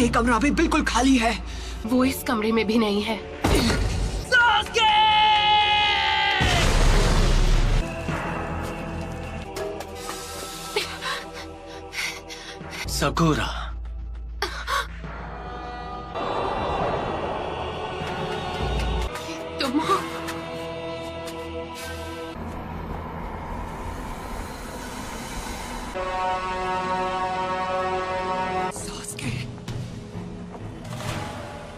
ये कमरा भी बिल्कुल खाली है। वो इस कमरे में भी नहीं है। सकुरा, तुम हो?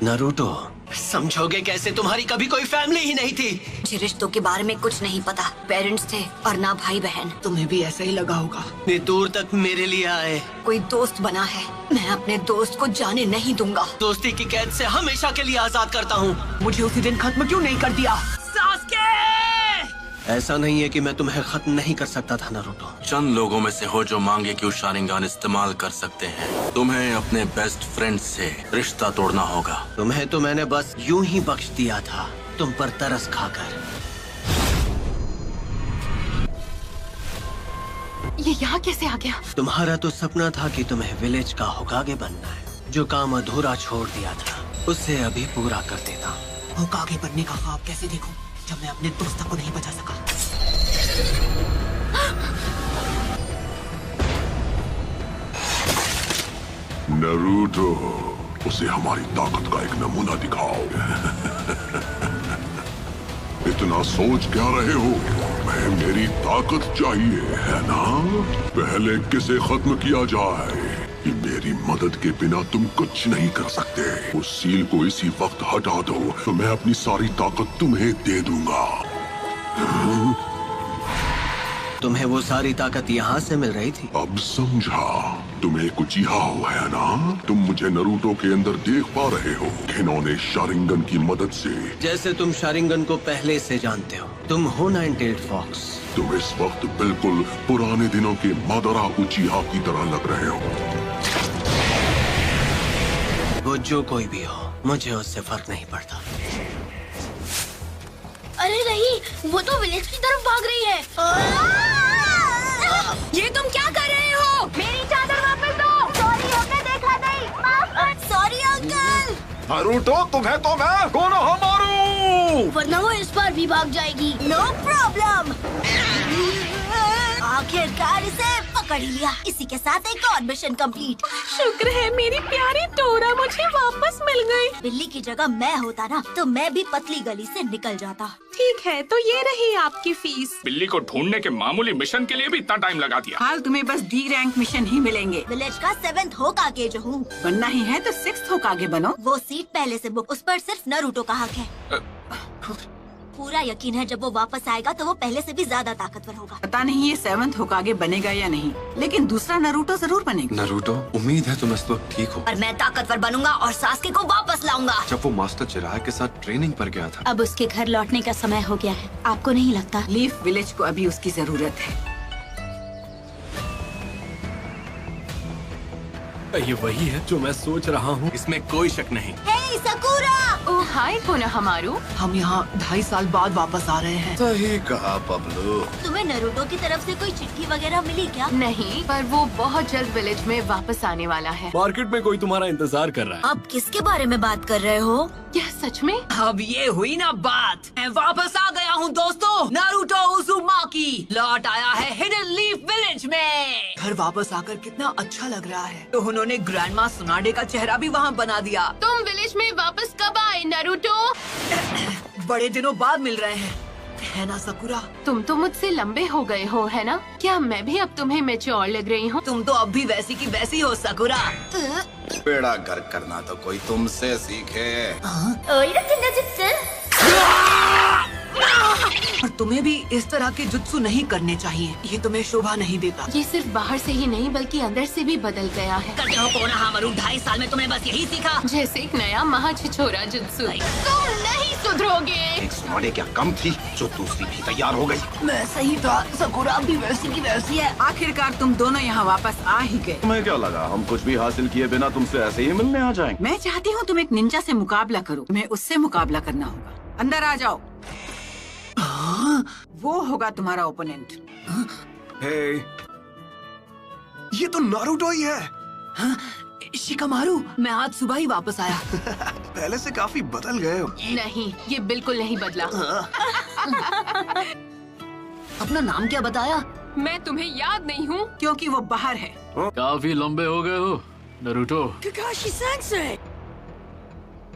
नारुतो, समझोगे कैसे? तुम्हारी कभी कोई फैमिली ही नहीं थी। मुझे रिश्तों के बारे में कुछ नहीं पता। पेरेंट्स थे और ना भाई बहन। तुम्हें भी ऐसा ही लगा होगा। इतनी दूर तक मेरे लिए आए। कोई दोस्त बना है, मैं अपने दोस्त को जाने नहीं दूंगा। दोस्ती की कैद से हमेशा के लिए आजाद करता हूँ। मुझे उसी दिन खत्म क्यों नहीं कर दिया? ऐसा नहीं है कि मैं तुम्हें खत्म नहीं कर सकता था नारुतो। चंद लोगों में से हो जो मांगे कि शारिंगान इस्तेमाल कर सकते हैं। तुम्हें अपने बेस्ट फ्रेंड से रिश्ता तोड़ना होगा। तुम्हें तो मैंने बस यूं ही बख्श दिया था, तुम पर तरस खाकर। ये यहाँ कैसे आ गया? तुम्हारा तो सपना था कि तुम्हें विलेज का होकागे बनना है। जो काम अधूरा छोड़ दिया था उसे अभी पूरा कर देता। होकागे बनने का ख्वाब कैसे देखूं जब मैं अपने दोस्त को नहीं बचा सका? नारुतो, उसे हमारी ताकत का एक नमूना दिखाओ। इतना सोच क्या रहे हो? मैं मेरी ताकत चाहिए है ना? पहले किसे खत्म किया जाए कि मेरी मदद के बिना तुम कुछ नहीं कर सकते। उस सील को इसी वक्त हटा दो तो मैं अपनी सारी ताकत तुम्हें दे दूंगा। तुम्हें वो सारी ताकत यहाँ से मिल रही थी? अब समझा। तुम्हें कुछ यहाँ है ना? तुम मुझे नारुतो के अंदर देख पा रहे हो, घिनौने शारिंगन की मदद से। जैसे तुम शारिंगन को पहले से जानते हो। तुम हो नाइन-टेल्ड फॉक्स। तुम इस वक्त बिल्कुल पुराने दिनों के मादरा उचिहा की तरह लग रहे हो। वो जो कोई भी हो, मुझे उससे फर्क नहीं पड़ता। अरे नहीं, वो तो विलेज की तरफ भाग रही है। ये तुम क्या कर रहे हो? मेरी चादर वापस दो। सॉरी अंकल, देखा नहीं। Sorry uncle. नारुतो, तुम्हें तो मैं कोनोहा मारू। वरना वो इस बार भी भाग जाएगी। No problem. आखिरकार इसे पकड़ ही लिया। इसी के साथ एक और मिशन कंप्लीट। शुक्र है मेरी प्यारी टोरा मुझे वापस मिल गई। बिल्ली की जगह मैं होता ना तो मैं भी पतली गली से निकल जाता। ठीक है, तो ये रही आपकी फीस। बिल्ली को ढूंढने के मामूली मिशन के लिए भी इतना टाइम लगा दिया। हाल तुम्हें बस डी रैंक मिशन ही मिलेंगे। विलेज का 7th होकागे जो हूँ। बनना ही है तो 6th होकागे बनो। वो सीट पहले से बुक, उस पर सिर्फ नारुतो का हक है। पूरा यकीन है जब वो वापस आएगा तो वो पहले से भी ज्यादा ताकतवर होगा। पता नहीं ये 7th होकागे बनेगा या नहीं, लेकिन दूसरा नारुतो जरूर बनेगा। नारुतो, उम्मीद है तुम इस वक्त ठीक हो। और मैं ताकतवर बनूंगा और सास्के को वापस लाऊंगा। जब वो मास्टर चिराग के साथ ट्रेनिंग पर गया था। अब उसके घर लौटने का समय हो गया है। आपको नहीं लगता? लीफ विलेज को अभी उसकी जरूरत है। ये वही है जो मैं सोच रहा हूँ, इसमें कोई शक नहीं। हे सकुरा! ओह हाय कोनोहामारू। हम यहाँ 2.5 साल बाद वापस आ रहे हैं। सही कहा पब्लू। तुम्हें नारुतो की तरफ से कोई चिट्ठी वगैरह मिली क्या? नहीं, पर वो बहुत जल्द विलेज में वापस आने वाला है। मार्केट में कोई तुम्हारा इंतजार कर रहा है। आप किसके बारे में बात कर रहे हो? क्या सच में? अब ये हुई ना बात। मैं वापस आ गया हूँ दोस्तों। नारुतो उज़ुमाकी लौट आया है हिडन लीफ विलेज में। घर वापस आकर कितना अच्छा लग रहा है। तो उन्होंने ग्रैंडमा सुनाडे का चेहरा भी वहाँ बना दिया। तुम विलेज में वापस कब आए नारुतो? बड़े दिनों बाद मिल रहे हैं, है ना सकुरा? तुम तो मुझसे लंबे हो गए हो, है ना? क्या मैं भी अब तुम्हें मैच्योर लग रही हूँ? तुम तो अब भी वैसी की वैसी हो सकुरा। बेड़ा गर्क करना तो कोई तुमसे सीखे। और तुम्हें भी इस तरह के जुत्सु नहीं करने चाहिए। ये तुम्हें शोभा नहीं देता। ये सिर्फ बाहर से ही नहीं बल्कि अंदर से भी बदल गया है। करते हो कोनोहामारू, 2.5 साल में तुमने बस यही सीखा। जैसे एक नया महाछिछोरा जुत्सु। तुम नहीं सुधरोगे। एक सुनाडे क्या कम थी जो दूसरी भी तैयार हो गई। मैं सही था, सकुरा भी वैसी की वैसी है। आखिरकार तुम दोनों यहाँ वापस आ ही गए। तुम्हें क्या लगा हम कुछ भी हासिल किए बिना तुमसे ऐसे ही मिलने आ जाएंगे? मैं चाहती हूँ तुम एक निंजा से मुकाबला करो। तुम्हें उससे मुकाबला करना होगा। अंदर आ जाओ। वो होगा तुम्हारा ओपोनेंट। हे, ये तो नारुतो ही है। शिकामारू, मैं आज सुबह ही वापस आया। पहले से काफी बदल गए हो। नहीं, ये बिल्कुल नहीं बदला। अपना नाम क्या बताया? मैं तुम्हें याद नहीं हूँ क्योंकि वो बाहर है। काफी लंबे हो गए हो नरूटो। Kakashi sensei.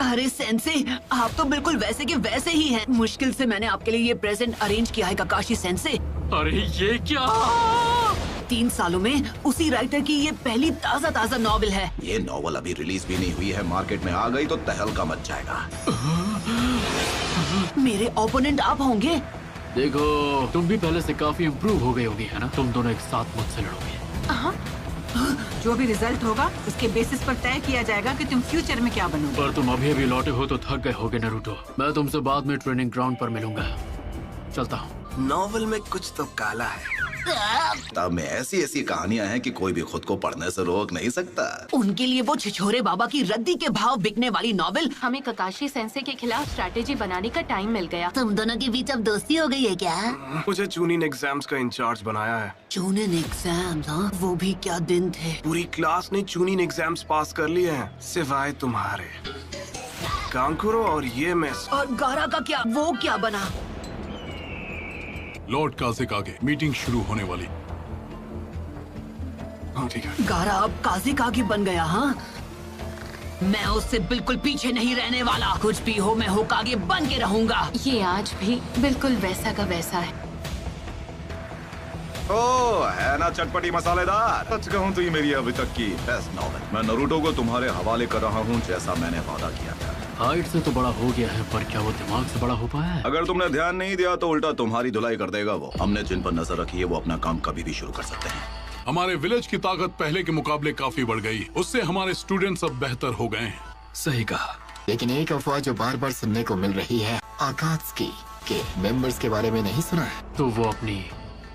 अरे सेंसे, आप तो बिल्कुल वैसे के वैसे ही हैं। मुश्किल से मैंने आपके लिए ये प्रेजेंट अरेंज किया है काकाशी सेंसे। अरे ये क्या? 3 सालों में उसी राइटर की ये पहली ताज़ा नॉवेल है। ये नॉवल अभी रिलीज भी नहीं हुई है, मार्केट में आ गई तो तहलका मच जाएगा। मेरे ओपोनेंट आप होंगे। देखो, तुम भी पहले से काफी इम्प्रूव हो गई होगी, है ना? तुम दोनों एक साथ मुझसे लड़ोगे। जो भी रिजल्ट होगा उसके बेसिस पर तय किया जाएगा कि तुम फ्यूचर में क्या बनोगे। पर तुम अभी लौटे हो तो थक गए होगे नरूटो। मैं तुमसे बाद में ट्रेनिंग ग्राउंड पर मिलूंगा। चलता हूँ। नॉवल में कुछ तो काला है। किताब में ऐसी ऐसी कहानियां हैं कि कोई भी खुद को पढ़ने से रोक नहीं सकता। उनके लिए वो छिछोरे बाबा की रद्दी के भाव बिकने वाली नॉवेल। हमें ककाशी सेंसे के खिलाफ स्ट्रैटेजी बनाने का टाइम मिल गया। तुम दोनों के बीच अब दोस्ती हो गई है क्या? मुझे चूनिन एग्जाम्स का इंचार्ज बनाया है। चूनिन एग्जाम्स? हाँ, वो भी क्या दिन थे। पूरी क्लास ने चूनिन एग्जाम्स पास कर लिए हैं, सिवाय तुम्हारे। कांकुरो और ये मिस। और गारा का क्या? वो क्या बना? लॉर्ड काज़िक आगे, मीटिंग शुरू होने वाली। हाँ ठीक है। गारा अब काज़िकागी बन गया। हाँ, मैं उससे बिल्कुल पीछे नहीं रहने वाला। कुछ भी हो, मैं होकागे बन के रहूंगा। ये आज भी बिल्कुल वैसा का वैसा है। ओ है ना चटपटी मसालेदार। सच कहूँ तो ये मेरी अभी तक की बेस्ट नॉवेल। मैं नरूटो को तुम्हारे हवाले कर रहा हूँ, जैसा मैंने वादा किया था। हाइट से तो बड़ा हो गया है, पर क्या वो दिमाग से बड़ा हो पाया है? अगर तुमने ध्यान नहीं दिया तो उल्टा तुम्हारी धुलाई कर देगा वो। हमने जिन पर नजर रखी है वो अपना काम कभी भी शुरू कर सकते हैं। हमारे विलेज की ताकत पहले के मुकाबले काफी बढ़ गई। उससे हमारे स्टूडेंट्स अब बेहतर हो गए हैं। सही कहा। लेकिन एक अफवाह जो बार बार सुनने को मिल रही है, आकात्सुकी के मेंबर्स के बारे में नहीं सुना है? तो वो अपनी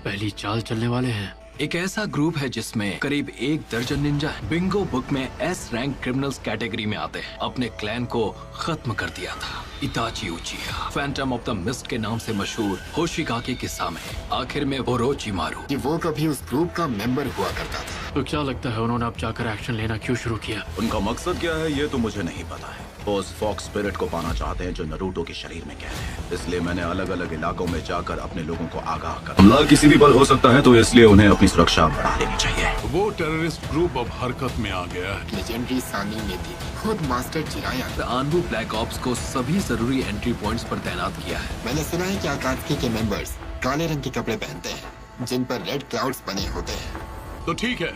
पहली चाल चलने वाले हैं। एक ऐसा ग्रुप है जिसमें करीब 1 दर्जन निंजा है। बिंगो बुक में एस रैंक क्रिमिनल्स कैटेगरी में आते हैं। अपने क्लैन को खत्म कर दिया था इताची उचिहा, फैंटम ऑफ द मिस्ट के नाम से मशहूर होशिकागे के सामने। आखिर में ओरोचिमारू कि वो कभी उस ग्रुप का मेंबर हुआ करता था। तो क्या लगता है उन्होंने अब जाकर एक्शन लेना क्यों शुरू किया? उनका मकसद क्या है ये तो मुझे नहीं पता है। वो उस फॉक्स स्पिरिट को पाना चाहते हैं जो नरूटो के शरीर में कैद है। इसलिए मैंने अलग अलग इलाकों में जाकर अपने लोगों को आगाह कर। हमला किसी भी पल हो सकता है, तो इसलिए उन्हें अपनी सुरक्षा बढ़ा लेनी चाहिए। वो टेररिस्ट ग्रुप अब हरकत में आ गया है। लेजेंडरी सानी ने भी खुद मास्टर जिराया आनबू ब्लैक ऑप्स को सभी जरूरी एंट्री पॉइंट्स पर तैनात किया है। मैंने सुना है कि आकात्सुकी के मेंबर्स काले रंग के कपड़े पहनते हैं जिन पर रेड क्लाउड्स बने होते हैं। तो ठीक है,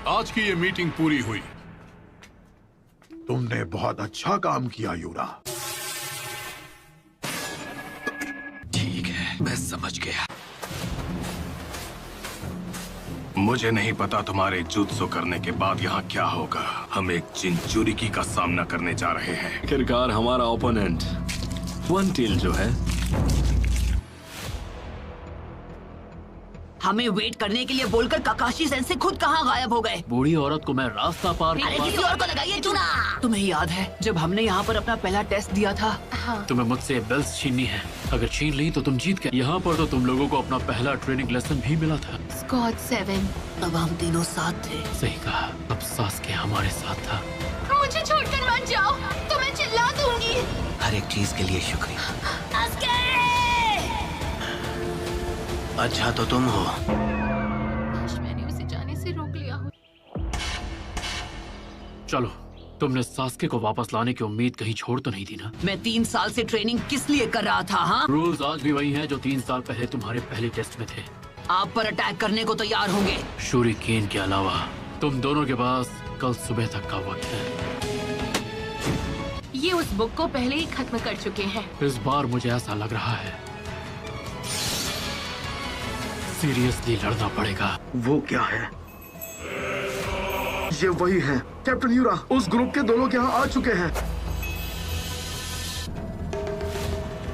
आज की ये मीटिंग पूरी हुई। तुमने बहुत अच्छा काम किया यूरा। ठीक है, मैं समझ गया। मुझे नहीं पता तुम्हारे जुत्सु करने के बाद यहाँ क्या होगा। हम एक चिंचुरिकी का सामना करने जा रहे हैं। आखिरकार हमारा ओपोनेंट वन टेल जो है। हमें वेट करने के लिए बोलकर काकाशी सेंसे खुद कहाँ गायब हो गए। बूढ़ी औरत को मैं रास्ता पार अरे किसी और को लगाइए चूना। तुम्हें याद है जब हमने यहाँ पर अपना पहला टेस्ट दिया था? हाँ। तुम्हें मुझसे बेल्स छीननी है। अगर छीन ली तो तुम जीत गए। यहाँ पर तो तुम लोगों को अपना पहला ट्रेनिंग लेसन भी मिला था। स्क्वाड 7। अब हम तीनों साथ थे। सही कहा। अब सास्के हमारे साथ था। मुझे छोड़कर मत जाओ, तो मैं चिल्ला दूंगी। हर एक चीज के लिए शुक्रिया। अच्छा तो तुम हो। मैंने उसे जाने से रोक लिया हो। चलो, तुमने सास्के को वापस लाने की उम्मीद कहीं छोड़ तो नहीं दी ना? मैं 3 साल से ट्रेनिंग किस लिए कर रहा था? हाँ, रूल्स आज भी वही हैं जो 3 साल पहले तुम्हारे पहले टेस्ट में थे। आप पर अटैक करने को तैयार होंगे। शूरिकेन के अलावा तुम दोनों के पास कल सुबह तक का वक्त है। ये उस बुक को पहले ही खत्म कर चुके हैं। इस बार मुझे ऐसा लग रहा है सीरियसली लड़ना पड़ेगा। वो क्या है? ये वही है कैप्टन यूरा। उस ग्रुप के 2 लोग यहाँ आ चुके हैं।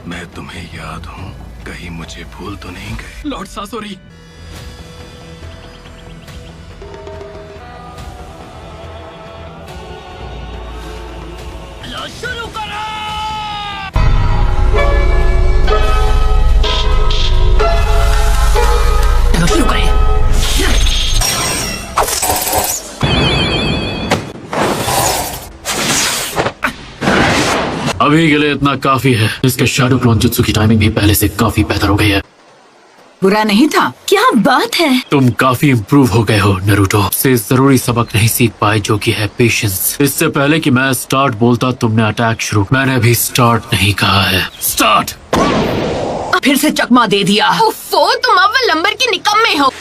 मैं तुम्हें याद हूँ, कहीं मुझे भूल तो नहीं गए? लॉर्ड सासोरी। लो शुरू करो। चलो शुरू करें। अभी के लिए इतना काफी है। इसके शैडो क्लोन जुत्सु की टाइमिंग भी पहले से काफी बेहतर हो गई है। बुरा नहीं था। क्या बात है। तुम काफी इम्प्रूव हो गए हो नरूटो। से जरूरी सबक नहीं सीख पाए जो कि है पेशेंस। इससे पहले कि मैं स्टार्ट बोलता तुमने अटैक शुरू। मैंने अभी स्टार्ट नहीं कहा है। स्टार्ट। फिर से चकमा दे दिया। उफ़ो, तुम अव्वल नंबर की निकम्मे हो।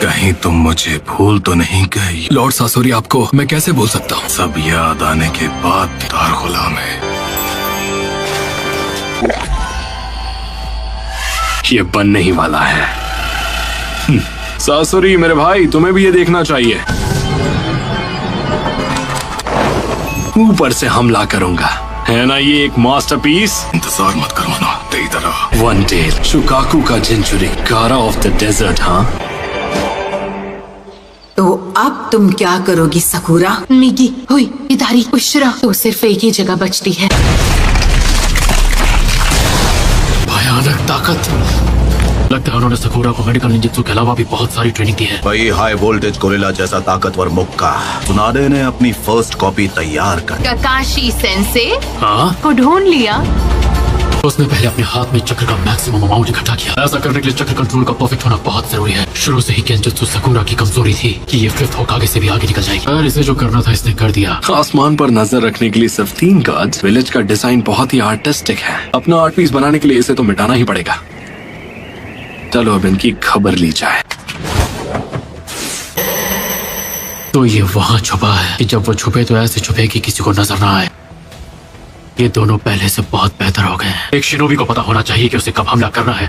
कहीं तुम मुझे भूल तो नहीं गई? लॉर्ड सासोरी, आपको मैं कैसे भूल सकता हूँ? सब याद आने के बाद दार गुलाम है। ये बनने ही वाला है। सासुरी मेरे भाई, तुम्हें भी ये देखना चाहिए। ऊपर से हमला करूंगा, है ना ये एक मास्टरपीस? इंतजार मत करो ना, तेरी तरह। वन डे शुकाकू का जिंचुरी, गारा ऑफ द डेजर्ट। हाँ, तो अब तुम क्या करोगी सकुरा? मिगी हुई इधारी उशरा तो सिर्फ एक ही जगह बचती है। भयानक ताकत। लगता है उन्होंने सकुरा को मेडिकल निंजुत्सु के अलावा भी बहुत सारी ट्रेनिंग दी है। भाई हाई वोल्टेज गोरिल्ला जैसा ताकतवर मुक्का सुनाडे ने अपनी फर्स्ट कॉपी तैयार कर। काकाशी सेंसे हाँ? को ढूंढ लिया। उसने पहले अपने हाथ में चक्र का मैक्सिमम अमाउंट इकट्ठा किया। ऐसा करने के लिए चक्र कंट्रोल का परफेक्ट होना बहुत जरूरी है। शुरू से ही केंजुत्सु सकुरा की कमजोरी थी कि ये फिफ्थ होकागे से भी आगे निकल जाएगी। और इसे जो करना था इसने कर दिया। आसमान पर नजर रखने के लिए सिर्फ 3 गार्ड्स। विलेज का डिजाइन बहुत ही आर्टिस्टिक है। अपना आर्ट पीस बनाने के लिए इसे तो मिटाना ही पड़ेगा। चलो अब इनकी खबर ली जाए। तो ये वहाँ छुपा है कि जब वो छुपे तो ऐसे छुपे कि किसी को नजर ना आए। ये दोनों पहले से बहुत बेहतर हो गए हैं। एक शिनोबी को पता होना चाहिए कि उसे कब हमला करना है।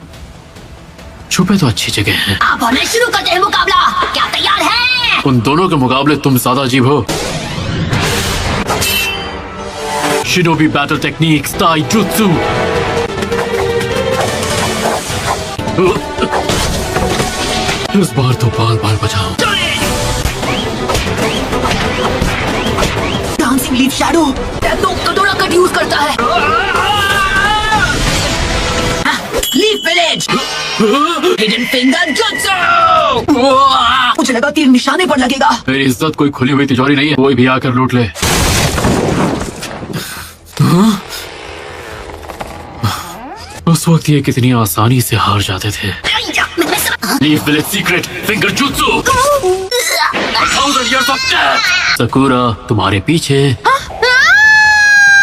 छुपे तो अच्छी जगह हैं। आप होने शुरू करते हैं मुकाबला। क्या तैयार है? उन दोनों के मुकाबले तुम ज्यादा अजीब हो। Shinobi battle techniques taijutsu. इस बार तो बाल बाल बचाओ। डांसिंग लीफ शैडो तो कटोरा कट यूज करता है। Leaf village hidden finger jutsu. मुझे लगा तीर निशाने पर लगेगा। मेरी इज्जत कोई खुली हुई तिजोरी नहीं है, कोई भी आकर लूट ले। उस वक्त ये कितनी आसानी से हार जाते थे। Leaf village secret finger jutsu. 1000 years of death। Sakura तुम्हारे पीछे।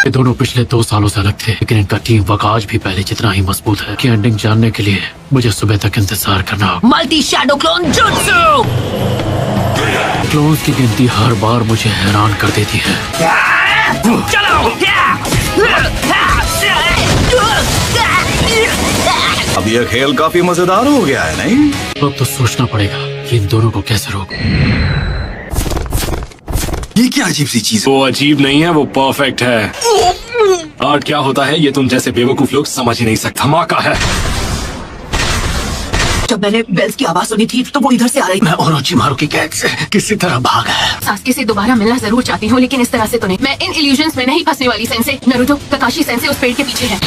ये दोनों पिछले 2 सालों से अलग थे, लेकिन इनका टीम वर्क आज भी पहले जितना ही मजबूत है। कि एंडिंग जानने के लिए मुझे सुबह तक इंतजार करना होगा। Multi shadow clone jutsu. Clones की गिनती हर बार मुझे हैरान कर देती है। चलो। अब ये खेल काफी मजेदार हो गया है, नहीं? अब तो सोचना पड़ेगा कि इन दोनों को कैसे रोक। ये क्या अजीब सी चीज? वो अजीब नहीं है, वो परफेक्ट है। आर्ट क्या होता है ये तुम जैसे बेवकूफ लोग समझ ही नहीं सकते। धमाका है। जब मैंने बेल्स की आवाज सुनी थी तो वो इधर से आ रही। मैं ओरोचिमारू की कैद से किसी तरह भागा है। सास्के से दोबारा मिलना जरूर चाहती हूँ, लेकिन इस तरह से तो नहीं। मैं इन इल्यूजन्स में नहीं फंसने वाली। सेंसे नरूटो, काकाशी सेंसे उस पेड़ के पीछे है।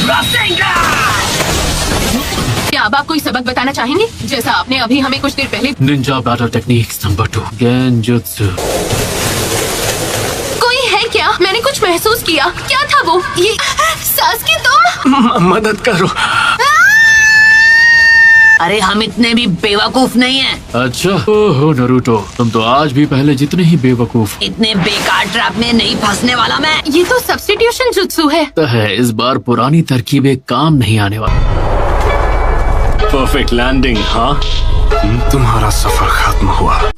क्या अब आप कोई सबक बताना चाहेंगे, जैसा आपने अभी हमें कुछ देर पहले? Ninja battle techniques number 2 genjutsu. कोई है क्या? मैंने कुछ महसूस किया। क्या था वो? ये सास्के तुम? मदद करो। अरे हम इतने भी बेवकूफ नहीं हैं। अच्छा, ओहो नरूटो, तुम तो आज भी पहले जितने ही बेवकूफ। इतने बेकार ट्रैप में नहीं फंसने वाला मैं। ये तो सब्स्टिट्यूशन जुत्सु है। इस बार पुरानी तरकीबें काम नहीं आने वाली। Perfect landing. हाँ, तुम्हारा सफर खत्म हुआ।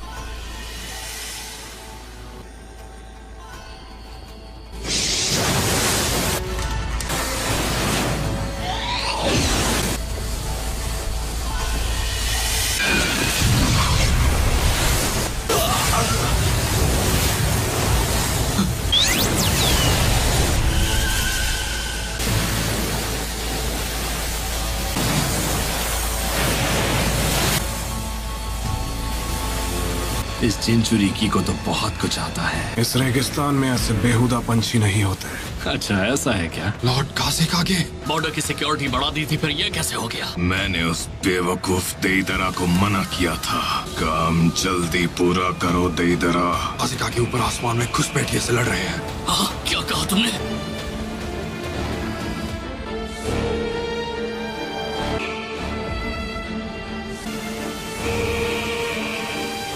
इस चिंचुरिकी को तो बहुत कुछ आता है। इस रेगिस्तान में ऐसे बेहुदा पंछी नहीं होते। अच्छा ऐसा है क्या? लॉर्ड कासिक आगे बॉर्डर की सिक्योरिटी बढ़ा दी थी, फिर ये कैसे हो गया? मैंने उस बेवकूफ देईदरा को मना किया था। काम जल्दी पूरा करो देईदरा। कासिक आगे ऊपर आसमान में घुसपैठिए से लड़ रहे हैं। हाँ, क्या कहा तुमने?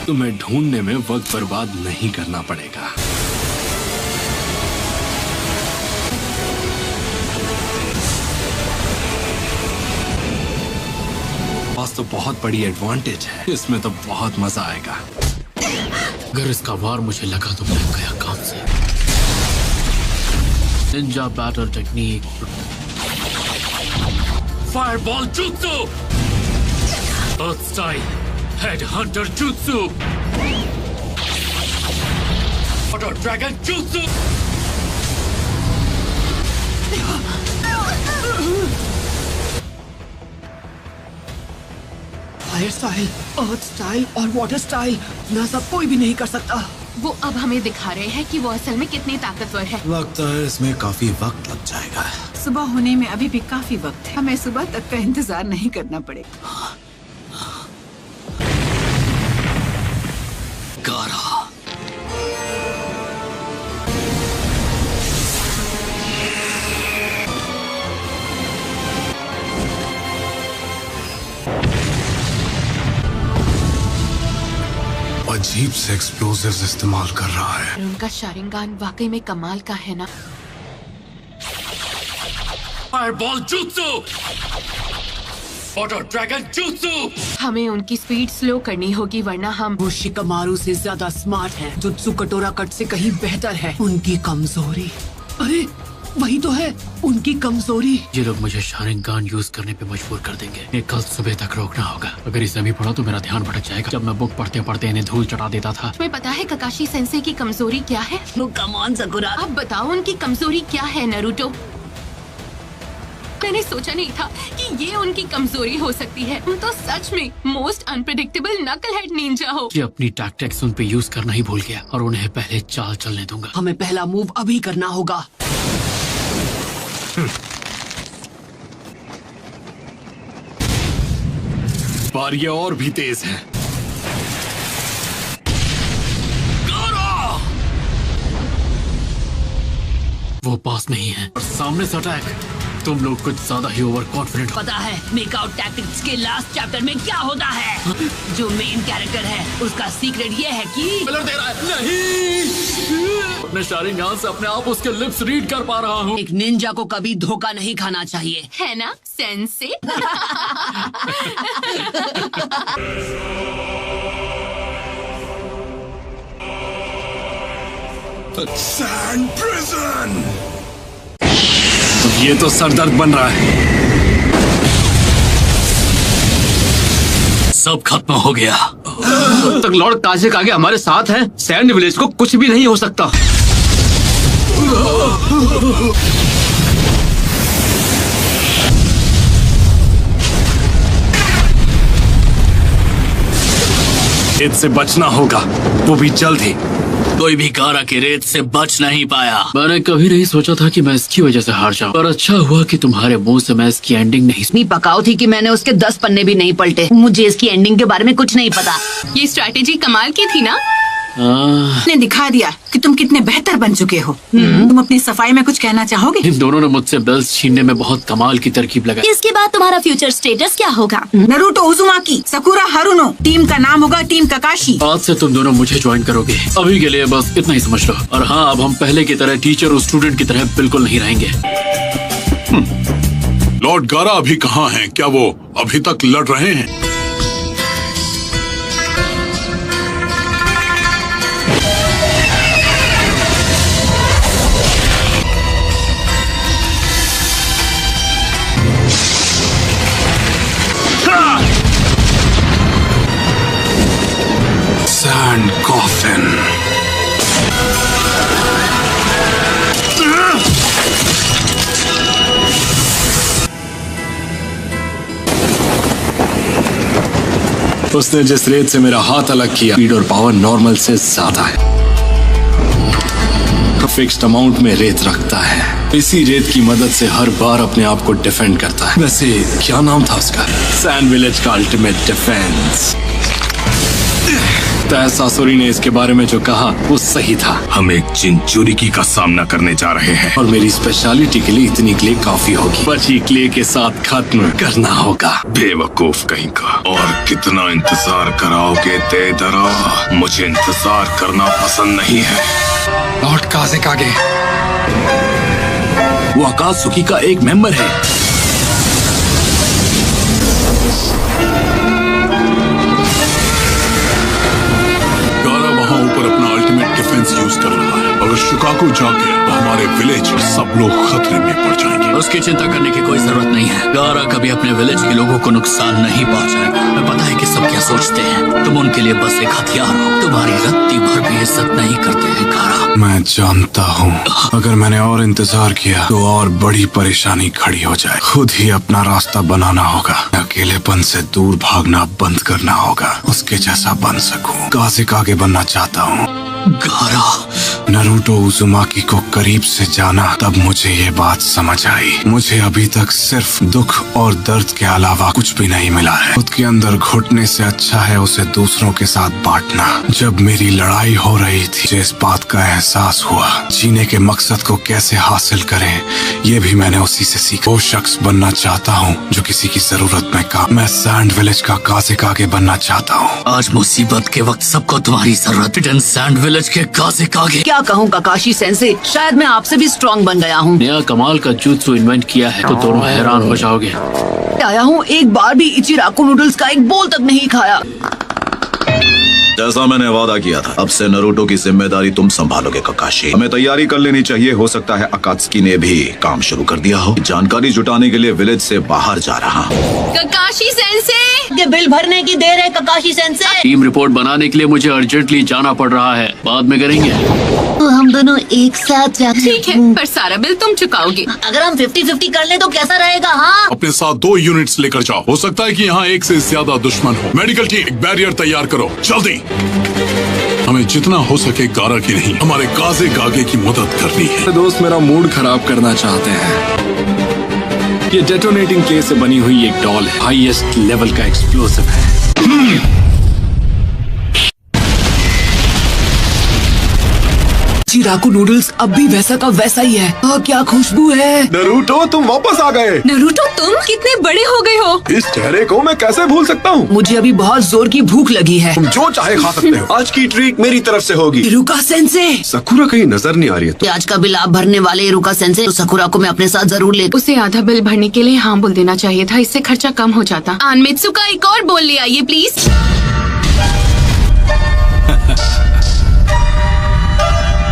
तुम्हें ढूंढने में वक्त बर्बाद नहीं करना पड़ेगा। पास तो बहुत बड़ी एडवांटेज है, इसमें तो बहुत मजा आएगा। अगर इसका वार मुझे लगा तो मैं गया काम से। Ninja battle technique, fireball jutsu, earth style, head hunter jutsu, water dragon jutsu. Fire style, earth style और वाटर स्टाइल, ना सब कोई भी नहीं कर सकता। वो अब हमें दिखा रहे हैं कि वो असल में कितने ताकतवर है। लगता है इसमें काफी वक्त लग जाएगा। सुबह होने में अभी भी काफी वक्त है, हमें सुबह तक का इंतजार नहीं करना पड़ेगा। गारा, अजीब से एक्सप्लोजिव्स इस्तेमाल कर रहा है। और उनका शारिंगान वाकई में कमाल का है ना। Fireball jutsu, water dragon jutsu. हमें उनकी स्पीड स्लो करनी होगी वरना हम वो शिकामारू से ज्यादा स्मार्ट है। जुत्सु कटोरा कट से कहीं बेहतर है। उनकी कमजोरी, अरे वही तो है उनकी कमजोरी। ये लोग मुझे शारिंगान यूज करने पे मजबूर कर देंगे। ये कल सुबह तक रोकना होगा। अगर इसे अभी पढ़ा तो मेरा ध्यान भटक जाएगा। जब मैं बुक पढ़ते पढ़ते इन्हें धूल चढ़ा देता था। तुम्हें पता है ककाशी सेंसे की कमजोरी क्या है? वो कम ऑन सकुरा, अब बताओ उनकी कमजोरी क्या है नरूटो? मैंने सोचा नहीं था कि ये उनकी कमजोरी हो सकती है। तुम तो सच में मोस्ट अनप्रेडिक्टेबल नकलहेड निंजा हो। ये अपनी टैक्टिक्स उन पे यूज करना ही भूल गया और उन्हें पहले चाल चलने दूंगा। हमें पहला मूव अभी करना होगा। पर ये और भी तेज है। वो पास नहीं है और सामने से अटैक। तुम लोग कुछ ज्यादा ही ओवर कॉन्फिडेंट हो। पता है मेकआउट टैक्टिक्स के लास्ट चैप्टर में क्या होता है? जो मेन कैरेक्टर है उसका सीक्रेट ये है कि दे रहा है। नहीं, अपने शारिंगान से अपने आप उसके लिप्स रीड कर पा रहा हूँ। एक निंजा को कभी धोखा नहीं खाना चाहिए, है ना सेंसे? Sand prison. ये तो सरदर्द बन रहा है। सब खत्म हो गया। जब तक लॉर्ड कासिक आगे हमारे साथ हैं, सैंड विलेज को कुछ भी नहीं हो सकता। इससे बचना होगा, वो भी जल्द ही। कोई भी गारा की रेत से बच नहीं पाया। मैंने कभी नहीं सोचा था कि मैं इसकी वजह से हार जाऊं, पर अच्छा हुआ कि तुम्हारे मुंह से मैं इसकी एंडिंग नहीं इतनी पकाऊ थी कि मैंने उसके 10 पन्ने भी नहीं पलटे। मुझे इसकी एंडिंग के बारे में कुछ नहीं पता। ये स्ट्रैटेजी कमाल की थी ना? ने दिखा दिया कि तुम कितने बेहतर बन चुके हो। तुम अपनी सफाई में कुछ कहना चाहोगे? इन दोनों ने मुझसे बेल्स छीनने में बहुत कमाल की तरकीब लगाई। इसके बाद तुम्हारा फ्यूचर स्टेटस क्या होगा? Naruto Uzumaki, Sakura Haruno. Team का नाम होगा टीम ककाशी। आज से तुम दोनों मुझे ज्वाइन करोगे। अभी के लिए बस इतना ही समझ लो। और हाँ, अब हम पहले की तरह टीचर और स्टूडेंट की तरह बिल्कुल नहीं रहेंगे। लॉर्ड गारा अभी कहाँ हैं? क्या वो अभी तक लड़ रहे हैं? Sand coffin. उसने जिस रेत से मेरा हाथ अलग किया, स्पीड और पावर नॉर्मल से ज्यादा है। फिक्स्ड अमाउंट में रेत रखता है, इसी रेत की मदद से हर बार अपने आप को डिफेंड करता है। वैसे क्या नाम था उसका? सैंड विलेज का अल्टीमेट डिफेंस। सासुरी ने इसके बारे में जो कहा वो सही था। हम एक चिंचुरिकी का सामना करने जा रहे हैं और मेरी स्पेशलिटी के लिए इतनी क्ले काफी होगी। बची क्ले के साथ खत्म करना होगा। बेवकूफ कहीं का। और कितना इंतजार कराओगे देदरा? मुझे इंतजार करना पसंद नहीं है। लॉर्ड काज़ेकागे, वो अकात्सुकी का एक मेंबर है। यूज कर रहा है। अगर शिकागो जाग गया तो हमारे विलेज के सब लोग खतरे में पड़ जाएंगे। उसकी चिंता करने की कोई जरूरत नहीं है। गारा कभी अपने विलेज के लोगों को नुकसान नहीं पहुंचाएगा। मैं पता है कि सब क्या सोचते हैं। तुम उनके लिए बस एक हथियार हो। तुम्हारी रत्ती भर भी इज्जत नहीं करते हैं गारा। मैं जानता हूँ अगर मैंने और इंतजार किया तो और बड़ी परेशानी खड़ी हो जाए। खुद ही अपना रास्ता बनाना होगा। अकेलेपन से दूर भागना बंद करना होगा। उसके जैसा बन सकूं। काज़ेकागे बनना चाहता हूँ। गारा, नरूटो उज़ुमाकी को करीब से जाना, तब मुझे ये बात समझ आई। मुझे अभी तक सिर्फ दुख और दर्द के अलावा कुछ भी नहीं मिला है। खुद के अंदर घुटने से अच्छा है उसे दूसरों के साथ बांटना। जब मेरी लड़ाई हो रही थी, मुझे इस बात का एहसास हुआ। जीने के मकसद को कैसे हासिल करें, ये भी मैंने उसी से सीखा। वो शख्स बनना चाहता हूँ जो किसी की जरूरत में काम। मैं सैंड विलेज का काज़ेकागे बनना चाहता हूँ। आज मुसीबत के वक्त सबको तुम्हारी जरूरत है। सैंड विलेज के काज़ेकागे। क्या कहूँ काकाशी सेंसे, शायद मैं आपसे भी स्ट्रॉन्ग बन गया हूँ। नया कमाल का जुत्सु इन्वेंट किया है तो दोनों हैरान हो जाओगे। आया हूँ, एक बार भी इचिराकु नूडल्स का एक बोल तक नहीं खाया। जैसा मैंने वादा किया था, अब से नरूटो की जिम्मेदारी तुम संभालोगे ककाशी। हमें तैयारी कर लेनी चाहिए। हो सकता है अकात्सुकी ने भी काम शुरू कर दिया हो। जानकारी जुटाने के लिए विलेज से बाहर जा रहा हूँ। ककाशी सेंसे, ये बिल भरने की देर है ककाशी सेंसे। टीम रिपोर्ट बनाने के लिए मुझे अर्जेंटली जाना पड़ रहा है। बाद में करेंगे। तो हम दोनों एक साथ जाते हैं। ठीक है, पर सारा बिल तुम चुकाओगे। अगर हम 50-50 कर ले तो कैसा रहेगा? हाँ, अपने साथ 2 यूनिट्स लेकर जाओ। हो सकता है कि यहाँ एक से ज्यादा दुश्मन हो। मेडिकल टीम, एक बैरियर तैयार करो जल्दी। हमें जितना हो सके गारा की नहीं, हमारे काज़ेकागे की मदद करनी है। दोस्त मेरा मूड खराब करना चाहते हैं। ये डेटोनेटिंग क्ले से बनी हुई एक डॉल है। हाईएस्ट लेवल का एक्सप्लोसिव है। इचिराकु नूडल्स अब भी वैसा का वैसा ही है। क्या खुशबू है। नरूटो, तुम वापस आ गए। नरूटो, तुम कितने बड़े हो गए हो। इस चेहरे को मैं कैसे भूल सकता हूँ। मुझे अभी बहुत जोर की भूख लगी है। तुम जो चाहे खा सकते हो। आज की ट्रीट मेरी तरफ से होगी। इरुका सेंसे, सकुरा कहीं नजर नहीं आ रही है तो? आज का बिल आप भरने वाले इरुका सेंसे, तो सकुरा को मैं अपने साथ जरूर ले। उसे आधा बिल भरने के लिए हाँ बोल देना चाहिए था। इससे खर्चा कम हो जाता। आनमित्सु का एक और बोल ले आइए प्लीज।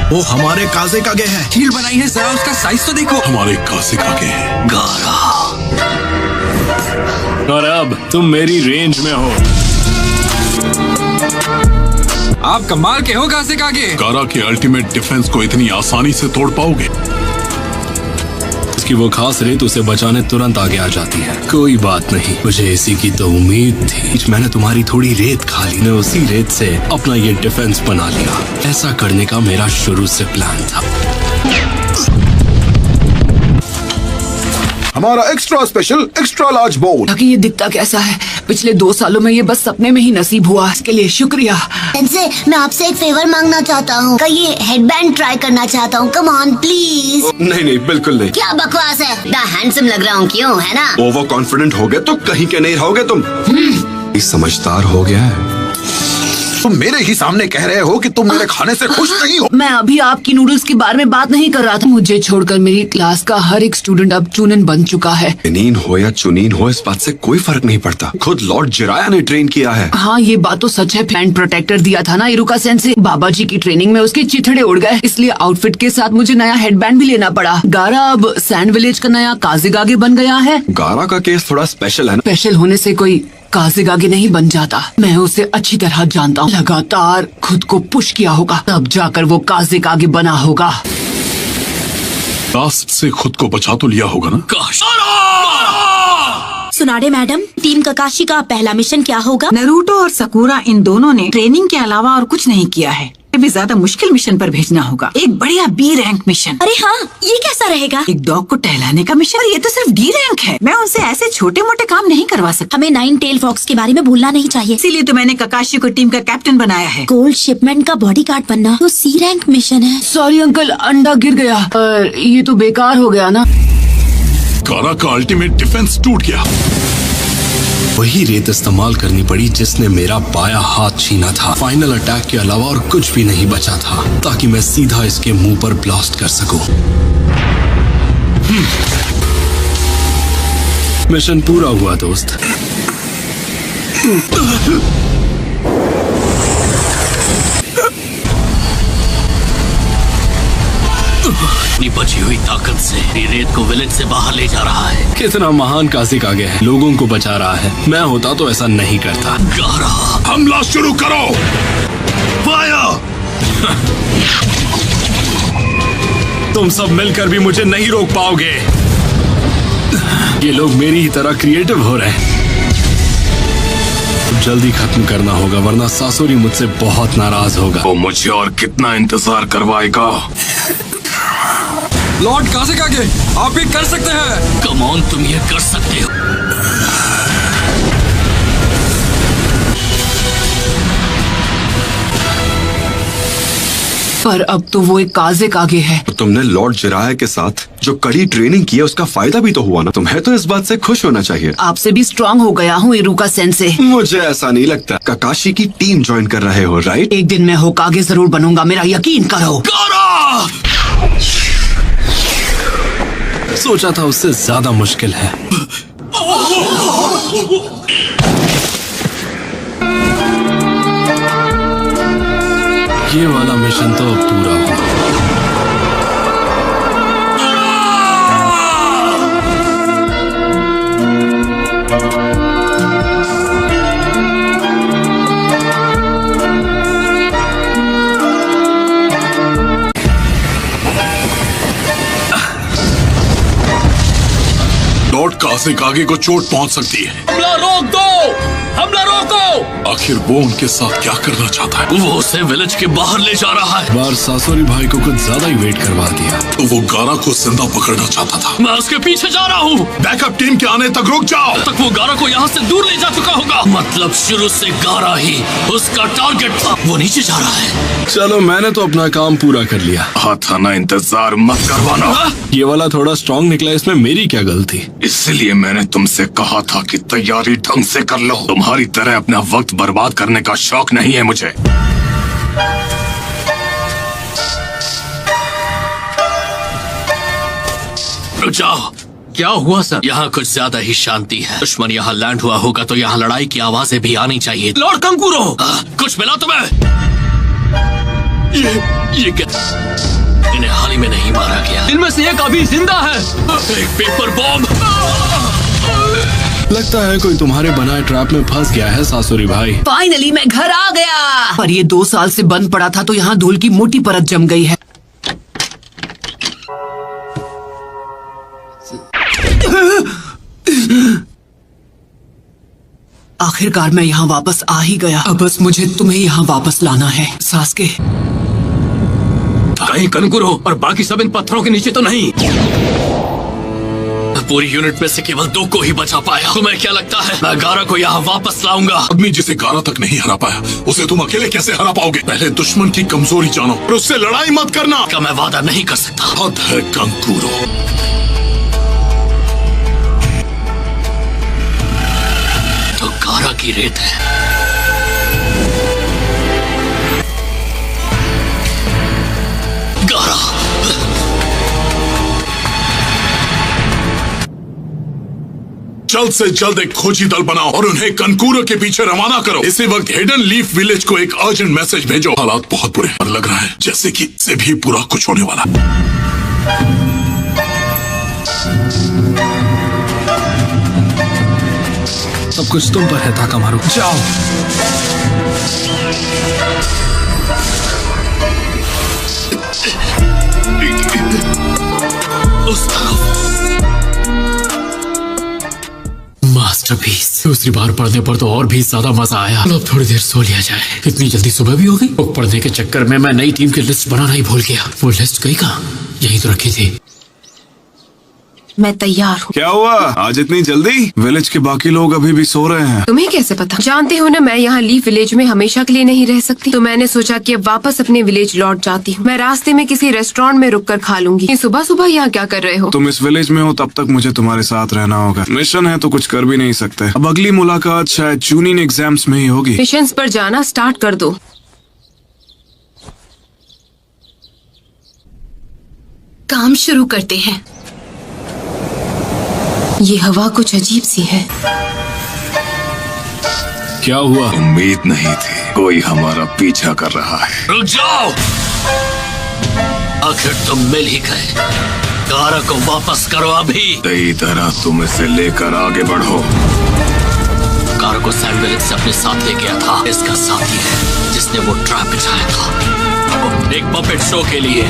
वो हमारे काज़ेकागे है। हील बनाई है, जरा उसका साइज तो देखो। हमारे काज़ेकागे है। गारा, और अब तुम मेरी रेंज में हो। आप कमाल के हो काज़ेकागे। गारा के अल्टीमेट डिफेंस को इतनी आसानी से तोड़ पाओगे? इसकी वो खास रेत उसे बचाने तुरंत आगे आ जाती है। कोई बात नहीं, मुझे इसी की तो उम्मीद थी। मैंने तुम्हारी थोड़ी रेत खा ली, मैं उसी रेत से अपना ये डिफेंस बना लिया। ऐसा करने का मेरा शुरू से प्लान था। हमारा एक्स्ट्रा स्पेशल एक्स्ट्रा लार्ज बोल। ताकि ये दिखता कैसा है। पिछले 2 सालों में ये बस सपने में ही नसीब हुआ। इसके लिए शुक्रिया। सेंसे, मैं आपसे एक फेवर मांगना चाहता हूँ। का ये हेडबैंड ट्राई करना चाहता हूँ। Come on please. नहीं, बिल्कुल नहीं। क्या बकवास है। द हैंडसम लग रहा हूँ, क्यों, है ना? ओवर कॉन्फिडेंट हो गए तो कहीं के नहीं रहोगे तुम। समझदार हो गया है। तुम मेरे ही सामने कह रहे हो कि तुम मेरे खाने से खुश नहीं हो। मैं अभी आपकी नूडल्स के बारे में बात नहीं कर रहा था। मुझे छोड़कर मेरी क्लास का हर एक स्टूडेंट अब चुनिन बन चुका है। चुनीन हो या चुनीन हो, इस बात से कोई फर्क नहीं पड़ता। खुद लॉर्ड जिराया ने ट्रेन किया है। हाँ, ये बात तो सच है। हैंड प्रोटेक्टर दिया था ना इरुका सेंसे। बाबा जी की ट्रेनिंग में उसके चिथड़े उड़ गए, इसलिए आउटफिट के साथ मुझे नया हेडबैंड भी लेना पड़ा। गारा अब सैंड विलेज का नया काज़ेकागे बन गया है। गारा का केस थोड़ा स्पेशल है ना? स्पेशल होने से कोई काज़ेकागे नहीं बन जाता। मैं उसे अच्छी तरह जानता हूँ। लगातार खुद को पुश किया होगा, तब जाकर वो काज़ेकागे बना होगा। लास्ट से खुद को बचा तो लिया होगा ना? सुनाडे मैडम, टीम ककाशी का पहला मिशन क्या होगा? नरूटो और सकूरा इन दोनों ने ट्रेनिंग के अलावा और कुछ नहीं किया है। भी ज्यादा मुश्किल मिशन पर भेजना होगा, एक बढ़िया बी रैंक मिशन। अरे हाँ, ये कैसा रहेगा? एक डॉग को टहलाने का मिशन। ये तो सिर्फ डी रैंक है, मैं उनसे ऐसे छोटे मोटे काम नहीं करवा सकती। हमें 9 टेल फॉक्स के बारे में भूलना नहीं चाहिए। इसीलिए तो मैंने ककाशी को टीम का कैप्टन बनाया है। गोल्ड शिपमेंट का बॉडीगार्ड बनना तो सी रैंक मिशन है। सॉरी अंकल, अंडा गिर गया। ये तो बेकार हो गया ना। गारा का अल्टीमेट डिफेंस टूट गया। वही रेत इस्तेमाल करनी पड़ी जिसने मेरा बायां हाथ छीना था। फाइनल अटैक के अलावा और कुछ भी नहीं बचा था ताकि मैं सीधा इसके मुंह पर ब्लास्ट कर सकूं। मिशन पूरा हुआ दोस्त। अपनी बची हुई ताकत से रेत को विलेज से बाहर ले जा रहा है। कितना महान काजिक आगे है, लोगों को बचा रहा है। मैं होता तो ऐसा नहीं करता। गारा, हमला शुरू करो। फायर! तुम सब मिलकर भी मुझे नहीं रोक पाओगे। ये लोग मेरी ही तरह क्रिएटिव हो रहे हैं। जल्दी खत्म करना होगा वरना सासुरी मुझसे बहुत नाराज होगा। वो मुझे और कितना इंतजार करवाएगा? लॉर्ड काजिक आगे, आप भी कर सकते हैं। कम ऑन, तुम ये कर सकते हो। पर अब तो वो एक काजिक आगे है। तो तुमने लॉर्ड जिराया के साथ जो कड़ी ट्रेनिंग की है उसका फायदा भी तो हुआ ना। तुम्हें तो इस बात से खुश होना चाहिए। आपसे भी स्ट्रांग हो गया हूँ इरुका सेंसे। मुझे ऐसा नहीं लगता। ककाशी की टीम ज्वाइन कर रहे हो, राइट? एक दिन मैं होकागे जरूर बनूंगा, मेरा यकीन करो। सोचा था उससे ज्यादा मुश्किल है। ये वाला मिशन तो अब पूरा हुआ। लॉर्ड काजिक आगे को चोट पहुंच सकती है। हमला रोक दो! हमला रोको! आखिर वो उनके साथ क्या करना चाहता है? वो उसे विलेज के बाहर ले जा रहा है। बार सासुरी भाई को कुछ ज्यादा ही वेट करवा दिया। तो वो गारा को जिंदा पकड़ना चाहता था। मैं उसके पीछे जा रहा हूँ। बैकअप टीम के आने तक रुक जाओ। तक वो गारा को यहाँ से दूर ले जा चुका होगा। मतलब शुरू से गारा ही उसका टारगेट था। वो नीचे जा रहा है। चलो, मैंने तो अपना काम पूरा कर लिया। था ना, इंतजार मत करवाना। ये वाला थोड़ा स्ट्रॉन्ग निकला, इसमें मेरी क्या गलती? इसलिए मैंने तुमसे कहा था कि तैयारी ढंग से कर लो। तुम्हारी तरह अपना वक्त बर्बाद करने का शौक नहीं है मुझे। रुक जाओ। क्या हुआ सर? यहाँ कुछ ज्यादा ही शांति है। दुश्मन यहाँ लैंड हुआ होगा तो यहाँ लड़ाई की आवाजें भी आनी चाहिए। लॉर्ड कंकूरो, कुछ मिला तुम्हें? ये क्या? इन्हें हाल ही में नहीं मारा गया। इनमें से एक अभी जिंदा है। एक पेपर बॉम्ब। लगता है कोई तुम्हारे बनाए ट्रैप में फंस गया है सासुरी भाई। फाइनली मैं घर आ गया। पर ये 2 साल से बंद पड़ा था तो यहाँ धूल की मोटी परत जम गई है। आखिरकार मैं यहाँ वापस आ ही गया। अब बस मुझे तुम्हें यहाँ वापस लाना है, सास्के। कहीं कंकुरो और बाकी सब इन पत्थरों के नीचे तो नहीं। पूरी यूनिट में से केवल 2 को ही बचा पाया। तुम्हें क्या लगता है मैं गारा को यहाँ वापस लाऊंगा? आदमी जिसे गारा तक नहीं हरा पाया उसे तुम अकेले कैसे हरा पाओगे? पहले दुश्मन की कमजोरी जानो और उससे लड़ाई मत करना। का मैं वादा नहीं कर सकता। हद है कंकुरो। तो गारा की रेत है। गारा, जल्द से जल्द एक खोजी दल बनाओ और उन्हें कंकूरो के पीछे रवाना करो। इसी वक्त हिडन लीफ विलेज को एक अर्जेंट मैसेज भेजो। हालात बहुत बुरे और लग रहा है जैसे कि इससे भी बुरा कुछ होने वाला। सब कुछ तुम पर है ताकामारू। जाओ। उस तरफ। 20. दूसरी बार पढ़ने पर तो और भी ज्यादा मजा आया। अब थोड़ी देर सो लिया जाए। इतनी जल्दी सुबह भी हो गई। बुक पढ़ने के चक्कर में मैं नई टीम की लिस्ट बनाना ही भूल गया। वो लिस्ट गई कहाँ? यही तो रखी थी। मैं तैयार हूँ। क्या हुआ आज इतनी जल्दी? विलेज के बाकी लोग अभी भी सो रहे हैं। तुम्हें कैसे पता? जानते हो ना, मैं यहाँ लीफ विलेज में हमेशा के लिए नहीं रह सकती, तो मैंने सोचा कि अब वापस अपने विलेज लौट जाती हूँ। मैं रास्ते में किसी रेस्टोरेंट में रुक कर खा लूंगी। सुबह सुबह यहाँ क्या कर रहे हो? तुम इस विलेज में हो तब तक मुझे तुम्हारे साथ रहना होगा। मिशन है तो कुछ कर भी नहीं सकते। अब अगली मुलाकात शायद चूनिंग एग्जाम्स में ही होगी। मिशंस पर जाना स्टार्ट कर दो। काम शुरू करते हैं। ये हवा कुछ अजीब सी है। क्या हुआ? उम्मीद नहीं थी कोई हमारा पीछा कर रहा है। रुक जाओ, आखिर तुम मिल ही गए। कार को वापस करो अभी। सही तरह तुम इसे लेकर आगे बढ़ो। कार को सैंड विलेज से अपने साथ ले गया था। इसका साथी है जिसने वो ट्रैप बिछाया था एक पपेट शो के लिए।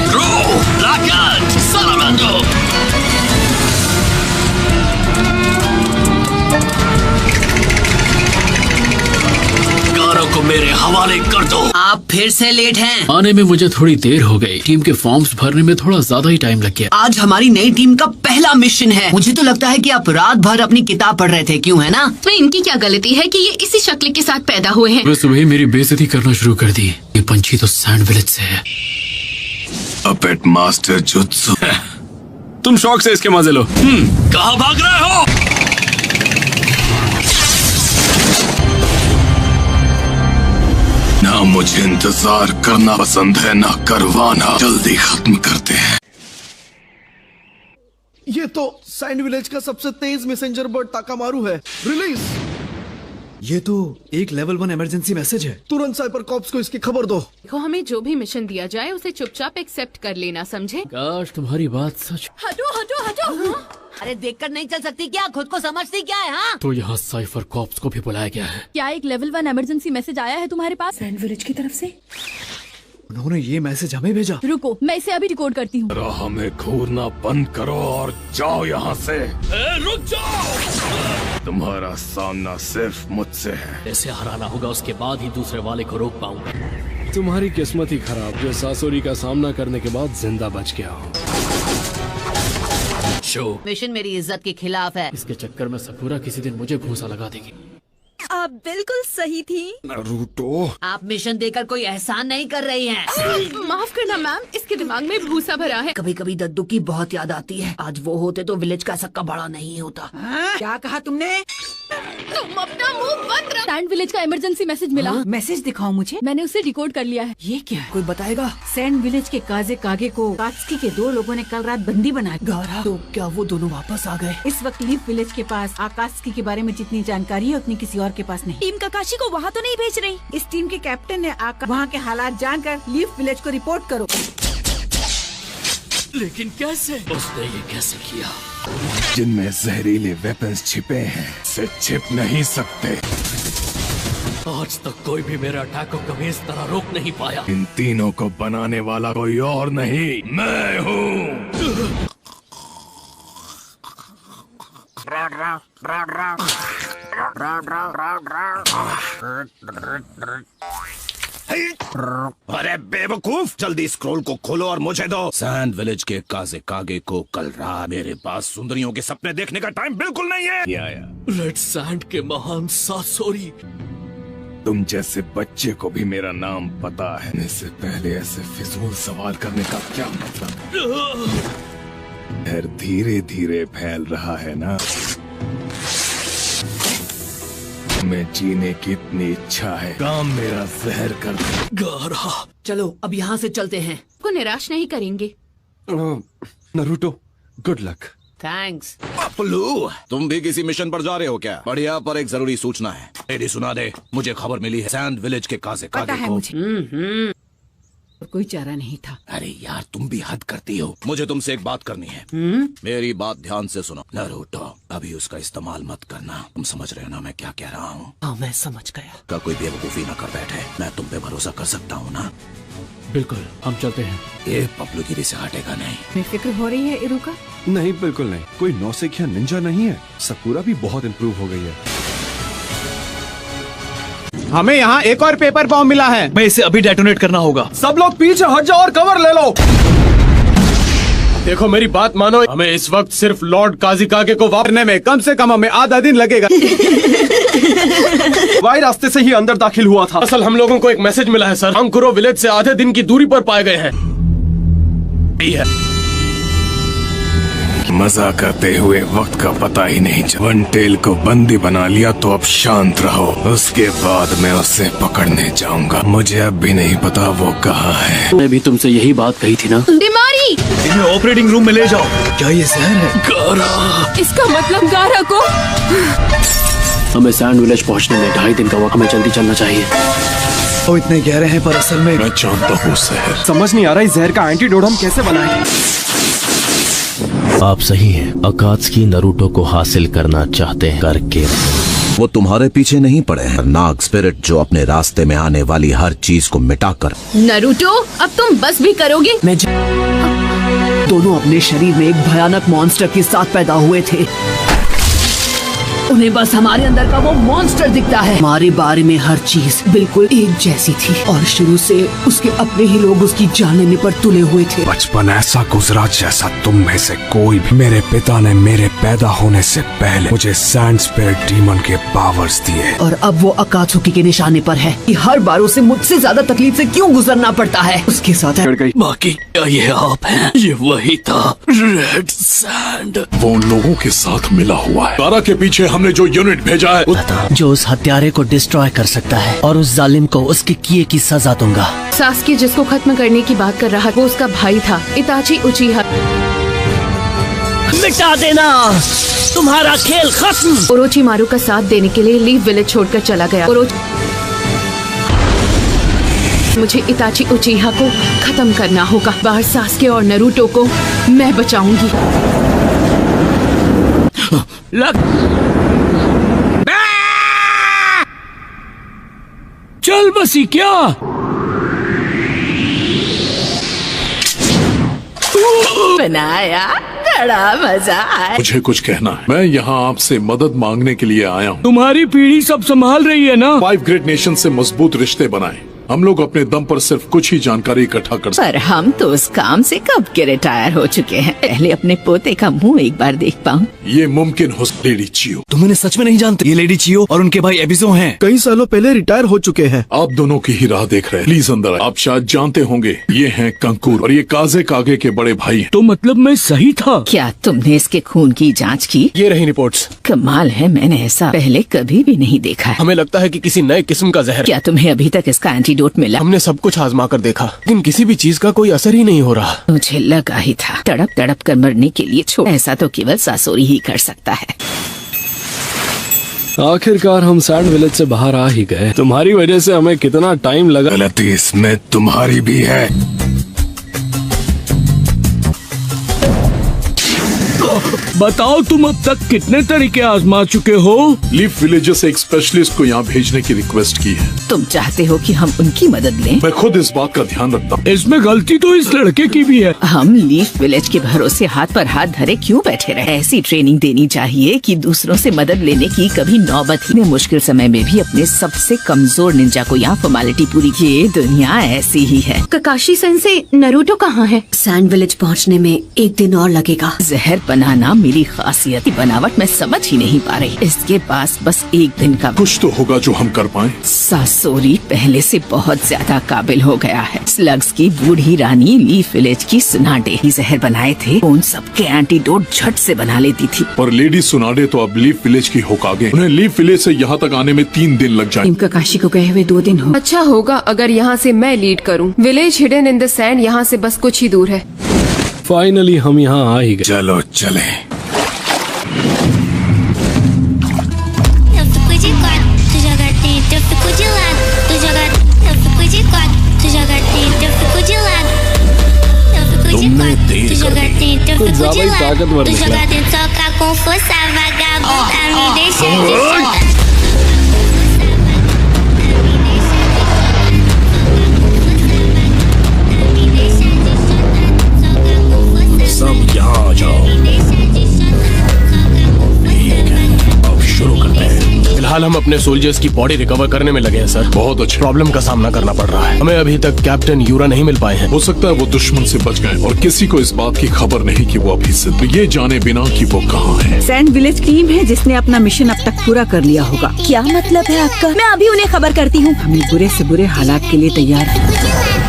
कारों को मेरे हवाले कर दो। आप फिर से लेट हैं। आने में मुझे थोड़ी देर हो गई। टीम के फॉर्म्स भरने में थोड़ा ज्यादा ही टाइम लग गया। आज हमारी नई टीम का पहला मिशन है। मुझे तो लगता है कि आप रात भर अपनी किताब पढ़ रहे थे, क्यों है ना? तो इनकी क्या गलती है कि ये इसी शक्ल के साथ पैदा हुए हैं? वे सुबह ही मेरी बेइज्जती करना शुरू कर दी। ये पंछी तो सैंड विलेज से है। Puppet master jutsu. तुम शौक से इसके मजे लो। कहाँ भाग रहे हो? ना मुझे इंतजार करना पसंद है ना करवाना। जल्दी खत्म करते हैं। ये तो सैंड विलेज का सबसे तेज मैसेंजर बर्ड ताकामारू है। रिलीज। ये तो एक लेवल 1 इमरजेंसी मैसेज है। तुरंत साइपर कॉप्स को इसकी खबर दो। देखो, हमें जो भी मिशन दिया जाए उसे चुपचाप एक्सेप्ट कर लेना, समझे? काश तुम्हारी बात सच। हटो हटो हटो। अरे देखकर नहीं चल सकती क्या? खुद को समझती क्या है? हाँ, तो यहाँ साइफर कॉप्स को भी बुलाया गया है। क्या एक लेवल 1 इमरजेंसी मैसेज आया है तुम्हारे पास सैंड विलेज की तरफ से? उन्होंने ये मैसेज हमें भेजा। रुको, मैं इसे अभी रिकॉर्ड करती हूँ। हमें घूरना बंद करो और जाओ यहाँ से। रुक जाओ। तुम्हारा सामना सिर्फ मुझसे है। ऐसे हराना होगा, उसके बाद ही दूसरे वाले को रोक पाऊंगा। तुम्हारी किस्मत ही खराब जो सासुरी का सामना करने के बाद जिंदा बच गया हो। मिशन मेरी इज्जत के खिलाफ है। इसके चक्कर में सकुरा किसी दिन मुझे घूंसा लगा देगी। आप बिल्कुल सही थी। नारुतो, आप मिशन देकर कोई एहसान नहीं कर रही हैं। माफ करना मैम, इसके दिमाग में भूसा भरा है। कभी कभी दद्दू की बहुत याद आती है। आज वो होते तो विलेज का सक्का बड़ा नहीं होता। क्या कहा तुमने? तुम अपना मुंह बंद रखो। सैंड विलेज का इमरजेंसी मैसेज मिला। मैसेज दिखाओ मुझे। मैंने उसे डिकोड कर लिया है। ये क्या है? कोई बताएगा? सैंड विलेज के काजे कागे को कात्सुकी के 2 लोगों ने कल रात बंदी बना दिया। तो क्या वो दोनों वापस आ गए? इस वक्त लीफ विलेज के पास आकात्सुकी के बारे में जितनी जानकारी है उतनी किसी और के पास नहीं। टीम काकाशी को वहाँ तो नहीं भेज रही। इस टीम के कैप्टन ने आकर वहाँ के हालात जानकर लीफ विलेज को रिपोर्ट करो। लेकिन कैसे? उसने ये कैसे किया? जिनमें जहरीले वेपन्स छिपे हैं से छिप नहीं सकते। आज तक कोई भी मेरे अटैक को कभी इस तरह रोक नहीं पाया। इन तीनों को बनाने वाला कोई और नहीं, मैं हूँ। अरे बेवकूफ, जल्दी स्क्रॉल को खोलो और मुझे दो। सैंड विलेज के काजे कागे को कल रात मेरे पास सुंदरियों के सपने देखने का टाइम बिल्कुल नहीं है। रेड सैंड के महान सासोरी। तुम जैसे बच्चे को भी मेरा नाम पता है। इससे पहले ऐसे फिजूल सवाल करने का क्या मतलब? डर धीरे धीरे फैल रहा है ना। मैं जीने की इतनी इच्छा है, काम मेरा जहर कर गारा। चलो अब यहाँ से चलते हैं। को निराश नहीं करेंगे। Naruto, good luck. Thanks. Pappu, तुम भी किसी मिशन पर जा रहे हो क्या? बढ़िया, पर एक जरूरी सूचना है। मेरी सुना दे, मुझे खबर मिली है सैंड विलेज के काजे पता कागे है को। मुझे। कोई चारा नहीं था। अरे यार, तुम भी हद करती हो। मुझे तुमसे एक बात करनी है। मेरी बात ध्यान से सुनो। नारुतो, अभी उसका इस्तेमाल मत करना। तुम समझ रहे हो ना मैं क्या कह रहा हूँ? हाँ, मैं समझ गया। का कोई बेवकूफी न कर बैठे। मैं तुम पे भरोसा कर सकता हूँ ना? बिल्कुल, हम चलते हैं। ये पपलूगिरी से हटेगा नहीं। बेफिक्र हो रही है इरुका? नहीं, बिल्कुल नहीं। कोई नौसिखिया निंजा नहीं है। सकुरा भी बहुत इम्प्रूव हो गई है। हमें यहाँ एक और पेपर बॉम्ब मिला है। मैं इसे अभी डेटोनेट करना होगा। सब लोग पीछे हट जाओ और कवर ले लो। देखो मेरी बात मानो, हमें इस वक्त सिर्फ लॉर्ड काजिकागे को वापरने में कम से कम हमें आधा दिन लगेगा। वाई रास्ते से ही अंदर दाखिल हुआ था। असल हम लोगों को एक मैसेज मिला है सर, अंकुरो विलेज से आधे दिन की दूरी पर पाए गए हैं। मजा करते हुए वक्त का पता ही नहीं चला। वनटेल को बंदी बना लिया तो अब शांत रहो, उसके बाद मैं उसे पकड़ने जाऊंगा। मुझे अब भी नहीं पता वो कहाँ है। मैं भी तुमसे यही बात कही थी ना। दिमारी, इन्हें ऑपरेटिंग रूम में ले जाओ। क्या ये जहर है? गारा। इसका मतलब गारा को। हमें सैंड विलेज पहुंचने में 2.5 दिन का वक्त, हमें जल्दी चलना चाहिए। वो इतने गहरे हैं पर असल में मैं जानता हूँ जहर। समझ नहीं आ रहा इस जहर का एंटीडोट हम कैसे बनाएं। आप सही हैं। अकात्सुकी नरूटो को हासिल करना चाहते हैं, करके वो तुम्हारे पीछे नहीं पड़े हैं। नाग स्पिरिट जो अपने रास्ते में आने वाली हर चीज को मिटाकर। नरूटो, अब तुम बस भी करोगे? दोनों अपने शरीर में एक भयानक मॉन्स्टर के साथ पैदा हुए थे। उन्हें बस हमारे अंदर का वो मॉन्स्टर दिखता है। हमारे बारे में हर चीज बिल्कुल एक जैसी थी और शुरू से उसके अपने ही लोग उसकी जान लेने पर तुले हुए थे। बचपन ऐसा गुजरा जैसा तुम में से कोई भी। मेरे पिता ने मेरे पैदा होने से पहले मुझे सैंड स्पिरिट डीमन के पावर्स दिए और अब वो अकात्सुकी के निशाने पर है कि हर बार उसे मुझसे ज्यादा तकलीफ से क्यों गुजरना पड़ता है। उसके साथ बाकी क्या ये आप हैं? ये वही था, रेड सैंड। वो उन लोगों के साथ मिला हुआ है। गारा के पीछे हमने जो यूनिट भेजा है, जो उस हत्यारे को डिस्ट्रॉय कर सकता है और उस जालिम को उसके किए की सजा दूंगा। सास्की जिसको खत्म करने की बात कर रहा वो उसका भाई था, इताची उचिहा। मिटा देना, तुम्हारा खेल खत्म। ओरोचिमारू का साथ देने के लिए लीफ विलेज छोड़कर चला गया। मुझे इताची उचिहा को खत्म करना होगा। बाहर सास्के और नरूटो को मैं बचाऊंगी। चल बसी क्या? बनाया, बड़ा मजा आया। मुझे कुछ कहना है। मैं यहाँ आपसे मदद मांगने के लिए आया हूँ। तुम्हारी पीढ़ी सब संभाल रही है ना। 5 ग्रेट नेशन से मजबूत रिश्ते बनाए। हम लोग अपने दम पर सिर्फ कुछ ही जानकारी इकट्ठा कर सकते। पर हम तो उस काम से कब के रिटायर हो चुके हैं। पहले अपने पोते का मुंह एक बार देख पाऊं। ये मुमकिन हो। लेडी चियो, तुम उन्हें सच में नहीं जानते। ये लेडी चियो और उनके भाई एबिजो हैं। कई सालों पहले रिटायर हो चुके हैं। आप दोनों की ही राह देख रहे हैं। प्लीज अंदर आए। आप शायद जानते होंगे ये हैं कंकूर और ये काजे कागे के बड़े भाई हैं। तो मतलब मैं सही था? क्या तुमने इसके खून की जाँच की? ये रही रिपोर्ट्स। कमाल है, मैंने ऐसा पहले कभी भी नहीं देखा है। हमें लगता है कि किसी नए किस्म का जहर। क्या तुम्हें अभी तक इसका एंटीडोट मिला? हमने सब कुछ आजमा कर देखा, लेकिन किसी भी चीज का कोई असर ही नहीं हो रहा। मुझे लगा ही था। तड़प तड़प कर मरने के लिए छोड़, ऐसा तो केवल सासोरी ही कर सकता है। आखिरकार हम सैंड विलेज से बाहर आ ही गए। तुम्हारी वजह से हमें कितना टाइम लगा। गलती इसमें तुम्हारी भी है। बताओ तुम अब तक कितने तरीके आजमा चुके हो? लीफ विलेजेस से एक स्पेशलिस्ट को यहाँ भेजने की रिक्वेस्ट की है। तुम चाहते हो कि हम उनकी मदद लें? मैं खुद इस बात का ध्यान रखता हूँ। इसमें गलती तो इस लड़के की भी है। हम लीफ विलेज के भरोसे हाथ पर हाथ धरे क्यों बैठे रहे? ऐसी ट्रेनिंग देनी चाहिए कि दूसरों से मदद लेने की कभी नौबत ही। मुश्किल समय में भी अपने सबसे कमजोर निंजा को यहाँ फॉर्मेलिटी पूरी की। ये दुनिया ऐसी ही है। ककाशी सेंसे, नरूटो कहाँ है? सैंड विलेज पहुँचने में 1 दिन और लगेगा। जहर बनाना मेरी खासियत की बनावट मैं समझ ही नहीं पा रही। इसके पास बस 1 दिन का कुछ तो होगा जो हम कर पाए। सासोरी पहले से बहुत ज्यादा काबिल हो गया है। स्लग्स की बूढ़ी रानी लीफ विलेज की सुनाडे ही जहर बनाए थे। उन सबके एंटीडोट झट से बना लेती थी। पर लेडी सुनाडे तो अब लीफ विलेज की होकागे। उन्हें लीफ विलेज से यहाँ तक आने में 3 दिन लग जाए। ककाशी को गए हुए 2 दिन हो। अच्छा होगा अगर यहाँ से मैं लीड करूँ। Village hidden in the sand यहाँ से बस कुछ ही दूर है। फाइनली हम यहाँ आ ही गए। चलो चले। तुमने देर कर दी। कुछ ज्यादा ही ताकतवर निकला। सब यहाँ आ जाओ। ठीक है, अब शुरू करते हैं। फिलहाल हम अपने सोल्जर्स की बॉडी रिकवर करने में लगे हैं सर। बहुत अच्छा। प्रॉब्लम का सामना करना पड़ रहा है। हमें अभी तक कैप्टन यूरा नहीं मिल पाए हैं। हो सकता है वो दुश्मन से बच गए और किसी को इस बात की खबर नहीं कि वो अभी जिंदा, ये जाने बिना कि वो कहाँ है। सैंड विलेज टीम है जिसने अपना मिशन अब तक पूरा कर लिया होगा। क्या मतलब है आपका? मैं अभी उन्हें खबर करती हूँ। हमें बुरे से बुरे हालात के लिए तैयार है।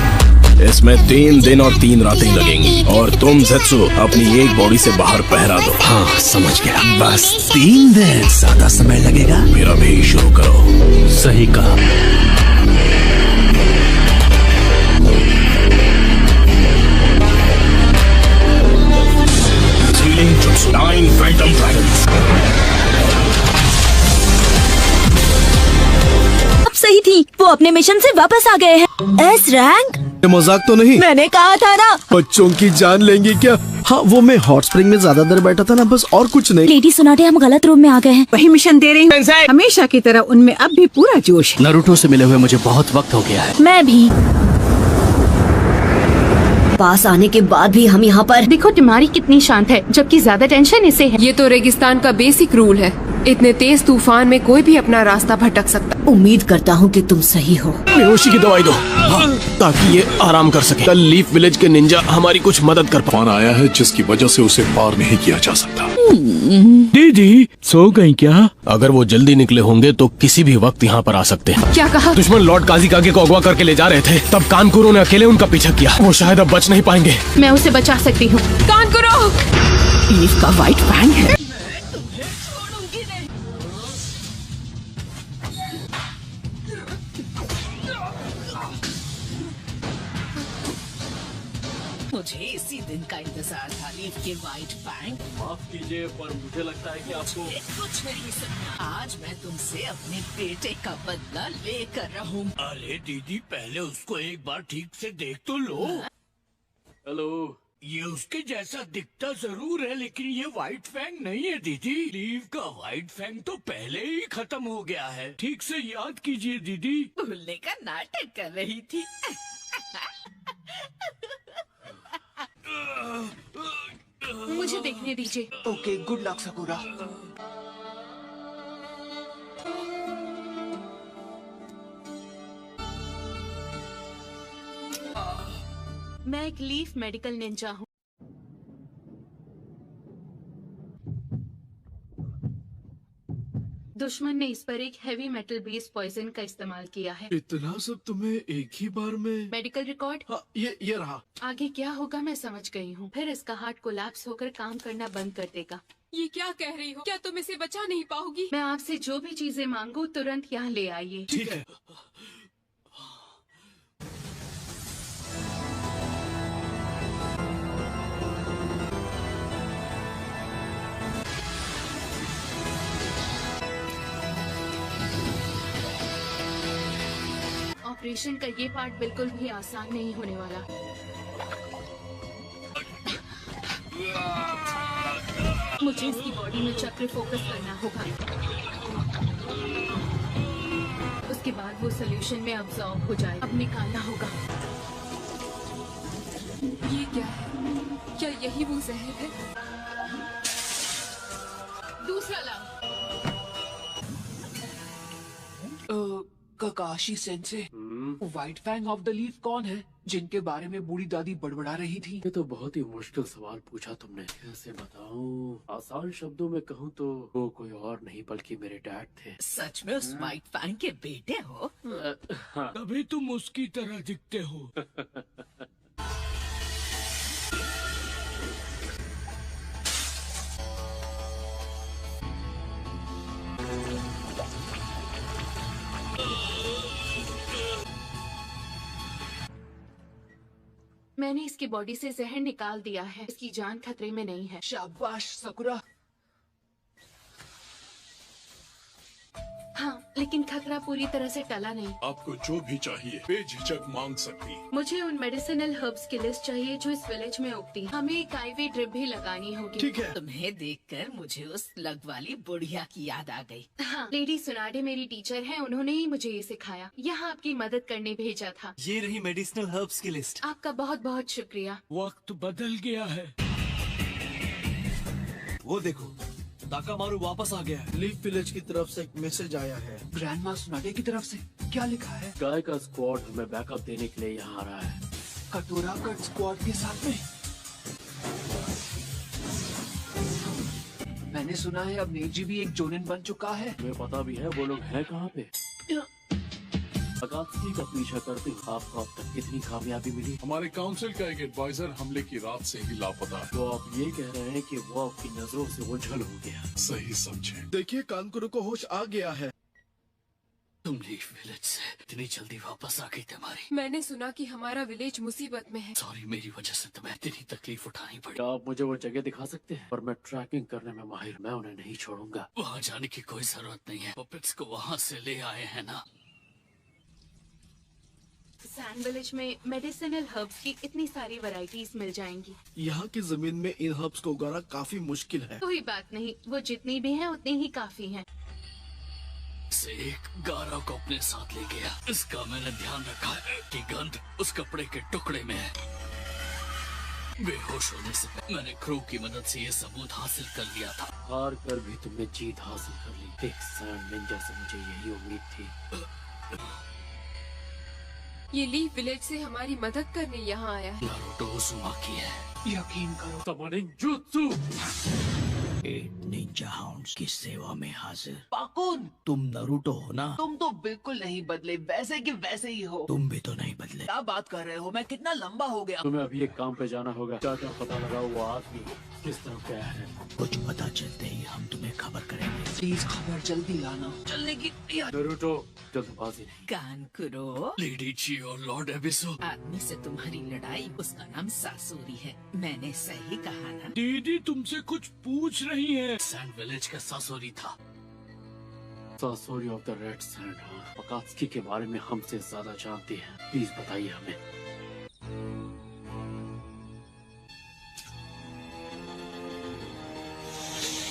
इसमें 3 दिन और 3 रातें लगेंगी और तुम ज़ेत्सु अपनी एक बॉडी से बाहर पहरा दो। हाँ समझ गया। बस 3 दिन, ज्यादा समय लगेगा। मेरा भी शुरू करो। सही कहा। Sealing to 9 Phantom Dragons। अब सही थी, वो अपने मिशन से वापस आ गए हैं। S rank? मजाक तो नहीं? मैंने कहा था ना। बच्चों की जान लेंगी क्या? हाँ वो मैं हॉट स्प्रिंग में ज्यादा देर बैठा था ना, बस और कुछ नहीं। लेडी सोनाटे, हम गलत रूम में आ गए हैं। वही मिशन दे रही हूँ। हमेशा की तरह उनमें अब भी पूरा जोश है। नारुतो से मिले हुए मुझे बहुत वक्त हो गया है। मैं भी। पास आने के बाद भी हम यहाँ पर। देखो तुम्हारी कितनी शांत है, जबकि ज्यादा टेंशन इसे है। ये तो रेगिस्तान का बेसिक रूल है। इतने तेज तूफान में कोई भी अपना रास्ता भटक सकता। उम्मीद करता हूँ कि तुम सही हो। बेहोशी की दवाई दो। हाँ, ताकि ये आराम कर सके। कल लीफ विलेज के निंजा हमारी कुछ मदद कर तूफान आया है जिसकी वजह से उसे पार नहीं किया जा सकता। दीदी सो गई क्या? अगर वो जल्दी निकले होंगे तो किसी भी वक्त यहाँ पर आ सकते हैं। क्या कहा? दुश्मन लॉर्ड काजीकागे को अगवा करके ले जा रहे थे, तब कानकुरो ने अकेले उनका पीछा किया। वो शायद अब बच नहीं पाएंगे। मैं उसे बचा सकती हूँ। कानकुरो! लीफ का व्हाइट फैंग है। मुझे इसी दिन का इंतजार था। लीफ के व्हाइट फैंग। माफ कीजिए पर मुझे लगता है कि आपको कुछ नहीं सुनना। आज मैं तुमसे अपने बेटे का बदला लेकर रहूं। अरे दीदी पहले उसको एक बार ठीक से देख तो लो। हेलो, ये उसके जैसा दिखता जरूर है लेकिन ये व्हाइट फैंग नहीं है दीदी। लीफ का व्हाइट फैंग तो पहले ही खत्म हो गया है। ठीक से याद कीजिए दीदी। भूलने का नाटक कर रही थी। मुझे देखने दीजिए। Okay, good luck sakura. मैं एक लीफ मेडिकल निंजा हूँ। दुश्मन ने इस पर एक हेवी मेटल बेस्ड पॉइजन का इस्तेमाल किया है। इतना सब तुम्हें एक ही बार में? Medical record? हाँ, ये रहा। आगे क्या होगा मैं समझ गई हूँ। फिर इसका हार्ट कोलैप्स होकर काम करना बंद कर देगा। ये क्या कह रही हो? क्या तुम इसे बचा नहीं पाओगी? मैं आपसे जो भी चीजें मांगू तुरंत यहाँ ले आइए। ठीक है। ऑपरेशन का ये पार्ट बिल्कुल भी आसान नहीं होने वाला। मुझे इसकी बॉडी में चक्र फोकस करना होगा। उसके बाद वो सोल्यूशन में अब्सॉर्ब हो जाए। अब निकालना होगा। ये क्या है? क्या यही वो जहर है? दूसरा ला। Kakashi sensei, White Fang of the Leaf कौन है जिनके बारे में बूढ़ी दादी बड़बड़ा रही थी? ये तो बहुत ही मुश्किल सवाल पूछा तुमने। कैसे बताऊं? आसान शब्दों में कहूँ तो वो कोई और नहीं बल्कि मेरे डैड थे। सच में उस व्हाइट फैंग के बेटे हो? तभी तुम उसकी तरह दिखते हो। मैंने इसकी बॉडी से जहर निकाल दिया है। इसकी जान खतरे में नहीं है। शाबाश सकुरा। हाँ, लेकिन खतरा पूरी तरह से टला नहीं। आपको जो भी चाहिए बेझिझक मांग सकती हैं। मुझे उन मेडिसिनल हर्ब्स की लिस्ट चाहिए जो इस विलेज में उगती। हमें एक आईवी ड्रिप भी लगानी होगी। ठीक है। तुम्हें देखकर मुझे उस लग वाली बुढ़िया की याद आ गई। हाँ, लेडी सुनाडे मेरी टीचर हैं। उन्होंने ही मुझे ये सिखाया। यहाँ आपकी मदद करने भेजा था। ये रही मेडिसिनल हर्ब्स की लिस्ट। आपका बहुत बहुत शुक्रिया। वक्त बदल गया है। वो देखो, ताकामारू वापस आ गया है। लीफ विलेज की तरफ से एक मैसेज आया है। ग्रैंडमा सुनाडे की तरफ से क्या लिखा है? गाय का स्क्वाड हमें बैकअप देने के लिए यहाँ आ रहा है। कटोरा कट स्क्वाड के साथ में। मैंने सुना है अब नेजी भी एक जोनिन बन चुका है। तुम्हें पता भी है वो लोग हैं कहाँ पे? अकात्सुकी का पीछा करते हुए आपको अब तक कितनी कामयाबी मिली? हमारे काउंसिल का एक एडवाइजर हमले की रात से ही लापता है। तो आप ये कह रहे हैं कि वो आपकी नजरों से ओझल हो गया? सही समझे। देखिए कानकुरो को होश आ गया है। तुम लीफ विलेज से इतनी जल्दी वापस आ गई तुम्हारी। मैंने सुना कि हमारा विलेज मुसीबत में है। सॉरी, मेरी वजह से तुम्हें इतनी तकलीफ उठानी पड़ी। आप मुझे वो जगह दिखा सकते हैं? पर मैं ट्रैकिंग करने में माहिर, मैं उन्हें नहीं छोड़ूंगा। वहाँ जाने की कोई जरूरत नहीं है। पपेट्स को वहाँ से ले आए हैं ना। सैंड विलेज में मेडिसिनल हर्ब्स की इतनी सारी वैरायटीज मिल जाएंगी। यहाँ की जमीन में इन हर्ब्स को उगाना काफी मुश्किल है। कोई बात नहीं, वो जितनी भी हैं उतनी ही काफी हैं। से एक गारा को अपने साथ ले गया। इसका मैंने ध्यान रखा है कि गंध उस कपड़े के टुकड़े में है। बेहोश होने से पहले मैंने क्रू की मदद से ये सबूत हासिल कर लिया था। हार कर भी तुमने जीत हासिल कर ली। एक सैंड निंजा से मुझे यही उम्मीद थी। ये लीफ विलेज से हमारी मदद करने यहाँ आया है। नारुतो उज़ुमाकी है। यकीन करो। Summoning jutsu. 8 निंजा हाउंड्स की सेवा में हाजिर। पाकुन, तुम नरूटो हो ना? तुम तो बिल्कुल नहीं बदले, वैसे कि वैसे ही हो। तुम भी तो नहीं बदले। क्या बात कर रहे हो? मैं कितना लंबा हो गया। तुम्हें अभी एक काम पे जाना होगा। क्या क्या पता लगा वो आदमी किस तरफ गया है? कुछ पता चलते ही हम तुम्हें खबर करेंगे। प्लीज खबर जल्दी लाना। चलने की नारुतो, जल्दबाजी नहीं। कानकुरो, लेडी ची और लॉर्ड एबिसो। आदमी से तुम्हारी लड़ाई, उसका नाम सासूरी है। मैंने सही कहा ना? दीदी तुमसे कुछ पूछ रही है। सैंड विलेज का सासूरी था। Sasori of the Red Sand. Akatsuki के बारे में हमसे ज्यादा जानती है। प्लीज बताइए हमें।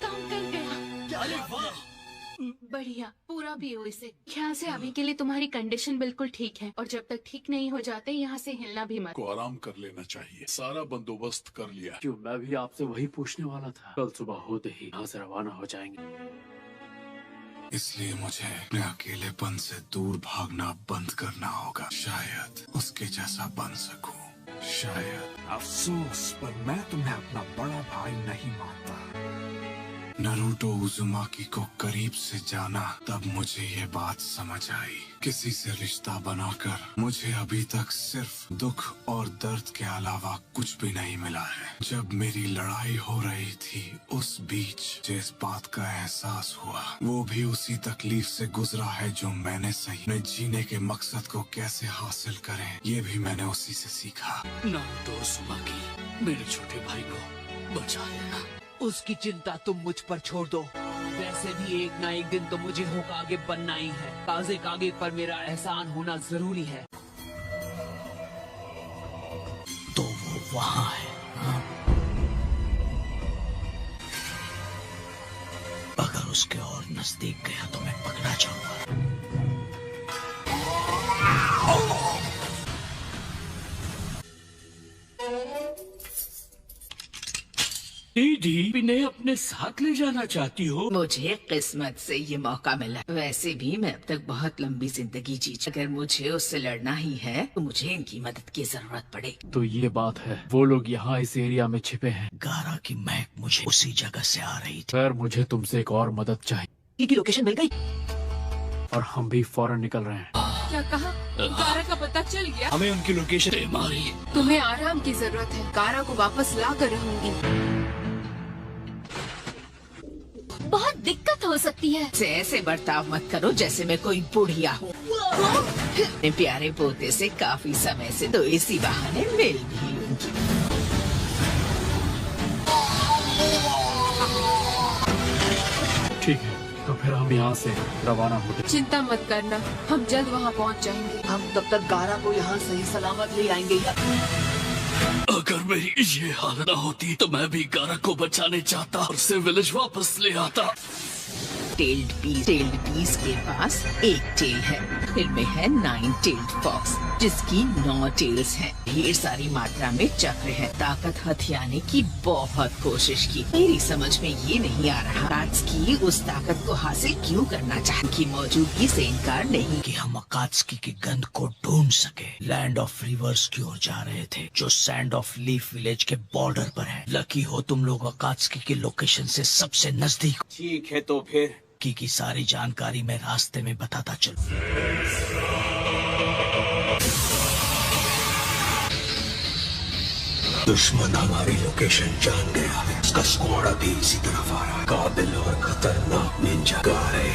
काम कर गया। अरे वाह, बढ़िया, पूरा पियो इसे। यहाँ से अभी के लिए तुम्हारी कंडीशन बिल्कुल ठीक है, और जब तक ठीक नहीं हो जाते यहाँ से हिलना भी मत। को आराम कर लेना चाहिए। सारा बंदोबस्त कर लिया। क्यों, मैं भी आपसे वही पूछने वाला था। कल सुबह होते ही यहाँ से रवाना हो जाएंगे। इसलिए मुझे अपने अकेलेपन से दूर भागना बंद करना होगा। शायद उसके जैसा बन सकूं। शायद। अफसोस, पर मैं तुम्हें अपना बड़ा भाई नहीं मानता। नारुतो उज़ुमाकी को करीब से जाना तब मुझे ये बात समझ आई। किसी से रिश्ता बनाकर मुझे अभी तक सिर्फ दुख और दर्द के अलावा कुछ भी नहीं मिला है। जब मेरी लड़ाई हो रही थी उस बीच जिस बात का एहसास हुआ वो भी उसी तकलीफ से गुजरा है जो मैंने सही में जीने के मकसद को कैसे हासिल करें ये भी मैंने उसी से सीखा। नारुतो उज़ुमाकी, मेरे छोटे भाई को बचा लेना। उसकी चिंता तुम मुझ पर छोड़ दो। वैसे भी एक ना एक दिन तो मुझे होकागे बनना ही है। काजे कागे पर मेरा एहसान होना जरूरी है। तो वो वहाँ है। हाँ? अगर उसके और नजदीक गया तो मैं पकड़ा जाऊंगा। दीदी, इन्हें अपने साथ ले जाना चाहती हो? मुझे किस्मत से ये मौका मिला। वैसे भी मैं अब तक बहुत लंबी जिंदगी जी। अगर मुझे उससे लड़ना ही है तो मुझे इनकी मदद की जरूरत पड़ेगी। तो ये बात है, वो लोग यहाँ इस एरिया में छिपे हैं। गारा की महक मुझे उसी जगह से आ रही थी। खैर, मुझे तुमसे एक और मदद चाहिए। की लोकेशन मिल गई और हम भी फौरन निकल रहे हैं। क्या कहा? गारा का पता चल गया? हमें उनकी लोकेशन मारी। तुम्हें आराम की जरूरत है। गारा को वापस ला कर रहूंगी। बहुत दिक्कत हो सकती है। ऐसे बर्ताव मत करो जैसे मैं कोई बुढ़िया हूँ। अपने प्यारे पोते से काफी समय से तो इसी बहाने मिल भी लूंगी। ठीक है, तो फिर हम यहाँ से रवाना होते। चिंता मत करना, हम जल्द वहाँ पहुँच जाएंगे। हम तब तक गारा को यहाँ सही सलामत ले आएंगे। अगर मेरी ये हालत न होती तो मैं भी गारा को बचाने चाहता और उसे विलेज वापस ले आता। टेल्ड बीस्ट के पास एक टेल है। फिर में है 9 टेल्ड फॉक्स जिसकी 9 टेल्स हैं। ढेर सारी मात्रा में चक्र है। ताकत हथियाने की बहुत कोशिश की, मेरी समझ में ये नहीं आ रहा अकात्सुकी उस ताकत को हासिल क्यों करना चाहती की मौजूदगी से इनकार नहीं। कि हम अकात्सुकी की गंध को ढूंढ सके। लैंड ऑफ रिवर्स की ओर जा रहे थे जो सैंड ऑफ लीफ विलेज के बॉर्डर पर है। लकी हो तुम लोग अकात्सुकी की लोकेशन से सबसे नजदीक। ठीक है तो फिर की सारी जानकारी मैं रास्ते में बताता चलूं। दुश्मन हमारी लोकेशन जान गया है। उसका स्क्वाड अभी इसी तरफ आ रहा है। काबिल और खतरनाक निंजा गाय।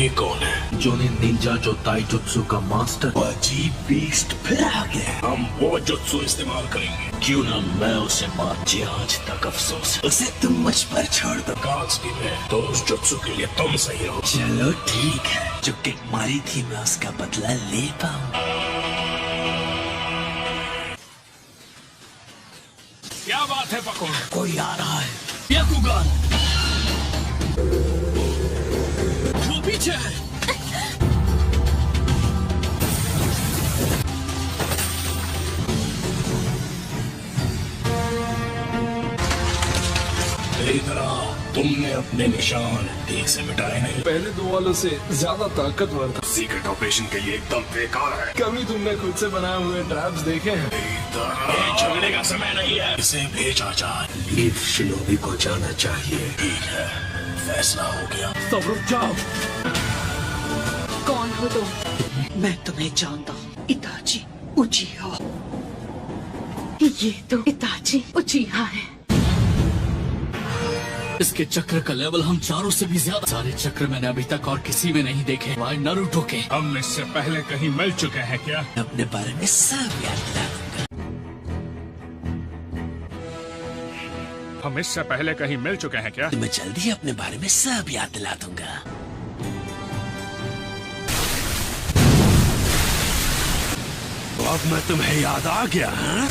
ये कौन है? जो निंजा जो ताइजुत्सु का मास्टर। अजीब बीस्ट फिर आ गया। हम वो जुत्सु इस्तेमाल करेंगे। क्यों ना मैं उसे मार। आज तक अफसोस उसे तुम मुझ पर छोड़ दो। अकात्सुकी में तो उस जुत्सु के लिए तुम सही हो। चलो ठीक है, जो किक मारी थी मैं उसका बदला ले पाऊँ। क्या बात है पकोड़? कोई आ रहा है। याकुगान वो पीछे है। तुमने अपने निशान ठीक से मिटाए नहीं। पहले दो वालों से ज्यादा ताकतवर था। सीक्रेट ऑपरेशन के लिए एकदम बेकार है। कभी तुमने खुद से बनाए हुए ट्रैप्स देखे हैं? झगड़े का समय नहीं है। इसे भेजा जाए। लीफ शिनोबी को जाना चाहिए। ठीक है, फैसला हो गया। सब रुक जाओ। कौन हो तुम? मैं तुम्हें जानता हूँ, इताची उचिहा। ये तो इताची उचिहा है। इसके चक्र का लेवल हम चारों से भी ज्यादा। सारे चक्र मैंने अभी तक और किसी में नहीं देखे, वाई नारुतो के। हम इससे पहले कहीं मिल चुके हैं क्या? अपने बारे में सब याद दिला दूंगा। हम इससे पहले कहीं मिल चुके हैं क्या? मैं जल्दी अपने बारे में सब याद दिला दूंगा। तो अब मैं तुम्हें याद आ गया। हाँ?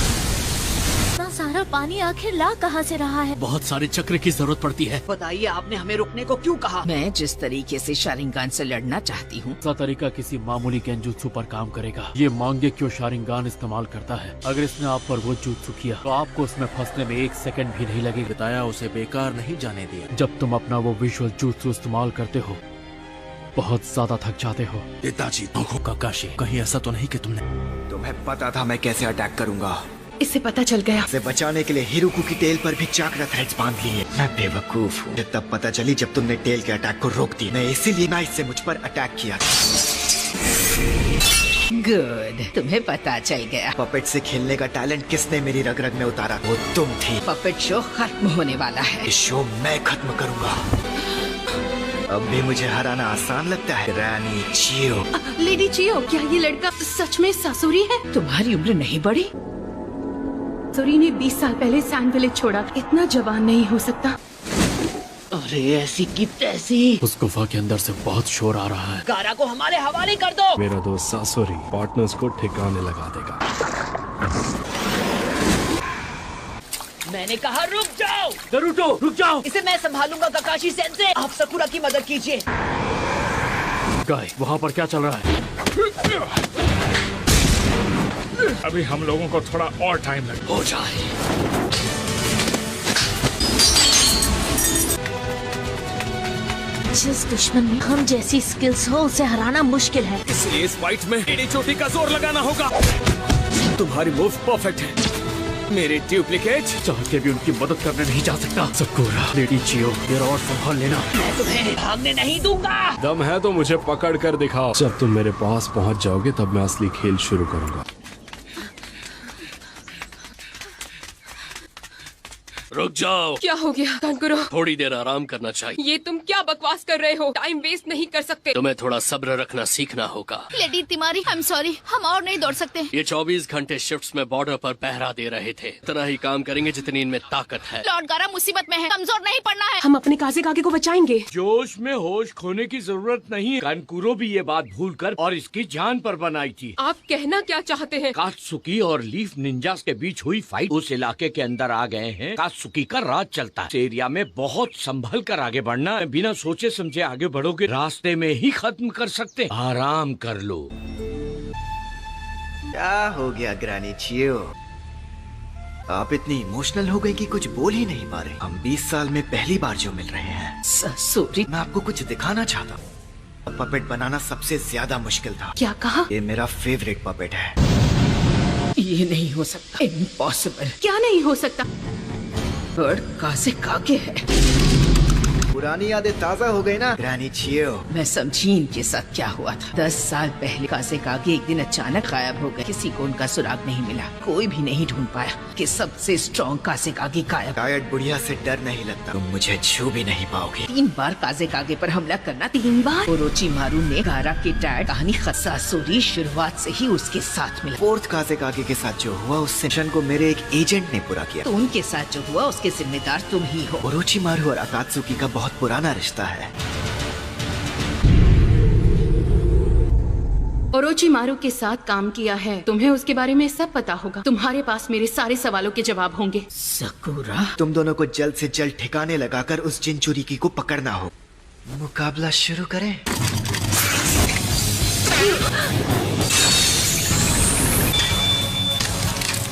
इतना सारा पानी आखिर ला कहाँ से रहा है? बहुत सारे चक्र की जरूरत पड़ती है। बताइए आपने हमें रुकने को क्यों कहा? मैं जिस तरीके से शारिंगान से लड़ना चाहती हूँ उसका तरीका किसी मामूली गेंजुत्सु पर काम करेगा। ये मांगेक्यो शारिंगान इस्तेमाल करता है। अगर इसने आप पर वो जुत्सु किया तो आपको उसमें फंसने में 1 सेकंड भी नहीं लगेगा। बताया उसे बेकार नहीं जाने दिया। जब तुम अपना वो विजुअल जुत्सु इस्तेमाल करते हो बहुत ज्यादा थक जाते हो। इताची काकाशी, कहीं ऐसा तो नहीं कि तुम्हें पता था मैं कैसे अटैक करूंगा। इसे पता चल गया। इसे बचाने के लिए हिरुकु की टेल पर भी चाकरा थ्रेड्स बांध लिए। मैं बेवकूफ हूँ। तब पता चली जब तुमने टेल के अटैक को रोक दिया। मैं इसीलिए नाइस से मुझ पर अटैक किया। गुड, तुम्हें पता चल गया। पपेट से खेलने का टैलेंट किसने मेरी रग रग में उतारा? वो तुम थी। पपेट शो खत्म होने वाला है। इस शो मैं खत्म करूंगा। अब भी मुझे हराना आसान लगता है। रानी चियो। लेडी चियो, क्या ये लड़का सच में सासुरी है? तुम्हारी उम्र नहीं बढ़ी? सासुरी ने 20 साल पहले सैंड विलेज छोड़ा। इतना जवान नहीं हो सकता। अरे ऐसी की तैसी। उस गुफा के अंदर से बहुत शोर आ रहा है। गारा को हमारे हवाले कर दो। मेरा दोस्त सासुरी पार्टनर्स को ठिकाने लगा देगा। मैंने कहा रुक जाओ। नारुतो रुक जाओ। इसे मैं संभालूंगा काकाशी सेंसे। आप सकुरा की मदद कीजिए। गाय, वहाँ पर क्या चल रहा है? अभी हम लोगों को थोड़ा और टाइम लगेगा। हो जाए। जिस दुश्मन में हम जैसी स्किल्स हो उसे हराना मुश्किल है। इसलिए इस फाइट में एडी चोटी का जोर लगाना होगा। तुम्हारी मूव परफेक्ट है। मेरे डुप्लीकेट चाह के भी उनकी मदद करने नहीं जा सकता। सकुरा, लेडी चियो, जरा और संभाल लेना। मैं तुम्हें भागने नहीं दूंगा। दम है तो मुझे पकड़ कर दिखाओ। जब तुम मेरे पास पहुंच जाओगे तब मैं असली खेल शुरू करूंगा। रुक जाओ। क्या हो गया कानकुरो? थोड़ी देर आराम करना चाहिए। ये तुम क्या बकवास कर रहे हो? टाइम वेस्ट नहीं कर सकते। तुम्हें थोड़ा सब्र रखना सीखना होगा। लेडी तिमारी, आई एम सॉरी, हम और नहीं दौड़ सकते। ये 24 घंटे शिफ्ट्स में बॉर्डर पर पहरा दे रहे थे। इतना ही काम करेंगे जितनी इनमें ताकत है। लॉर्ड गारा मुसीबत में है, कमजोर नहीं पड़ना है। हम अपने काजे कागे को बचाएंगे। जोश में होश खोने की जरूरत नहीं है। कानकुरो भी ये बात भूलकर और इसकी जान पर बनाई थी। आप कहना क्या चाहते हैं? कात्सुकी और लीफ निंजास के बीच हुई फाइट उस इलाके के अंदर आ गए हैं। अकात्सुकी का राज चलता है। इस एरिया में बहुत संभल कर आगे बढ़ना है, बिना सोचे समझे आगे बढ़ोगे रास्ते में ही खत्म कर सकते। आराम कर लो। क्या हो गया ग्रैनी चियो? आप इतनी इमोशनल हो गई कि कुछ बोल ही नहीं पा रहे। हम 20 साल में पहली बार जो मिल रहे हैं। सॉरी, मैं आपको कुछ दिखाना चाहता हूँ। पपेट बनाना सबसे ज्यादा मुश्किल था। क्या कहा? ये मेरा फेवरेट पपेट है। ये नहीं हो सकता, इम्पॉसिबल। क्या नहीं हो सकता? बर्ड काज़ेकागे है। पुरानी यादें ताजा हो गई ना ग्रैनी चियो? मैं समझी इनके साथ क्या हुआ था। 10 साल पहले काज़ेकागे एक दिन अचानक गायब हो गए। किसी को उनका सुराग नहीं मिला। कोई भी नहीं ढूंढ पाया कि सबसे स्ट्रॉन्ग काज़ेकागे गायब। शायद बुढ़िया से डर नहीं लगता। तुम मुझे छू भी नहीं पाओगे। 3 बार काज़ेकागे पर हमला करना। 3 बार? ओरोचिमारू ने गारा के डैड कहानी सासुरी शुरुआत से ही उसके साथ मिला। 4th काज़ेकागे के साथ जो हुआ उससे मिशन को मेरे एक एजेंट ने पूरा किया। तो उनके साथ जो हुआ उसके जिम्मेदार तुम ही हो। ओरोचिमारू और अकात्सुकी का बहुत पुराना रिश्ता है। ओरोचिमारू के साथ काम किया है, तुम्हें उसके बारे में सब पता होगा। तुम्हारे पास मेरे सारे सवालों के जवाब होंगे। सकुरा, तुम दोनों को जल्द से जल्द ठिकाने लगाकर उस जिनचुरिकी को पकड़ना हो। मुकाबला शुरू करें।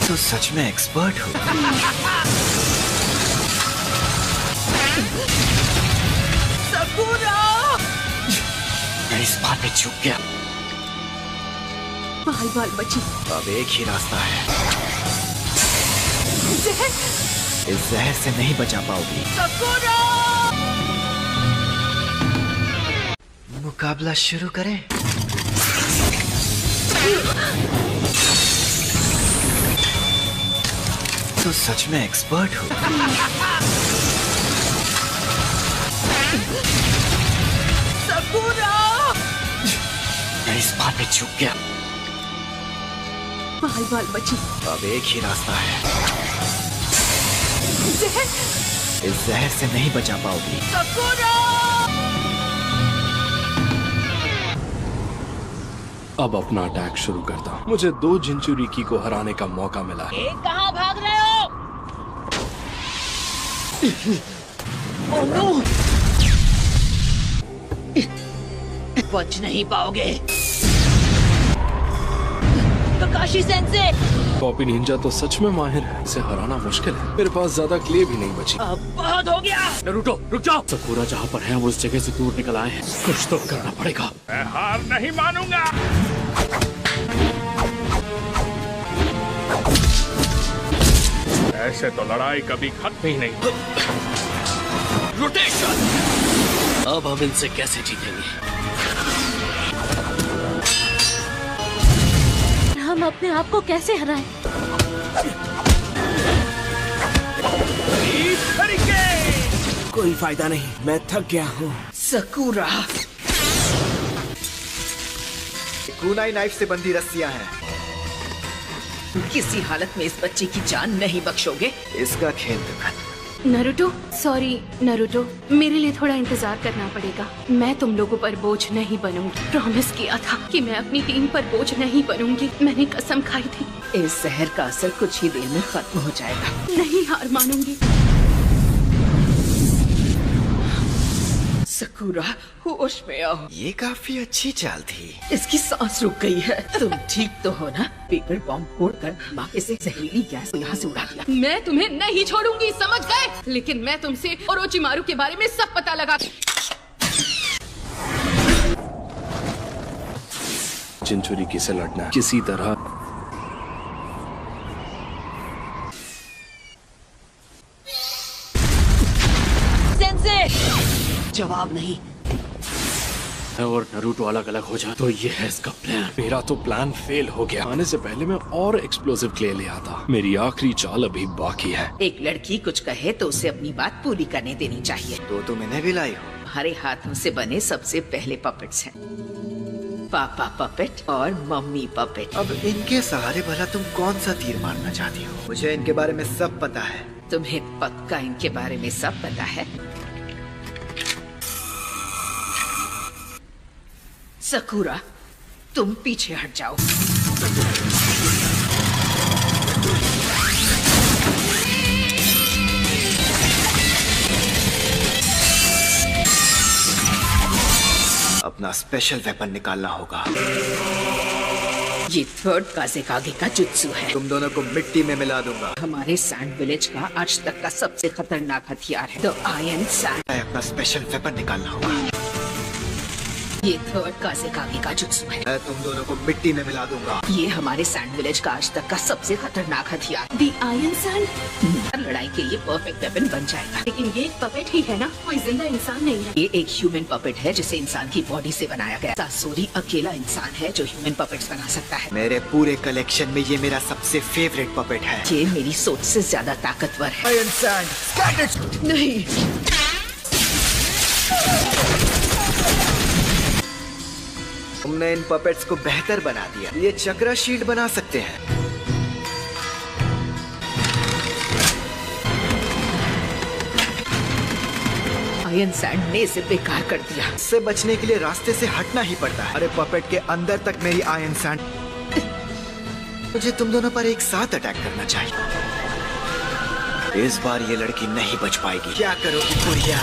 तो सच में एक्सपर्ट हो। मैं इस बात पे चूक गया। बाल बाल बची। अब एक ही रास्ता है। इस जहर से नहीं बचा पाओगी। मुकाबला शुरू करें। तो सच में एक्सपर्ट हो। मैं इस बात पे चूक गया। बाल बाल बची। अब एक ही रास्ता है। इस जहर से नहीं बचा पाओगी। अब अपना अटैक शुरू करता हूँ। मुझे 2 जिनचुरिकी को हराने का मौका मिला है। कहाँ भाग रहे हो? Oh no! बच नहीं पाओगे। काकाशी सेंसे! कॉपी निंजा तो सच में माहिर है। इसे हराना मुश्किल है। मेरे पास ज्यादा क्ले भी नहीं बची। अब बहुत हो गया। नारुतो रुक जाओ। सकूरा जहाँ पर है हम उस जगह से दूर निकल आए हैं। कुछ तो करना पड़ेगा। मैं हार नहीं मानूंगा। ऐसे तो लड़ाई कभी खत्म ही नहीं। रोटेशन। अब हम इनसे कैसे जीतेंगे? हम अपने आप को कैसे हराएं? कोई फायदा नहीं, मैं थक गया हूँ। सकूरा, कुनाई नाइफ से बंधी रस्सियां हैं। किसी हालत में इस बच्चे की जान नहीं बख्शोगे। इसका खेल तो खत्म। नारुतो, सॉरी नारुतो, मेरे लिए थोड़ा इंतजार करना पड़ेगा। मैं तुम लोगों पर बोझ नहीं बनूंगी। प्रॉमिस किया था कि मैं अपनी टीम पर बोझ नहीं बनूंगी। मैंने कसम खाई थी। इस जहर का असर कुछ ही देर में खत्म हो जाएगा। नहीं हार मानूंगी। सकूरा, होश में आओ। ये काफी अच्छी चाल थी। इसकी सांस रुक गई है। तुम ठीक तो हो ना? पेपर बॉम्ब फोड़कर बाकी से जहरीली गैस को यहाँ से उड़ा दिया। मैं तुम्हें नहीं छोड़ूंगी, समझ गए? लेकिन मैं तुमसे ओरोचिमारू के बारे में सब पता लगा। जिनचुरिकी से लड़ना है किसी तरह। जवाब नहीं। और नारुतो अलग अलग हो जाए तो ये है इसका प्लान। मेरा तो प्लान फेल हो गया। आने से पहले मैं और एक्सप्लोसिव क्ले ले आता। मेरी आखिरी चाल अभी बाकी है। एक लड़की कुछ कहे तो उसे अपनी बात पूरी करने देनी चाहिए। तो तुम इन्हें भी लाई हो? हमारे हाथों से बने सबसे पहले पपेट्स हैं। पापा पपेट और मम्मी पपेट। अब इनके सहारे भला तुम कौन सा तीर मारना चाहती हो? मुझे इनके बारे में सब पता है। तुम्हें पक्का इनके बारे में सब पता है? सकूरा, तुम पीछे हट जाओ। अपना स्पेशल वेपन निकालना होगा। ये थर्ड काज़ेकागे का जुत्सु है। तुम दोनों को मिट्टी में मिला दूंगा। हमारे सैंड विलेज का आज तक का सबसे खतरनाक हथियार है द आयरन सैंड। अपना स्पेशल वेपन निकालना होगा। ये थर्ड काज़ेकागे का जुत्सु है। मैं तुम दोनों को मिट्टी में मिला दूंगा। ये हमारे सैंड विलेज का आज तक का सबसे खतरनाक हथियार दी आयरन सैंड लड़ाई के लिए परफेक्ट वेपन बन जाएगा। लेकिन ये एक पपेट ही है ना, कोई जिंदा इंसान नहीं है। ये एक ह्यूमन पपेट है जिसे इंसान की बॉडी से बनाया गया। सासोरी अकेला इंसान है जो ह्यूमन पपेट्स बना सकता है। मेरे पूरे कलेक्शन में ये मेरा सबसे फेवरेट पपेट है। ये मेरी सोच से ज्यादा ताकतवर है। आयरन सैंड नहीं, तुमने इन पपेट्स को बेहतर बना दिया। ये चक्रा शील्ड बना सकते हैं। आयरन सैंड ने इसे बेकार कर दिया। इससे बचने के लिए रास्ते से हटना ही पड़ता है। अरे पपेट के अंदर तक मेरी आयरन सैंड। मुझे तुम दोनों पर एक साथ अटैक करना चाहिए। इस बार ये लड़की नहीं बच पाएगी। क्या करोगी बुढ़िया?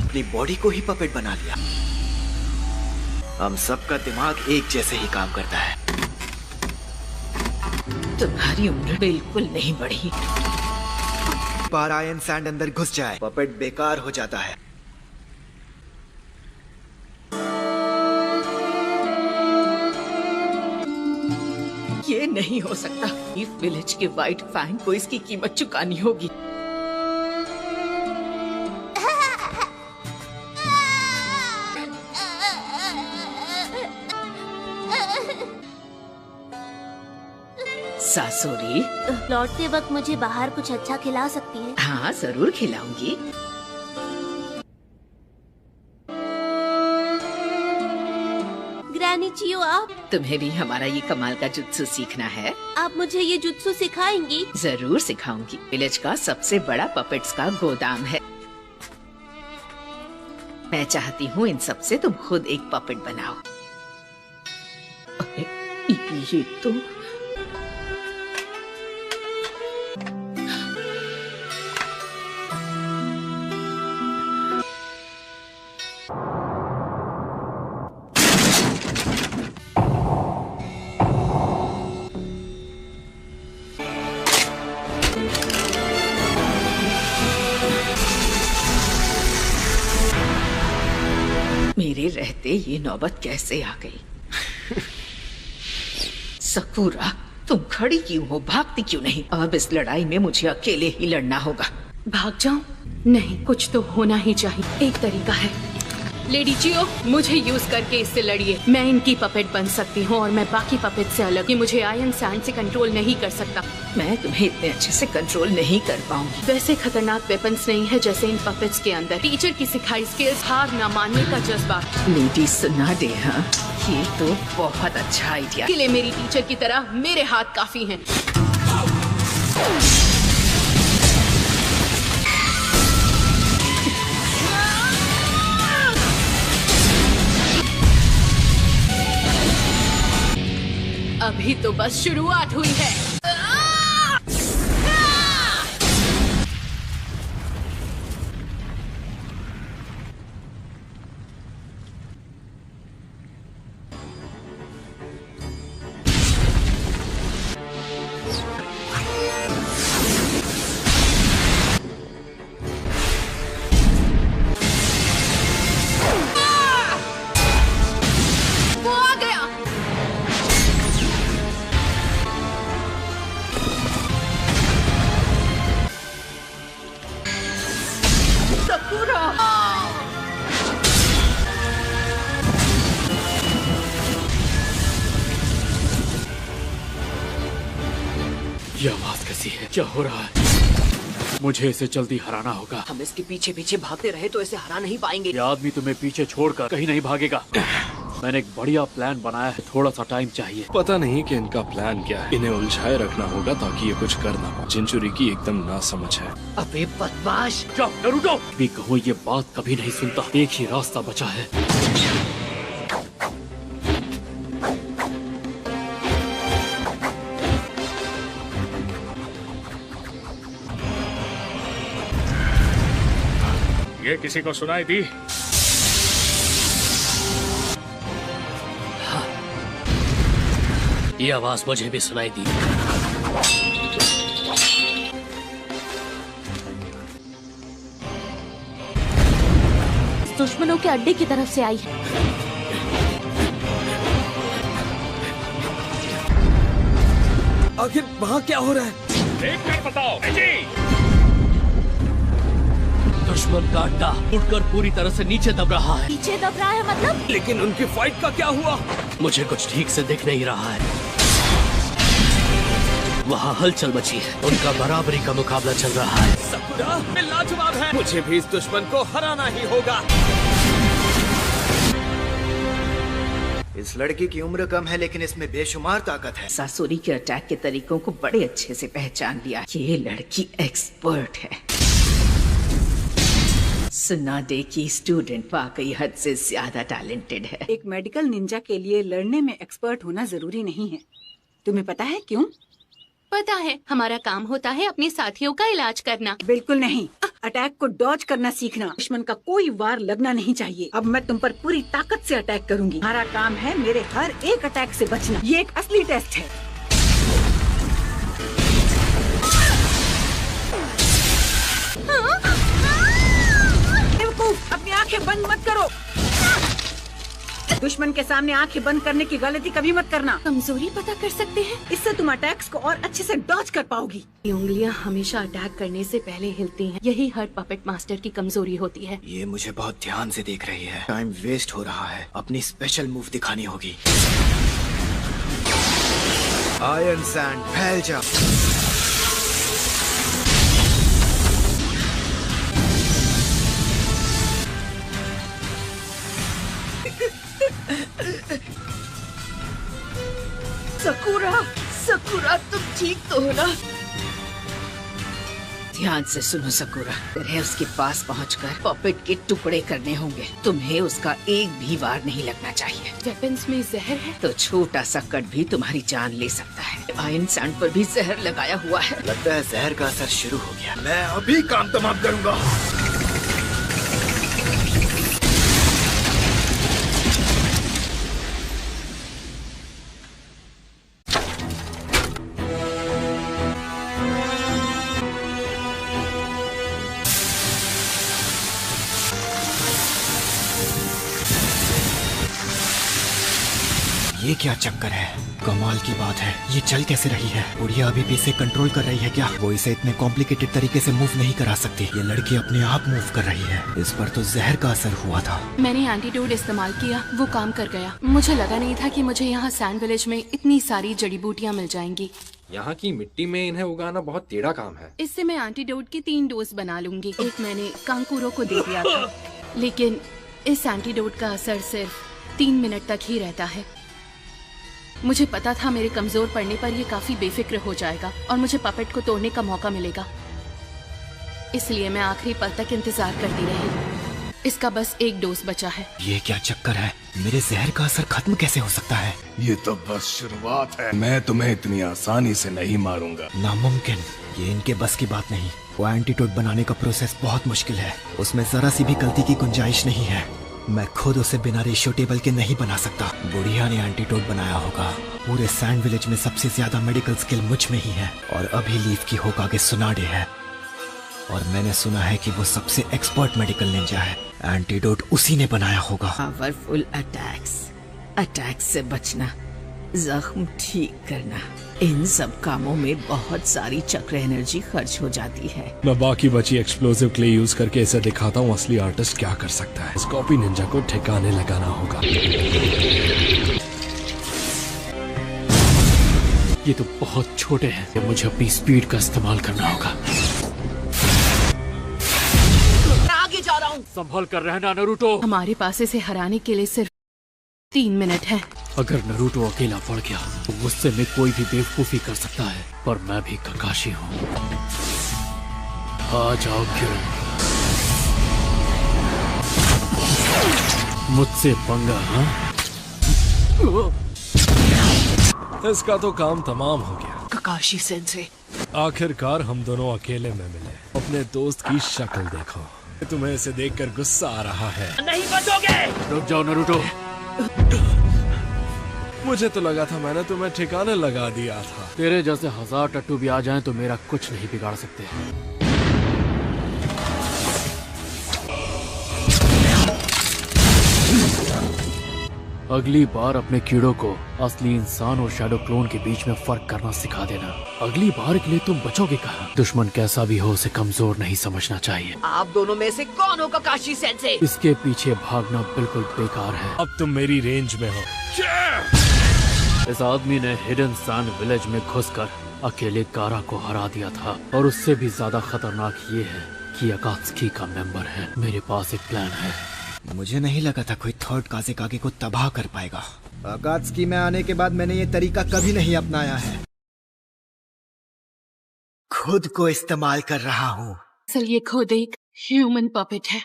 अपनी बॉडी को ही पपेट बना लिया। हम सबका दिमाग एक जैसे ही काम करता है। तुम्हारी उम्र बिल्कुल नहीं बढ़ी। बार आयरन सैंड अंदर घुस जाए, पपेट बेकार हो जाता है। ये नहीं हो सकता। लीफ विलेज के व्हाइट फैंग को इसकी कीमत चुकानी होगी। सासोरी, लौटते वक्त मुझे बाहर कुछ अच्छा खिला सकती है? हाँ जरूर खिलाऊंगी। ग्रैनी चियो, आप? तुम्हें भी हमारा ये कमाल का जुत्सु सीखना है? आप मुझे ये जुत्सु सिखाएंगी? जरूर सिखाऊंगी। विलेज का सबसे बड़ा पपेट्स का गोदाम है। मैं चाहती हूँ इन सब से तुम खुद एक पपेट बनाओ। अरे ये तो मेरे रहते ये नौबत कैसे आ गई? सकूरा, तुम खड़ी क्यों हो? भागती क्यों नहीं? अब इस लड़ाई में मुझे अकेले ही लड़ना होगा। भाग जाऊं? नहीं, कुछ तो होना ही चाहिए। एक तरीका है। लेडी चियो, मुझे यूज करके इससे लड़िए। मैं इनकी पपेट बन सकती हूँ और मैं बाकी पपेट से अलग। ये मुझे आयरन सैंड से कंट्रोल नहीं कर सकता। मैं तुम्हें इतने अच्छे से कंट्रोल नहीं कर पाऊंगी। वैसे खतरनाक वेपन्स नहीं है जैसे इन पपेट्स के अंदर। टीचर की सिखाई स्किल्स, हार न मानने का जज्बा। लेडी सुना दे, हाँ ये तो बहुत अच्छा आइडिया। किले मेरी टीचर की तरह मेरे हाथ काफी हैं। अभी तो बस शुरुआत हुई है। वो आ गया। ये आवाज कैसी है? क्या हो रहा है? मुझे इसे जल्दी हराना होगा। हम इसके पीछे पीछे भागते रहे तो इसे हरा नहीं पाएंगे। ये आदमी तुम्हें पीछे छोड़कर कहीं नहीं भागेगा। मैंने एक बढ़िया प्लान बनाया है, थोड़ा सा टाइम चाहिए। पता नहीं कि इनका प्लान क्या है। इन्हें उलझाए रखना होगा ताकि ये कुछ कर ना पाए। जिंचुरी की एकदम नासमझ है। अबे बदमाश! क्या नरूटो? भी कहूँ ये बात कभी नहीं सुनता। एक ही रास्ता बचा है। ये किसी को सुनाई दी? ये आवाज मुझे भी सुनाई दी। दुश्मनों के अड्डे की तरफ से आई है। आखिर वहाँ क्या हो रहा है? देख कर बताओ जी। दुश्मन का अड्डा उड़कर पूरी तरह से नीचे दब रहा है। पीछे दब रहा है मतलब? लेकिन उनकी फाइट का क्या हुआ? मुझे कुछ ठीक से दिख नहीं रहा है। वहाँ हलचल मची है। उनका बराबरी का मुकाबला चल रहा है। सकुरा में लाजवाब है। मुझे भी इस दुश्मन को हराना ही होगा। इस लड़की की उम्र कम है लेकिन इसमें बेशुमार ताकत है। सासुरी के अटैक के तरीकों को बड़े अच्छे से पहचान लिया। ये लड़की एक्सपर्ट है। सुना दे कि स्टूडेंट वाकई हद से ज्यादा टैलेंटेड है। एक मेडिकल निंजा के लिए लड़ने में एक्सपर्ट होना जरूरी नहीं है। तुम्हें पता है क्यों? पता है, हमारा काम होता है अपने साथियों का इलाज करना। बिल्कुल नहीं, अटैक को डॉज करना सीखना। दुश्मन का कोई वार लगना नहीं चाहिए। अब मैं तुम पर पूरी ताकत से अटैक करूंगी। हमारा काम है मेरे हर एक अटैक से बचना। ये एक असली टेस्ट है। बेवकूफ, अपनी आंखें बंद मत करो। दुश्मन के सामने आंखें बंद करने की गलती कभी मत करना। कमजोरी पता कर सकते हैं, इससे तुम अटैक्स को और अच्छे से डॉज कर पाओगी। ये उंगलियां हमेशा अटैक करने से पहले हिलती हैं। यही हर पपेट मास्टर की कमजोरी होती है। ये मुझे बहुत ध्यान से देख रही है। टाइम वेस्ट हो रहा है। अपनी स्पेशल मूव दिखानी होगी। आयरन सैंड फैल जा। सकुरा, सकुरा तुम ठीक तो हो ना? ध्यान से सुनो सकुरा, तुम्हें उसके पास पहुंचकर पपेट के टुकड़े करने होंगे। तुम्हें उसका एक भी वार नहीं लगना चाहिए। वेपन्स में जहर है तो छोटा सा कट भी तुम्हारी जान ले सकता है। आयरन सैंड पर भी जहर लगाया हुआ है। लगता है जहर का असर शुरू हो गया। मैं अभी काम तमाम करूंगा। ये क्या चक्कर है? कमाल की बात है, ये चल कैसे रही है? बुढ़िया अभी भी इसे कंट्रोल कर रही है क्या? वो इसे इतने कॉम्प्लिकेटेड तरीके से मूव नहीं करा सकती। ये लड़की अपने आप मूव कर रही है। इस पर तो जहर का असर हुआ था। मैंने एंटीडोट इस्तेमाल किया, वो काम कर गया। मुझे लगा नहीं था कि मुझे यहाँ सैंड विलेज में इतनी सारी जड़ी बूटियाँ मिल जाएंगी। यहाँ की मिट्टी में इन्हें उगाना बहुत टेढ़ा काम है। इससे मैं एंटीडोट की 3 डोज बना लूंगी। एक मैंने कांकुरों को दे दिया था, लेकिन इस एंटीडोट का असर सिर्फ 3 मिनट तक ही रहता है। मुझे पता था मेरे कमजोर पड़ने पर ये काफी बेफिक्र हो जाएगा और मुझे पपेट को तोड़ने का मौका मिलेगा। इसलिए मैं आखिरी पल तक इंतजार करती रही। इसका बस 1 डोज बचा है। ये क्या चक्कर है? मेरे जहर का असर खत्म कैसे हो सकता है? ये तो बस शुरुआत है। मैं तुम्हें इतनी आसानी से नहीं मारूंगा। नामुमकिन, ये इनके बस की बात नहीं। वो एंटीडोट बनाने का प्रोसेस बहुत मुश्किल है। उसमें जरा सी भी गलती की गुंजाइश नहीं है। मैं खुद उसे बिना रेशियो टेबल के नहीं बना सकता। बुढ़िया ने एंटीडोट बनाया होगा। पूरे सैंड विलेज में सबसे ज्यादा मेडिकल स्किल मुझ में ही है और अभी लीफ की होकागे सुनाडे है। और मैंने सुना है कि वो सबसे एक्सपर्ट मेडिकल निंजा है। एंटीडोट उसी ने बनाया होगा। पावरफुल अटैक्स से बचना, जख्म ठीक करना, इन सब कामों में बहुत सारी चक्र एनर्जी खर्च हो जाती है। मैं बाकी बची एक्सप्लोसिव क्ले यूज करके इसे दिखाता हूँ असली आर्टिस्ट क्या कर सकता है। इस कॉपी निंजा को ठिकाने लगाना होगा। ये तो बहुत छोटे हैं। मुझे अपनी स्पीड का इस्तेमाल करना होगा। मैं आगे जा रहा हूँ। संभल कर रहना नरूटो। हमारे पास इसे हराने के लिए सिर्फ 3 मिनट है। अगर नरूटो अकेला पड़ गया तो गुस्से में कोई भी बेवकूफी कर सकता है, पर मैं भी ककाशी हूँ। आ जाओ किरण, मुझसे पंगा। हाँ, इसका तो काम तमाम हो गया। ककाशी सेंसे, आखिरकार हम दोनों अकेले में मिले। अपने दोस्त की शक्ल देखो। तुम्हें इसे देखकर गुस्सा आ रहा है। नहीं बचोगे। रुक जाओ नारुतो। मुझे तो लगा था मैंने तुम्हें ठिकाने लगा दिया था। तेरे जैसे 1000 टट्टू भी आ जाएं तो मेरा कुछ नहीं बिगाड़ सकते। अगली बार अपने कीड़ों को असली इंसान और शैडो क्लोन के बीच में फर्क करना सिखा देना। अगली बार के लिए तुम बचोगे कहाँ? दुश्मन कैसा भी हो उसे कमजोर नहीं समझना चाहिए। आप दोनों में से कौन हो काकाशी सेंसे? इसके पीछे भागना बिल्कुल बेकार है। अब तुम मेरी रेंज में हो। इस आदमी ने हिडन सैंड विलेज में घुसकर अकेले कारा को हरा दिया था और उससे भी ज्यादा खतरनाक ये है कि अकात्सुकी का मेंबर है। मेरे पास एक प्लान है। मुझे नहीं लगा था कोई थर्ड काज़ेकागे को तबाह कर पाएगा। अकात्सुकी में आने के बाद मैंने ये तरीका कभी नहीं अपनाया है। खुद को इस्तेमाल कर रहा हूँ। असल ये खुद एक ह्यूमन पपेट है।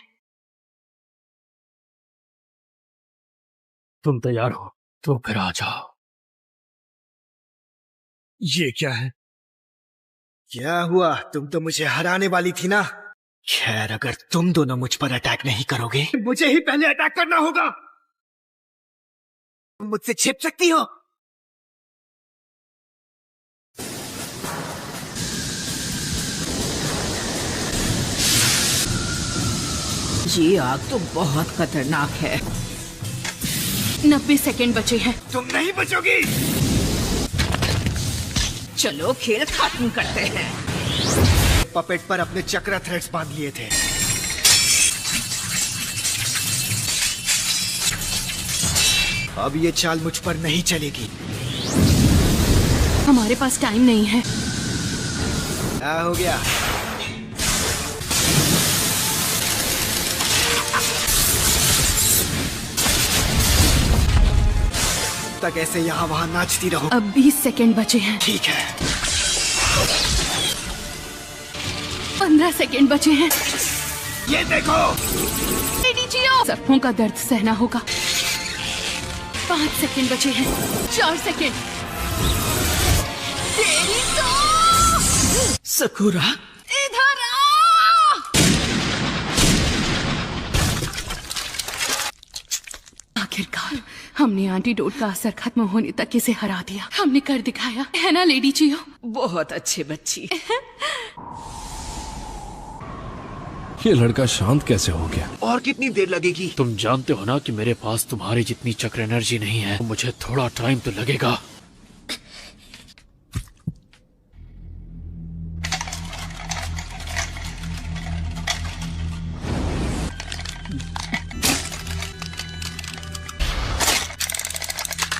तुम तैयार हो तो फिर आ जाओ। ये क्या है? क्या हुआ? तुम तो मुझे हराने वाली थी ना। खैर, अगर तुम दोनों मुझ पर अटैक नहीं करोगे, मुझे ही पहले अटैक करना होगा। तुम मुझसे छिप सकती हो। ये आग तो बहुत खतरनाक है। 90 सेकंड बचे हैं। तुम नहीं बचोगी। चलो खेल खत्म करते हैं। पपेट पर अपने चक्र थ्रेड्स बांध लिए थे। अब ये चाल मुझ पर नहीं चलेगी। हमारे पास टाइम नहीं है। क्या हो गया? तक ऐसे यहाँ वहाँ नाचती रहो। अब 20 सेकंड बचे हैं। ठीक है। 15 सेकंड बचे हैं। ये देखो। लेडी जियो, सर्पों का दर्द सहना होगा। 5 सेकंड बचे हैं। 4 सेकंड। तेरी तो सकुरा, इधर आ। आखिरकार हमने एंटीडोट का असर खत्म होने तक इसे हरा दिया। हमने कर दिखाया, है ना लेडी जियो? बहुत अच्छी बच्ची। ये लड़का शांत कैसे हो गया? और कितनी देर लगेगी? तुम जानते हो ना कि मेरे पास तुम्हारी जितनी चक्र एनर्जी नहीं है। मुझे थोड़ा टाइम तो लगेगा।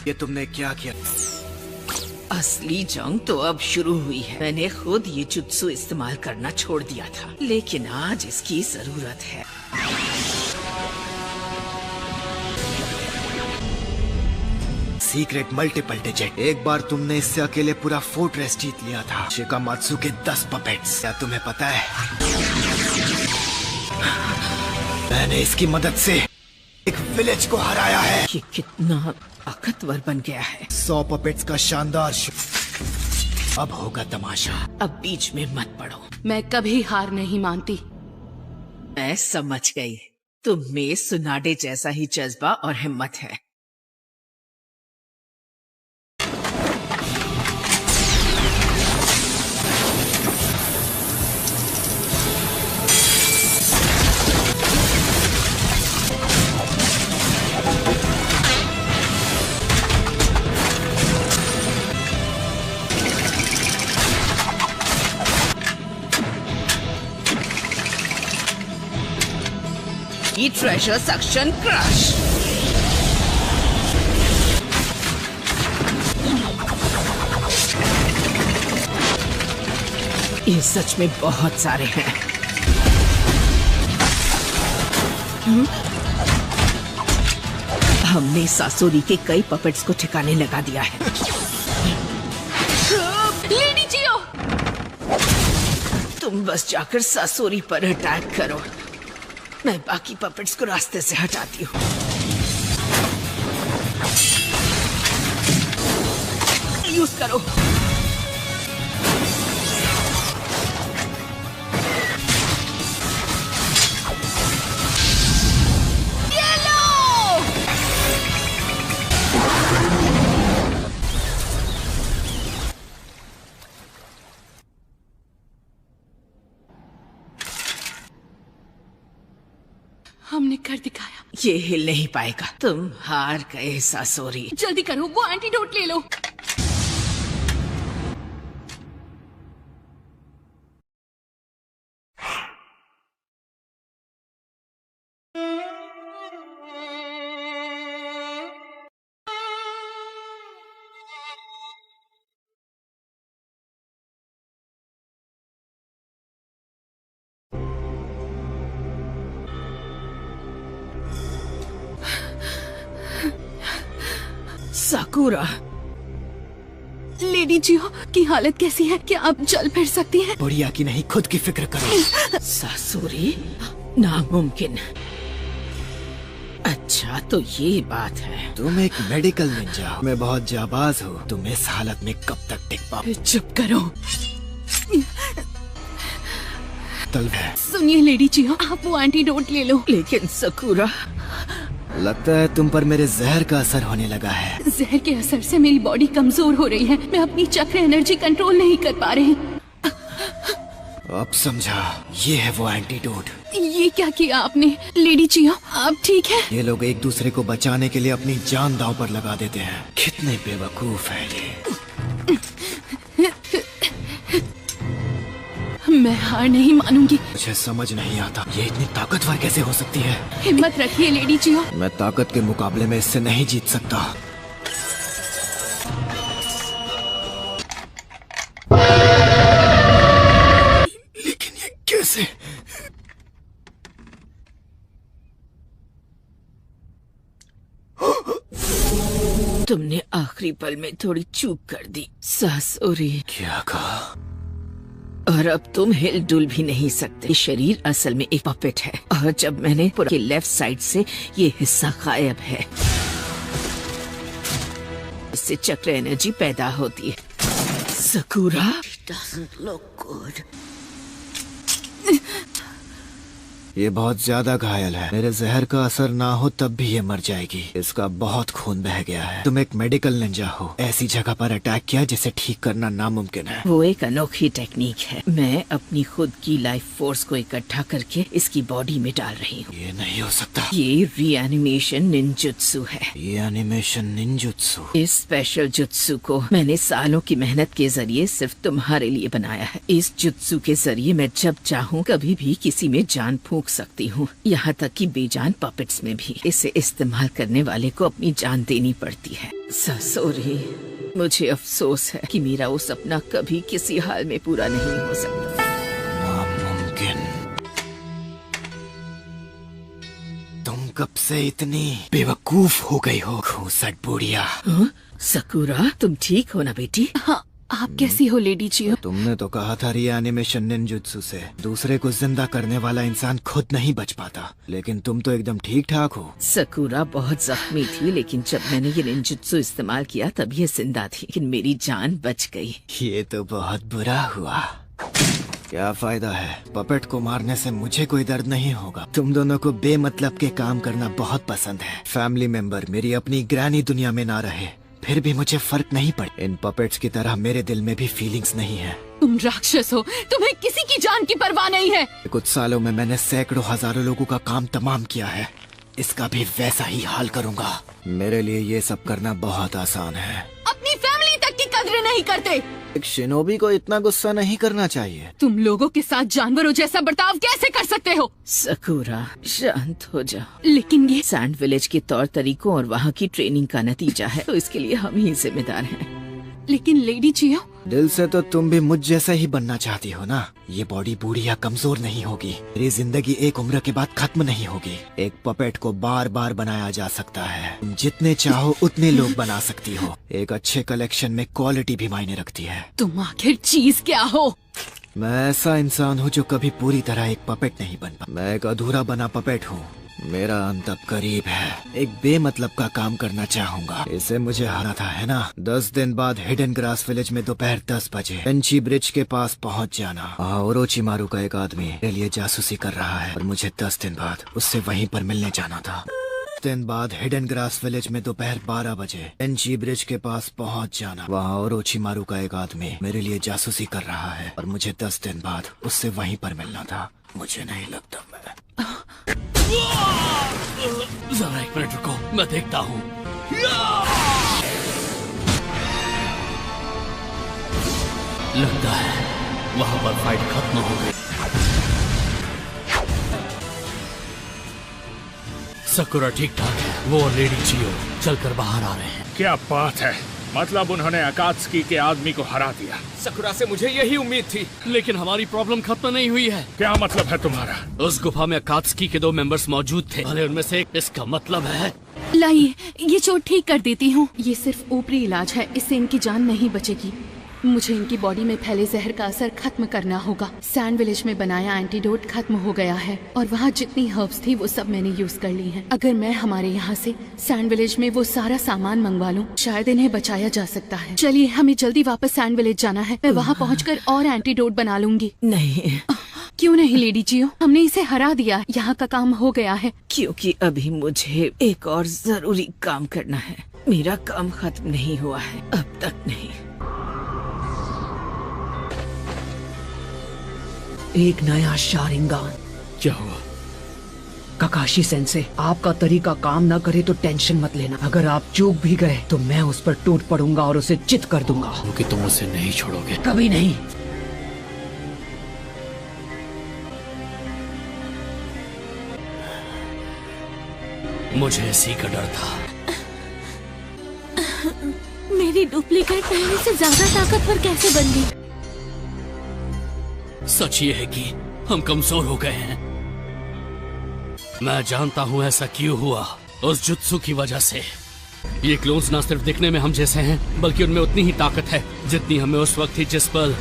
ये तुमने क्या किया? असली जंग तो अब शुरू हुई है। मैंने खुद ये जुत्सु इस्तेमाल करना छोड़ दिया था, लेकिन आज इसकी जरूरत है। Secret multiple digit. एक बार तुमने इससे अकेले पूरा फोर्ट्रेस जीत लिया था। शिकामात्सु के 10 पपेट्स। क्या तुम्हें पता है, मैंने इसकी मदद से एक विलेज को हराया है। ये कितना ताकतवर बन गया है। 100 पपेट्स का शानदार अब होगा तमाशा। अब बीच में मत पड़ो। मैं कभी हार नहीं मानती। मैं समझ गई, तुम में सुनाडे जैसा ही जज्बा और हिम्मत है। Treasure suction crush. ये सच में बहुत सारे हैं। हमने सासोरी के कई पपेट्स को ठिकाने लगा दिया है। लेडी जियो, तुम बस जाकर सासोरी पर अटैक करो। मैं बाकी पपेट्स को रास्ते से हटाती हूँ। यूज करो। हमने कर दिखाया। ये हिल नहीं पाएगा, तुम हार गए सासोरी। जल्दी करो, वो एंटीडोट ले लो। साकुरा, लेडी जियो की हालत कैसी है? क्या आप चल फिर सकती हैं? बुढ़िया की नहीं, खुद की फिक्र करो। सासुरी, नामुमकिन। अच्छा तो ये बात है। तुम एक मेडिकल निंजा हो, मैं बहुत जाबाज हूँ। तुम इस हालत में कब तक टिक पाओ? चुप करो। तलवार। सुनिए लेडी जियो, आप वो एंटीडोट ले लो। लेकिन साकुरा, लगता है तुम पर मेरे जहर का असर होने लगा है। जहर के असर से मेरी बॉडी कमजोर हो रही है। मैं अपनी चक्र एनर्जी कंट्रोल नहीं कर पा रही। अब समझा, ये है वो एंटीडोट। ये क्या किया आपने? लेडी जियो, आप ठीक है? ये लोग एक दूसरे को बचाने के लिए अपनी जान दांव पर लगा देते हैं। कितने बेवकूफ है ये। मैं हार नहीं मानूंगी। मुझे समझ नहीं आता, ये इतनी ताकतवर कैसे हो सकती है। हिम्मत रखिए लेडी जियो। मैं ताकत के मुकाबले में इससे नहीं जीत सकता। लेकिन ये कैसे? तुमने आखिरी पल में थोड़ी चूक कर दी सासुरी। क्या कहा? और अब तुम हिल डुल भी नहीं सकते। शरीर असल में एक पपेट है, और जब मैंने पूरे लेफ्ट साइड से ये हिस्सा गायब है, इससे चक्र एनर्जी पैदा होती है। साकुरा, doesn't look good. ये बहुत ज्यादा घायल है। मेरे जहर का असर ना हो तब भी ये मर जाएगी। इसका बहुत खून बह गया है। तुम एक मेडिकल निंजा हो, ऐसी जगह पर अटैक किया जिसे ठीक करना नामुमकिन है। वो एक अनोखी टेक्निक है। मैं अपनी खुद की लाइफ फोर्स को इकट्ठा करके इसकी बॉडी में डाल रही हूँ। ये नहीं हो सकता। ये रीएनिमेशन निंजुत्सु है। Reanimation ninjutsu? इस स्पेशल जुत्सु को मैंने सालों की मेहनत के जरिए सिर्फ तुम्हारे लिए बनाया है। इस जुत्सु के जरिए मैं जब चाहूँ कभी भी किसी में जान फूंक सकती हूँ, यहाँ तक कि बेजान पपेट्स में भी। इसे इस्तेमाल करने वाले को अपनी जान देनी पड़ती है। सासोरी, मुझे अफसोस है कि मेरा वो सपना कभी किसी हाल में पूरा नहीं हो सकता। नामुमकिन। तुम कब से इतनी बेवकूफ हो गई हो, खूसट बुढ़िया। साकुरा, तुम ठीक हो ना बेटी? हाँ, आप कैसी हो लेडी जियो? तुमने तो कहा था रीएनिमेशन निंजुत्सु से दूसरे को जिंदा करने वाला इंसान खुद नहीं बच पाता, लेकिन तुम तो एकदम ठीक ठाक हो। साकुरा बहुत जख्मी थी, लेकिन जब मैंने ये निंजुत्सु इस्तेमाल किया तब ये जिंदा थी, लेकिन मेरी जान बच गई। ये तो बहुत बुरा हुआ। क्या फायदा है, पपेट को मारने से मुझे कोई दर्द नहीं होगा। तुम दोनों को बेमतलब के काम करना बहुत पसंद है। फैमिली मेंबर मेरी अपनी ग्रैनी दुनिया में ना रहे फिर भी मुझे फर्क नहीं पड़े। इन पपेट्स की तरह मेरे दिल में भी फीलिंग्स नहीं है। तुम राक्षस हो, तुम्हें किसी की जान की परवाह नहीं है। कुछ सालों में मैंने सैकड़ों हजारों लोगों का काम तमाम किया है, इसका भी वैसा ही हाल करूंगा। मेरे लिए ये सब करना बहुत आसान है। अपनी फैमिली तक की कद्र नहीं करते। एक शिनोबी को इतना गुस्सा नहीं करना चाहिए। तुम लोगों के साथ जानवरों जैसा बर्ताव कैसे कर सकते हो? साकुरा, शांत हो जाओ। लेकिन ये सैंड विलेज के तौर तरीकों और वहाँ की ट्रेनिंग का नतीजा है, तो इसके लिए हम ही जिम्मेदार हैं। लेकिन लेडी जियो, दिल से तो तुम भी मुझ जैसा ही बनना चाहती हो ना। ये बॉडी बूढ़ी या कमजोर नहीं होगी। मेरी जिंदगी एक उम्र के बाद खत्म नहीं होगी। एक पपेट को बार बार बनाया जा सकता है। तुम जितने चाहो उतने लोग बना सकती हो। एक अच्छे कलेक्शन में क्वालिटी भी मायने रखती है। तुम आखिर चीज क्या हो? मैं ऐसा इंसान हूँ जो कभी पूरी तरह एक पपेट नहीं बन पाता। मैं एक अधूरा बना पपेट हूँ। मेरा अंत अब करीब है। एक बेमतलब का काम करना चाहूंगा। इसे मुझे हारा था, है ना? 10 दिन बाद हिडन ग्रास विलेज में दोपहर 10 बजे पेंची ब्रिज के पास पहुंच जाना। ओरोचिमारू का एक आदमी मेरे लिए जासूसी कर रहा है और मुझे 10 दिन बाद उससे वहीं पर मिलने जाना था। 10 दिन बाद हिडन ग्रास विलेज में दोपहर 12 बजे पेंची ब्रिज के पास पहुंच जाना। वहाँ ओरोचिमारू का एक आदमी मेरे लिए जासूसी कर रहा है और मुझे 10 दिन बाद उससे वहीं पर मिलना था। मुझे नहीं लगता मैं जरा एक मिनट रुको, मैं देखता हूँ। लगता है वहां पर फाइट खत्म हो गई। सकुरा ठीक ठाक है, वो और लेडी चियो चलकर बाहर आ रहे हैं। क्या बात है, मतलब उन्होंने अकात्सुकी के आदमी को हरा दिया। सकुरा से मुझे यही उम्मीद थी। लेकिन हमारी प्रॉब्लम खत्म नहीं हुई है। क्या मतलब है तुम्हारा? उस गुफा में अकात्सुकी के 2 मेंबर्स मौजूद थे, भले उनमें से एक। इसका मतलब है लाइए, ये चोट ठीक कर देती हूँ। ये सिर्फ ऊपरी इलाज है, इससे इनकी जान नहीं बचेगी। मुझे इनकी बॉडी में फैले जहर का असर खत्म करना होगा। सैंड विलेज में बनाया एंटीडोट खत्म हो गया है और वहाँ जितनी हर्ब्स थी वो सब मैंने यूज कर ली हैं। अगर मैं हमारे यहाँ से सैंड विलेज में वो सारा सामान मंगवा लूँ, शायद इन्हें बचाया जा सकता है। चलिए, हमें जल्दी वापस सैंड विलेज जाना है। मैं वहाँ पहुँचकर और एंटीडोट बना लूंगी। नहीं। क्यों नहीं लेडी जियो, हमने इसे हरा दिया, यहाँ का काम हो गया है। क्योंकि अभी मुझे एक और जरूरी काम करना है। मेरा काम खत्म नहीं हुआ है, अब तक नहीं। एक नया शारिंगान। क्या हुआ? ककाशी सेंसे, आपका तरीका काम ना करे तो टेंशन मत लेना। अगर आप चूक भी गए तो मैं उस पर टूट पड़ूंगा और उसे चित कर दूंगा। क्योंकि तुम उसे नहीं छोड़ोगे। कभी नहीं। मुझे इसी का डर था। मेरी डुप्लीकेट पहले से ज्यादा ताकतवर कैसे बन गई? सच ये है कि हम कमजोर हो गए हैं। मैं जानता हूँ ऐसा क्यों हुआ, उस जुत्सु की वजह से। ये क्लोन्स ना सिर्फ दिखने में हम जैसे हैं, बल्कि उनमें उतनी ही ताकत है जितनी हमें उस वक्त थी जिस पल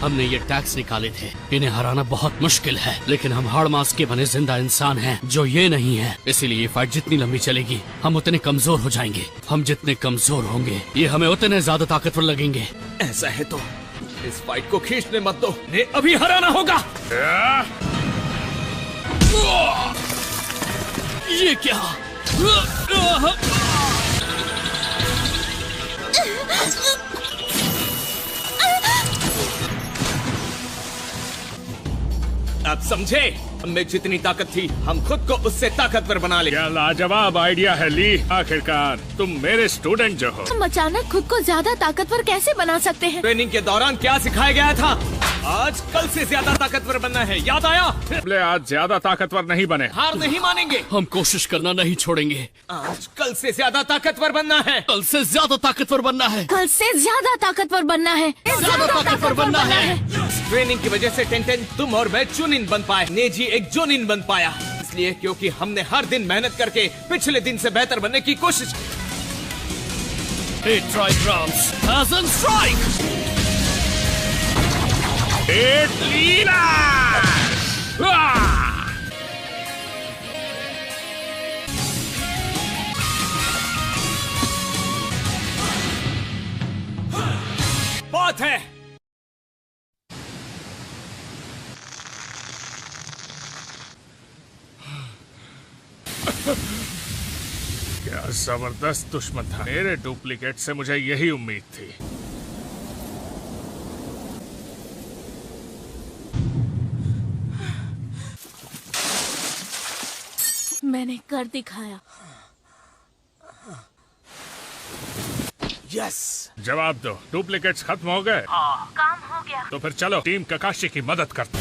हमने ये टैक्स निकाले थे। इन्हें हराना बहुत मुश्किल है, लेकिन हम हाड़ मांस के बने जिंदा इंसान हैं जो ये नहीं है। इसीलिए ये फाइट जितनी लंबी चलेगी, हम उतने कमजोर हो जाएंगे। हम जितने कमजोर होंगे, ये हमें उतने ज्यादा ताकतवर लगेंगे। ऐसा है तो इस फाइट को खींचने मत दो, ने अभी हराना होगा। ये क्या? आप समझे? हमें जितनी ताकत थी, हम खुद को उससे ताकतवर बना ले। क्या लाजवाब आइडिया है ली। आखिरकार तुम मेरे स्टूडेंट जो हो। हम अचानक खुद को ज्यादा ताकतवर कैसे बना सकते हैं? ट्रेनिंग के दौरान क्या सिखाया गया था? आज कल से ज्यादा ताकतवर बनना है, याद आया? आज ज्यादा ताकतवर नहीं बने। हार नहीं मानेंगे। हम कोशिश करना नहीं छोड़ेंगे। आज कल से ज्यादा ताकतवर बनना है। कल से ज्यादा ताकतवर बनना है। कल से ज्यादा ताकतवर बनना है। ज्यादा ताकतवर बनना है। ट्रेनिंग की वजह से टेंटेन, तुम और मैं चुनिन बन पाए। नेजी एक जोनिन बन पाया, इसलिए क्योंकि हमने हर दिन मेहनत करके पिछले दिन से बेहतर बनने की कोशिश की। बहुत है। क्या जबरदस्त दुश्मन था। मेरे डुप्लीकेट से मुझे यही उम्मीद थी। मैंने कर दिखाया। यस। जवाब दो, डुप्लीकेट्स खत्म हो गए? काम हो गया। तो फिर चलो टीम ककाशी की मदद करते।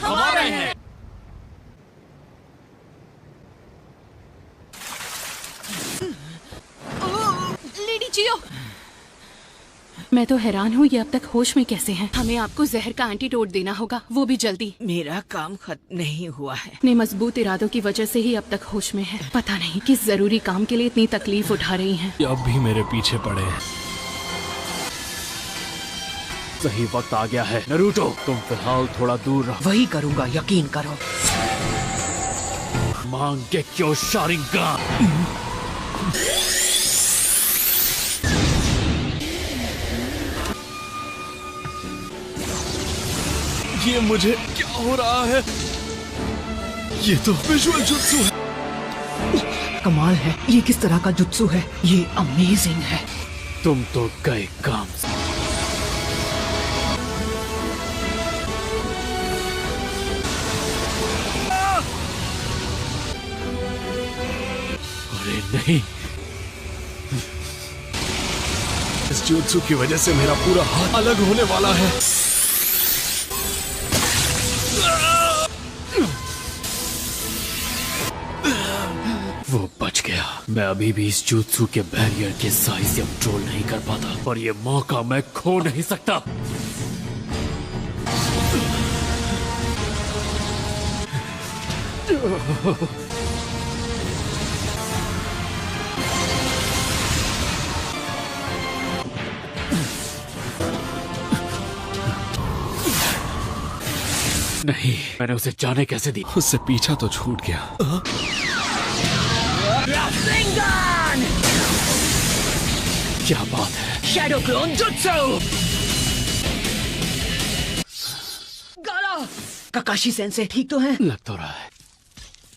हमारे हैं। लेडी जियो, मैं तो हैरान हूँ ये अब तक होश में कैसे हैं। हमें आपको जहर का एंटीडोट देना होगा, वो भी जल्दी। मेरा काम खत्म नहीं हुआ है। अपने मजबूत इरादों की वजह से ही अब तक होश में है। पता नहीं किस जरूरी काम के लिए इतनी तकलीफ उठा रही हैं। ये अब भी मेरे पीछे पड़े हैं। सही वक्त आ गया है। नरूटो, तुम फिलहाल थोड़ा दूर रहो। वही करूंगा, यकीन करो। मांग के क्यों शारिंगान। ये मुझे क्या हो रहा है? ये तो विजुअल जुत्सु है। कमाल है, ये किस तरह का जुत्सु है? ये अमेजिंग है। तुम तो गए काम से। नहीं, इस जुत्सु की वजह से मेरा पूरा हाथ अलग होने वाला है। वो बच गया। मैं अभी भी इस जुत्सु के बैरियर के साइज से कंट्रोल नहीं कर पाता, पर ये मौका मैं खो नहीं सकता। नहीं, मैंने उसे जाने कैसे दी? उससे पीछा तो छूट गया। क्या बात है? Shadow clone jutsu. गारा, काकाशी सेंसे ठीक तो है? लग तो रहा है।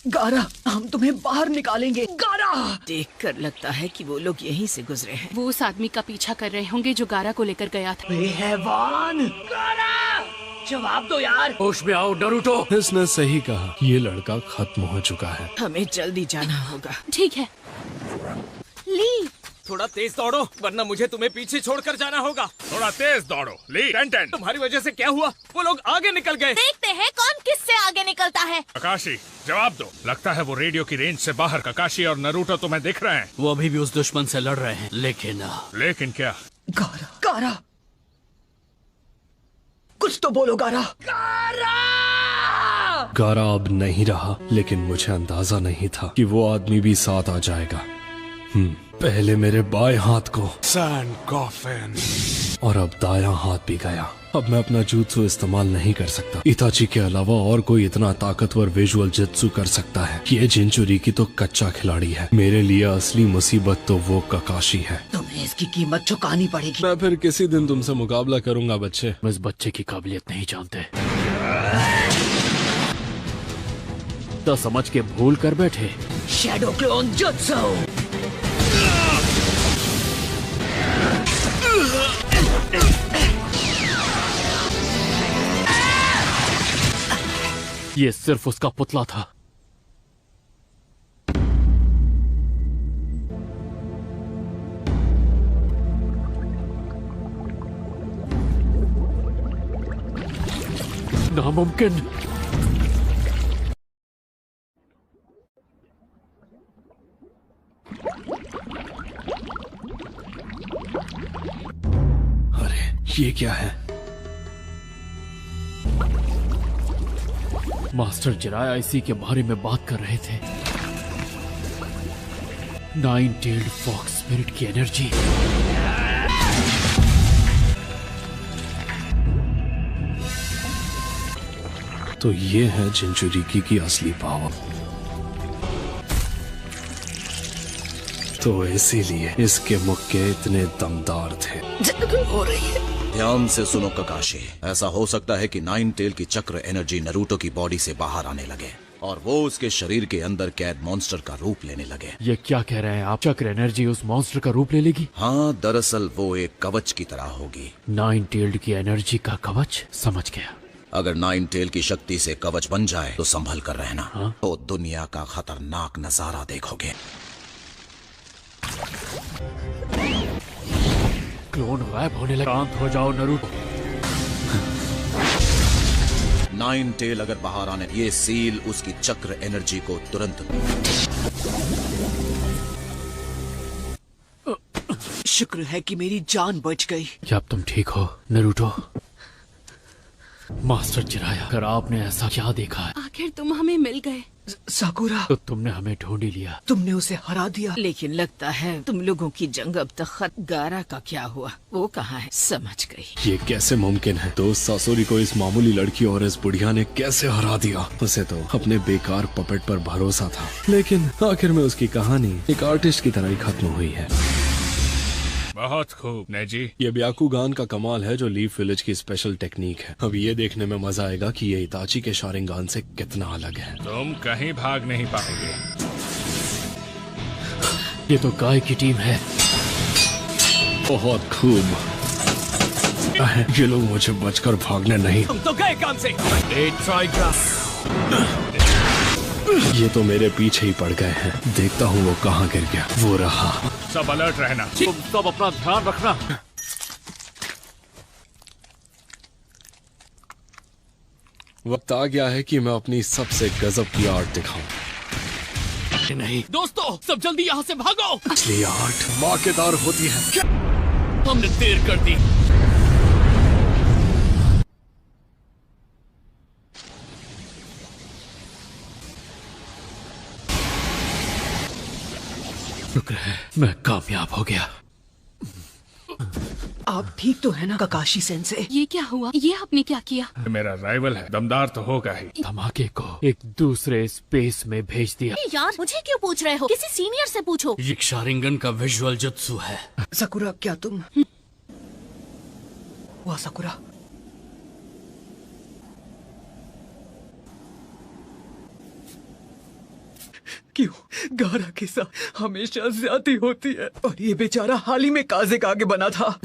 गारा, हम तुम्हें बाहर निकालेंगे। गारा, देखकर लगता है कि वो लोग यहीं से गुजरे हैं। वो उस आदमी का पीछा कर रहे होंगे जो गारा को लेकर गया था। हैवान, गारा, जवाब दो यार। होश में आओ नारुतो। इसने सही कहा, ये लड़का खत्म हो चुका है। हमें जल्दी जाना होगा। ठीक है। ली, थोड़ा तेज दौड़ो वरना मुझे तुम्हें पीछे छोड़कर जाना होगा। थोड़ा तेज दौड़ो। ली, टेंटेन। तुम्हारी वजह से क्या हुआ? वो लोग आगे निकल गए। देखते हैं कौन किससे आगे निकलता है। ककाशी, जवाब दो। लगता है वो रेडियो की रेंज से बाहर। ककाशी और नारुतो तुम्हें दिख रहे हैं। वो अभी भी उस दुश्मन से लड़ रहे हैं, लेकिन क्या? गारा, गारा, कुछ तो बोलो गारा। गारा अब नहीं रहा, लेकिन मुझे अंदाजा नहीं था कि वो आदमी भी साथ आ जाएगा। पहले मेरे बाएं हाथ को सैंड कॉफिन और अब दायां हाथ भी गया। अब मैं अपना जुत्सु इस्तेमाल नहीं कर सकता। इताची के अलावा और कोई इतना ताकतवर विजुअल जुत्सु कर सकता है। ये जिंचुरिकी तो कच्चा खिलाड़ी है। मेरे लिए असली मुसीबत तो वो ककाशी है। तुम्हें इसकी कीमत चुकानी पड़ेगी। मैं फिर किसी दिन तुमसे मुकाबला करूंगा बच्चे। मैं इस बच्चे की काबिलियत नहीं जानते। तो समझ के भूल कर बैठे। Shadow clone jutsu. ये सिर्फ उसका पुतला था। नामुमकिन। अरे ये क्या है? मास्टर जिराया इसी के बारे में बात कर रहे थे। 9-tailed फॉक्स स्पिरिट की एनर्जी। तो ये है जिंचुरिकी की असली पावर। तो इसीलिए इसके मुक्के इतने दमदार थे। हो रही है। ध्यान से सुनो ककाशी, ऐसा हो सकता है कि 9-tail की चक्र एनर्जी नारुतो की बॉडी से बाहर आने लगे और वो उसके शरीर के अंदर कैद मॉन्स्टर का रूप लेने लगे। ये क्या कह रहे हैं आप? चक्र एनर्जी उस मॉन्स्टर का रूप ले लेगी? हाँ, दरअसल वो एक कवच की तरह होगी। 9-tailed की एनर्जी का कवच? समझ गया। अगर 9-tail की शक्ति से कवच बन जाए तो संभल कर रहना। तो दुनिया का खतरनाक नजारा देखोगे। क्लोन गायब होने लगा। शांत हो जाओ नारुतो। 9-tail अगर बाहर आने, ये सील उसकी चक्र एनर्जी को तुरंत। शुक्र है कि मेरी जान बच गई। क्या अब तुम ठीक हो नारुतो? मास्टर जिराया, अगर आपने ऐसा क्या देखा है? आखिर तुम हमें मिल गए। साकुरा, तो तुमने हमें ढूंढ ही लिया। तुमने उसे हरा दिया। लेकिन लगता है तुम लोगों की जंग अब तक खत्म। गारा का क्या हुआ? वो कहाँ है? समझ गई। ये कैसे मुमकिन है? दोस्त सासुरी को इस मामूली लड़की और इस बुढ़िया ने कैसे हरा दिया? उसे तो अपने बेकार पपेट पर भरोसा था, लेकिन आखिर में उसकी कहानी एक आर्टिस्ट की तरह ही खत्म हुई है। बहुत खूब नेजी। ये ब्याकुगान का कमाल है जो लीफ विलेज की स्पेशल टेक्निक है। अब ये देखने में मजा आएगा कि ये इताची के शारिंगान से कितना अलग है। तुम कहीं भाग नहीं पाओगे। ये तो गाय की टीम है। बहुत खूब। ये लोग मुझे बचकर भागने नहीं। तुम तो गए काम से। ये तो मेरे पीछे ही पड़ गए हैं। देखता हूँ वो कहाँ गिर गया। वो रहा। सब अलर्ट रहना। तुम सब अपना ध्यान रखना। वक्त आ गया है कि मैं अपनी सबसे गजब की आर्ट दिखाऊं। नहीं दोस्तों, सब जल्दी यहाँ से भागो। असली आर्ट धमाकेदार होती है। क्या? हमने देर कर दी। शुक्र है मैं कामयाब हो गया। आप ठीक तो है ना ककाशी सेंसे? ये क्या हुआ? ये आपने क्या किया? मेरा राइवल है, दमदार तो होगा ही। धमाके को एक दूसरे स्पेस में भेज दिया। यार मुझे क्यों पूछ रहे हो? किसी सीनियर से पूछो। ये शारिंगन का विजुअल जुत्सु है। सकुरा क्या तुम? वाह सकुरा, क्यों गारा के साथ हमेशा ज्यादती होती है और ये बेचारा हाल ही में काजे का आगे बना था।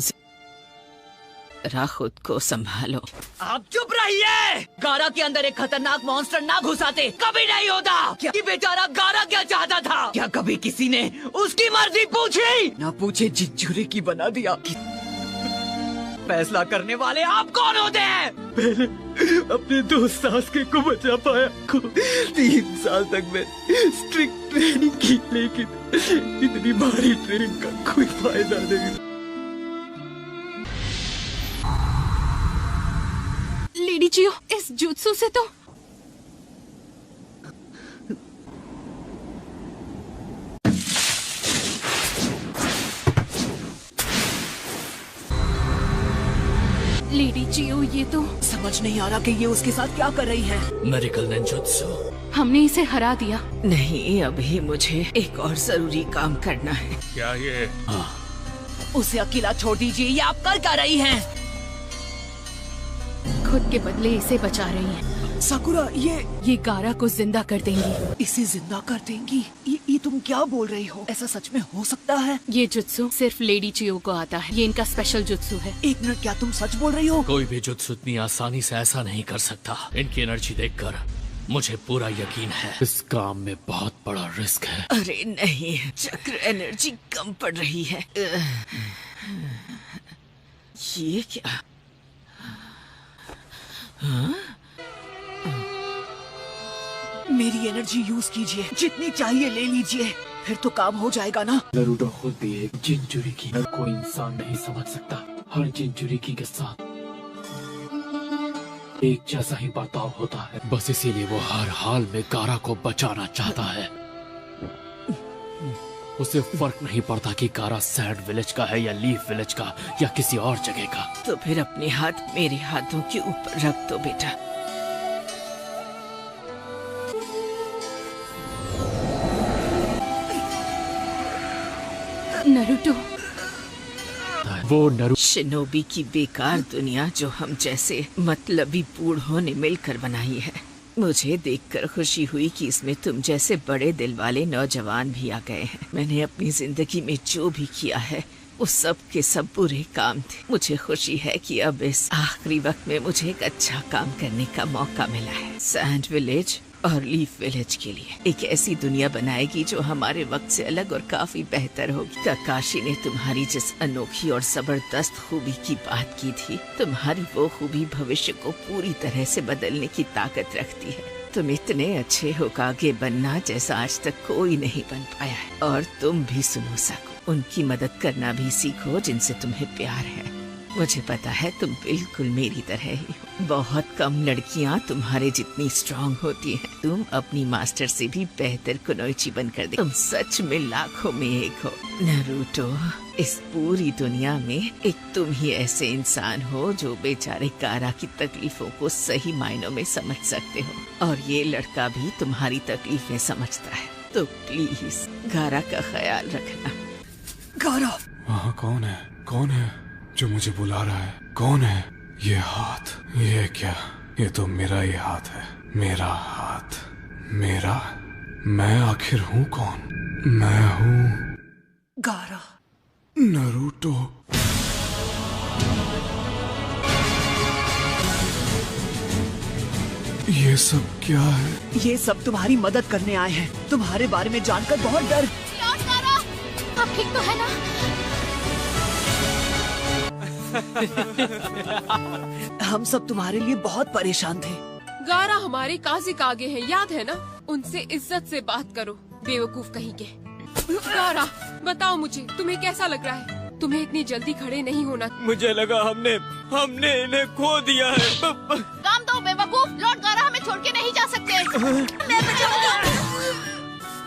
जरा खुद को संभालो। आप चुप रहिए। गारा के अंदर एक खतरनाक मॉन्स्टर ना घुसाते कभी नहीं होता। क्या ये बेचारा गारा क्या चाहता था? क्या कभी किसी ने उसकी मर्जी पूछी? ना पूछे जिज्जुरी की बना दिया। फैसला करने वाले आप कौन होते हैं? पहले अपने दोस्त सास्के को बचा पाया को 3 साल तक मैं स्ट्रिक्ट ट्रेनिंग की, लेकिन इतनी भारी ट्रेनिंग का कोई फायदा नहीं। लेडी चियो, इस जुत्सु से तो लेडी चियो, ये तो समझ नहीं आ रहा कि ये उसके साथ क्या कर रही है। Medical ninjutsu. हमने इसे हरा दिया। नहीं, अभी मुझे एक और जरूरी काम करना है। क्या ये? उसे अकेला छोड़ दीजिए। ये आप कर क्या रही हैं? खुद के बदले इसे बचा रही हैं। साकुरा, ये गारा को जिंदा कर देंगी। इसे जिंदा कर देंगी? ये तुम क्या बोल रही हो? ऐसा सच में हो सकता है? ये जुत्सु सिर्फ लेडी चियो को आता है। ये इनका स्पेशल जुत्सु है। 1 मिनट, क्या तुम सच बोल रही हो? कोई भी जुत्सु इतनी आसानी से ऐसा नहीं कर सकता। इनकी एनर्जी देखकर मुझे पूरा यकीन है इस काम में बहुत बड़ा रिस्क है। अरे नहीं, चक्र एनर्जी कम पड़ रही है। ये क्या? हाँ? मेरी एनर्जी यूज कीजिए, जितनी चाहिए ले लीजिए, फिर तो काम हो जाएगा ना। नारुतो खुद भी एक जिंचुरिकी। हर कोई इंसान नहीं समझ सकता। हर जिंचुरिकी के साथ एक जैसा ही बर्ताव होता है। बस इसीलिए वो हर हाल में गारा को बचाना चाहता है। उसे फर्क नहीं पड़ता कि गारा सैंड विलेज का है या लीफ विलेज का या किसी और जगह का। तो फिर अपने हाथ मेरे हाथों के ऊपर रख दो बेटा। नारुतो, वो शिनोबी की बेकार दुनिया जो हम जैसे मतलबी बूढ़ों ने मिलकर बनाई है। मुझे देखकर खुशी हुई कि इसमें तुम जैसे बड़े दिल वाले नौजवान भी आ गए हैं। मैंने अपनी जिंदगी में जो भी किया है वो सब के सब बुरे काम थे। मुझे खुशी है कि अब इस आखिरी वक्त में मुझे एक अच्छा काम करने का मौका मिला है। सैंड विलेज और लीफ विलेज के लिए एक ऐसी दुनिया बनाएगी जो हमारे वक्त से अलग और काफी बेहतर होगी। काकाशी ने तुम्हारी जिस अनोखी और जबरदस्त खूबी की बात की थी, तुम्हारी वो खूबी भविष्य को पूरी तरह से बदलने की ताकत रखती है। तुम इतने अच्छे हो कागे बनना जैसा आज तक कोई नहीं बन पाया है। और तुम भी सुनो सको, उनकी मदद करना भी सीखो जिनसे तुम्हें प्यार है। मुझे पता है तुम बिल्कुल मेरी तरह ही हो। बहुत कम लड़कियां तुम्हारे जितनी स्ट्रांग होती हैं। तुम अपनी मास्टर से भी बेहतर कुनोइची बनकर दे। तुम सच में लाखों में एक हो। नारुतो, इस पूरी दुनिया में एक तुम ही ऐसे इंसान हो जो बेचारे गारा की तकलीफों को सही मायनों में समझ सकते हो। और ये लड़का भी तुम्हारी तकलीफें समझता है। तो प्लीज गारा का ख्याल रखना। गारा, वहाँ कौन है? कौन है जो मुझे बुला रहा है? कौन है? ये हाथ, ये क्या? ये तो मेरा ही हाथ है। मेरा हाथ, मेरा? मैं आखिर हूँ कौन? मैं हूँ गारा। नारुतो। ये सब क्या है? ये सब तुम्हारी मदद करने आए हैं। तुम्हारे बारे में जानकर बहुत डर। आप ठीक तो है ना? हम सब तुम्हारे लिए बहुत परेशान थे। गारा हमारे काजी का आगे है, याद है ना? उनसे इज्जत से बात करो, बेवकूफ कहीं के। गारा, बताओ मुझे, तुम्हें कैसा लग रहा है? तुम्हें इतनी जल्दी खड़े नहीं होना। मुझे लगा हमने इन्हें खो दिया है। काम दो बेवकूफ, लॉर्ड गारा हमें छोड़ के नहीं जा सकते।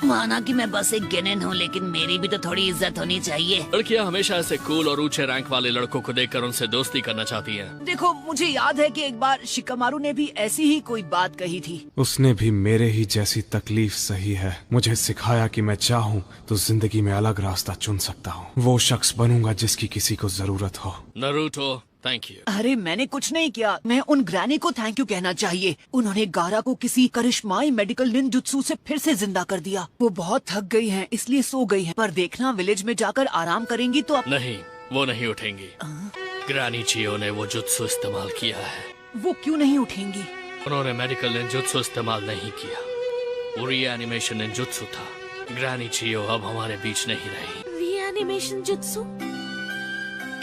माना कि मैं बस एक गेनेन हूँ, लेकिन मेरी भी तो थोड़ी इज्जत होनी चाहिए। लड़कियाँ हमेशा ऐसे कूल और ऊंचे रैंक वाले लड़कों को देखकर उनसे दोस्ती करना चाहती हैं। देखो, मुझे याद है कि एक बार शिकामारू ने भी ऐसी ही कोई बात कही थी। उसने भी मेरे ही जैसी तकलीफ सही है। मुझे सिखाया कि मैं चाहूँ तो जिंदगी में अलग रास्ता चुन सकता हूँ। वो शख्स बनूंगा जिसकी किसी को जरूरत हो। Naruto, thank you. अरे मैंने कुछ नहीं किया। मैं उन ग्रैनी को थैंक यू कहना चाहिए। उन्होंने गारा को किसी करिश्माई मेडिकल निंजुत्सु से फिर से जिंदा कर दिया। वो बहुत थक गई हैं, इसलिए सो गई हैं। पर देखना, विलेज में जाकर आराम करेंगी तो नहीं, वो नहीं उठेंगी। ग्रैनी चियो ने वो जुत्सु इस्तेमाल किया है। वो क्यों नहीं उठेंगी? उन्होंने मेडिकल निंजुत्सु इस्तेमाल नहीं किया। वो रीएनिमेशन निंजुत्सु था। ग्रैनी चियो अब हमारे बीच नहीं रही। Reanimation jutsu?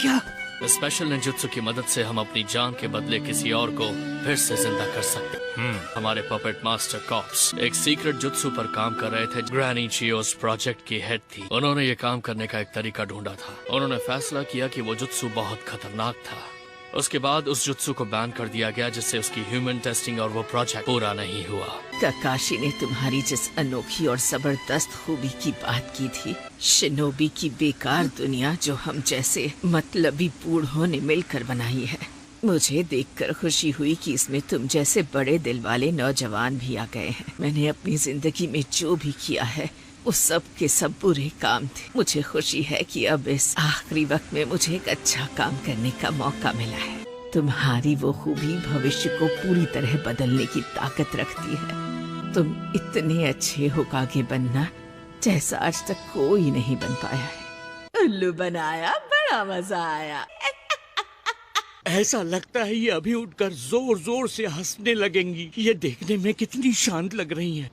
क्या? स्पेशल निंजुत्सु की मदद से हम अपनी जान के बदले किसी और को फिर से जिंदा कर सकते हैं। हमारे पपेट मास्टर कॉप्स एक सीक्रेट जुत्सु पर काम कर रहे थे। ग्रैनी चियोस प्रोजेक्ट की हेड थी। उन्होंने ये काम करने का एक तरीका ढूंढा था। उन्होंने फैसला किया कि वो जुत्सु बहुत खतरनाक था। उसके बाद उस जुत्सु को बैन कर दिया गया, जिससे उसकी ह्यूमन टेस्टिंग और वो प्रोजेक्ट पूरा नहीं हुआ। काकाशी ने तुम्हारी जिस अनोखी और जबरदस्त खूबी की बात की थी, शिनोबी की बेकार दुनिया जो हम जैसे मतलबी बूढ़ों ने मिलकर बनाई है, मुझे देखकर खुशी हुई कि इसमें तुम जैसे बड़े दिल वाले नौजवान भी आ गए हैं। मैंने अपनी जिंदगी में जो भी किया है वो सब के सब बुरे काम थे। मुझे खुशी है कि अब इस आखिरी वक्त में मुझे एक अच्छा काम करने का मौका मिला है। तुम्हारी वो खूबी भविष्य को पूरी तरह बदलने की ताकत रखती है। तुम इतने अच्छे होकागे बनना जैसा आज तक कोई नहीं बन पाया है। उल्लू बनाया, बड़ा मजा आया। ऐसा लगता है ये अभी उठकर जोर जोर से हंसने लगेंगी। ये देखने में कितनी शांत लग रही हैं।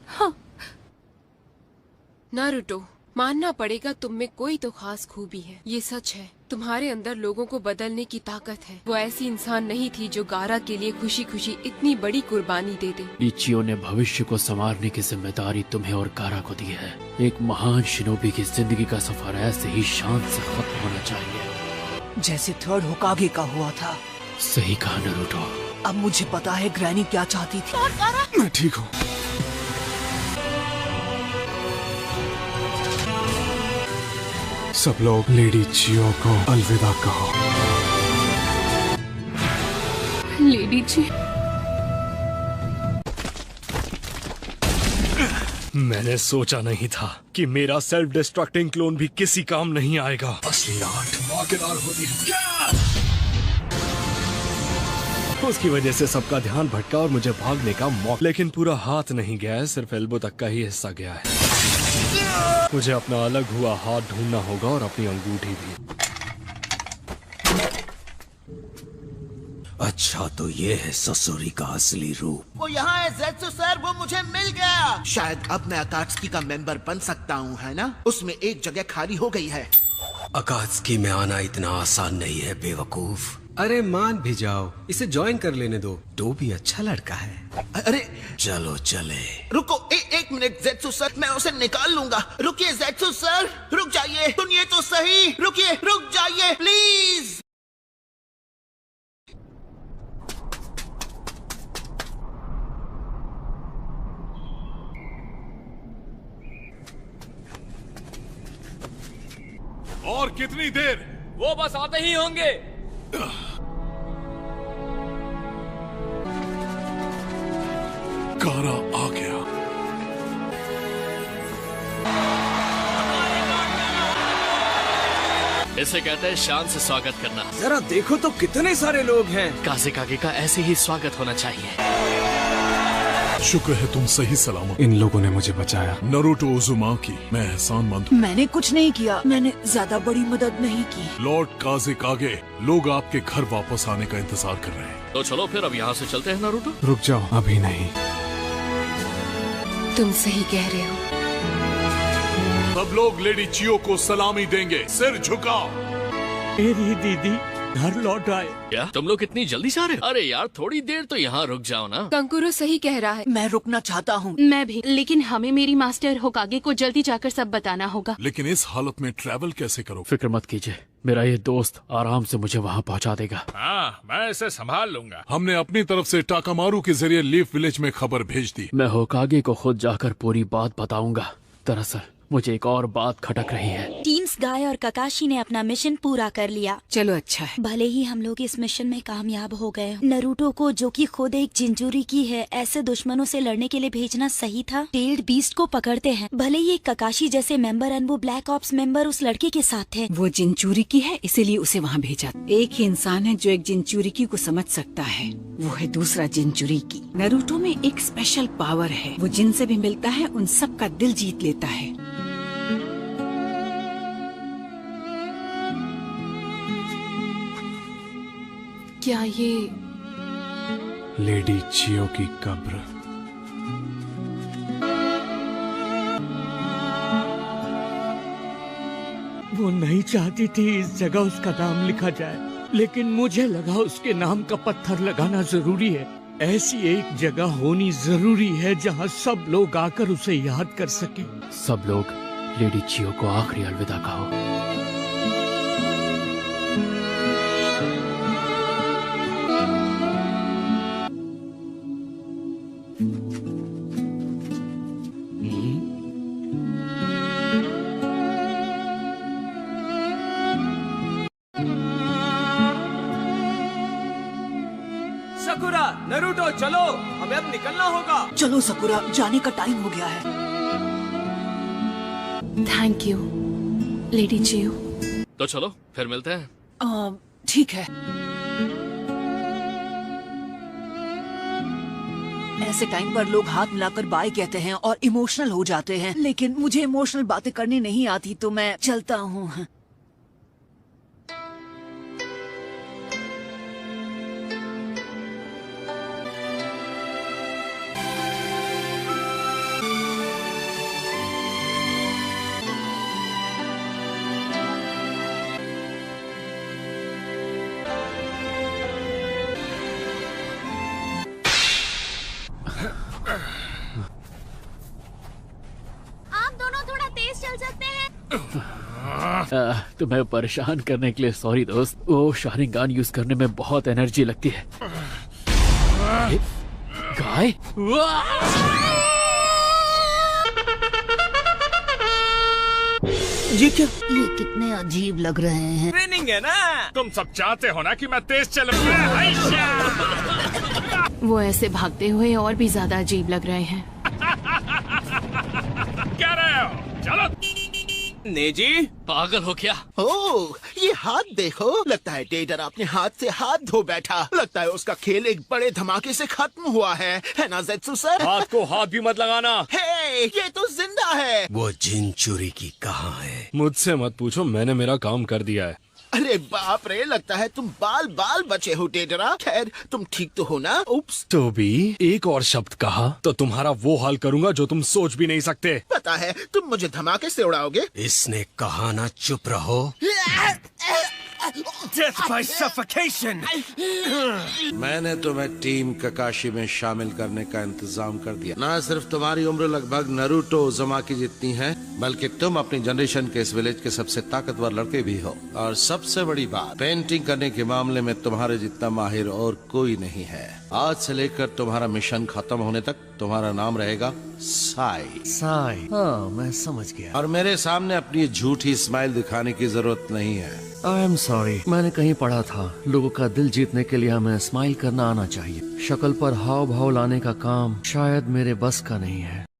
हाँ। नारुतो, मानना पड़ेगा तुम में कोई तो खास खूबी है। ये सच है, तुम्हारे अंदर लोगों को बदलने की ताकत है। वो ऐसी इंसान नहीं थी जो गारा के लिए खुशी खुशी इतनी बड़ी कुर्बानी दे दे। इचियो ने भविष्य को संवारने की जिम्मेदारी तुम्हें और गारा को दी है। एक महान शिनोबी की जिंदगी का सफर ऐसे ही शांत से खत्म होना चाहिए, जैसे थर्ड होकागे का हुआ था। सही कहा नारुतो। अब मुझे पता है ग्रैनी क्या चाहती थी। मैं ठीक हूँ। सब लोग लेडी चियो को अलविदा कहो। लेडी जी। मैंने सोचा नहीं था कि मेरा सेल्फ डिस्ट्रक्टिंग क्लोन भी किसी काम नहीं आएगा। असली आर्ट धमाकेदार होती है। उसकी वजह से सबका ध्यान भटका और मुझे भागने का मौका, लेकिन पूरा हाथ नहीं गया है, सिर्फ एल्बो तक का ही हिस्सा गया है। मुझे अपना अलग हुआ हाथ ढूंढना होगा और अपनी अंगूठी भी। अच्छा, तो ये है ससुरी का असली रूप। वो यहाँ है ज़ेत्सु सर, वो मुझे मिल गया। शायद अब मैं अकात्सुकी का मेंबर बन सकता हूँ, है ना? उसमें एक जगह खाली हो गई है। अकात्सुकी में आना इतना आसान नहीं है बेवकूफ। अरे मान भी जाओ, इसे ज्वाइन कर लेने दो। तो भी अच्छा लड़का है। अरे चलो चले। रुको, एक मिनट ज़ेत्सु सर, मैं उसे निकाल लूंगा। रुकिए ज़ेत्सु सर, रुक जाइए। सुनिए तो सही, रुकिए, रुक जाइए प्लीज। और कितनी देर? वो बस आते ही होंगे। गारा आ गया। इसे कहते हैं शान से स्वागत करना। जरा देखो तो कितने सारे लोग हैं। काज़ेकागे का ऐसे ही स्वागत होना चाहिए। शुक्र है तुम सही सलामत। इन लोगों ने मुझे बचाया। नरूटो उजुमाकी, मैं एहसानमंद हूँ। मैंने कुछ नहीं किया, मैंने ज्यादा बड़ी मदद नहीं की। लॉर्ड काज़ेकागे, लोग आपके घर वापस आने का इंतजार कर रहे हैं। तो चलो फिर अब यहाँ से चलते हैं नारुतो। रुक जाओ, अभी नहीं। तुम सही कह रहे हो। सब लोग लेडी चियो को सलामी देंगे, सिर झुका। मेरी दीदी घर लौट आए। क्या तुम लोग इतनी जल्दी से आ रहे हो? अरे यार थोड़ी देर तो यहाँ रुक जाओ ना। कंकुरो सही कह रहा है। मैं रुकना चाहता हूँ। मैं भी, लेकिन हमें मेरी मास्टर होकागे को जल्दी जाकर सब बताना होगा। लेकिन इस हालत में ट्रैवल कैसे करो? फिक्र मत कीजिए, मेरा ये दोस्त आराम से मुझे वहाँ पहुँचा देगा। हाँ, मैं इसे संभाल लूंगा। हमने अपनी तरफ से टाकामारू के जरिए लीफ विलेज में खबर भेज दी। मैं होकागे को खुद जाकर पूरी बात बताऊंगा। दरअसल मुझे एक और बात खटक रही है। टीम्स गाय और ककाशी ने अपना मिशन पूरा कर लिया। चलो अच्छा है। भले ही हम लोग इस मिशन में कामयाब हो गए, नरूटो को जो कि खुद एक जिंजूरी की है, ऐसे दुश्मनों से लड़ने के लिए भेजना सही था। टेल्ड बीस्ट को पकड़ते हैं। भले ही एक ककाशी जैसे मेंबर और वो ब्लैक ऑप्स मेंबर उस लड़के के साथ थे। वो जिंचूरी की है, इसीलिए उसे वहाँ भेजा। एक ही इंसान है जो एक जिंचूरी की को समझ सकता है, वो है दूसरा जिंचूरी की। नरूटो में एक स्पेशल पावर है, वो जिनसे भी मिलता है उन सब का दिल जीत लेता है। क्या ये लेडी चियो की कब्र? वो नहीं चाहती थी इस जगह उसका नाम लिखा जाए, लेकिन मुझे लगा उसके नाम का पत्थर लगाना जरूरी है। ऐसी एक जगह होनी जरूरी है जहाँ सब लोग आकर उसे याद कर सके। सब लोग लेडी चियो को आखिरी अलविदा कहो। सकुरा, नरूटो चलो, हमें अब निकलना होगा। चलो सकुरा, जाने का टाइम हो गया है। Thank you Lady Chiyo. तो चलो फिर मिलते हैं। ठीक है। ऐसे टाइम पर लोग हाथ मिलाकर बाय कहते हैं और इमोशनल हो जाते हैं, लेकिन मुझे इमोशनल बातें करनी नहीं आती, तो मैं चलता हूँ। तुम्हें परेशान करने के लिए सॉरी दोस्त। वो शारिंगान यूज करने में बहुत एनर्जी लगती है। गाय? ये क्या? ये कितने अजीब लग रहे हैं। ट्रेनिंग है ना। तुम सब चाहते हो ना कि मैं तेज चलूं। वो ऐसे भागते हुए और भी ज्यादा अजीब लग रहे हैं। क्या रहे हो? चलो। नेजी, पागल हो क्या? ओह, ये हाथ देखो। लगता है टेडर अपने हाथ से हाथ धो बैठा। लगता है उसका खेल एक बड़े धमाके से खत्म हुआ है ना ज़ेत्सु सर? हाथ को हाथ भी मत लगाना। हे, ये तो जिंदा है। वो जिंचुरी की कहाँ है? मुझसे मत पूछो, मैंने मेरा काम कर दिया है। अरे बाप रे, लगता है तुम बाल बाल बचे हो टेडरा। खैर, तुम ठीक तो हो ना? उप्स। तो भी एक और शब्द कहा तो तुम्हारा वो हाल करूंगा जो तुम सोच भी नहीं सकते। पता है, तुम मुझे धमाके से उड़ाओगे। इसने कहा ना चुप रहो। Death by suffocation. मैंने तुम्हें टीम ककाशी में शामिल करने का इंतजाम कर दिया। ना सिर्फ तुम्हारी उम्र लगभग नरूटो उजुमाकी जितनी है, बल्कि तुम अपनी जनरेशन के इस विलेज के सबसे ताकतवर लड़के भी हो। और सबसे बड़ी बात, पेंटिंग करने के मामले में तुम्हारे जितना माहिर और कोई नहीं है। आज से लेकर तुम्हारा मिशन खत्म होने तक तुम्हारा नाम रहेगा साई। साई? हाँ, मैं समझ गया। और मेरे सामने अपनी झूठी स्माइल दिखाने की जरूरत नहीं है। आई एम सॉरी, मैंने कहीं पढ़ा था लोगों का दिल जीतने के लिए हमें स्माइल करना आना चाहिए। शक्ल पर हाव भाव लाने का काम शायद मेरे बस का नहीं है।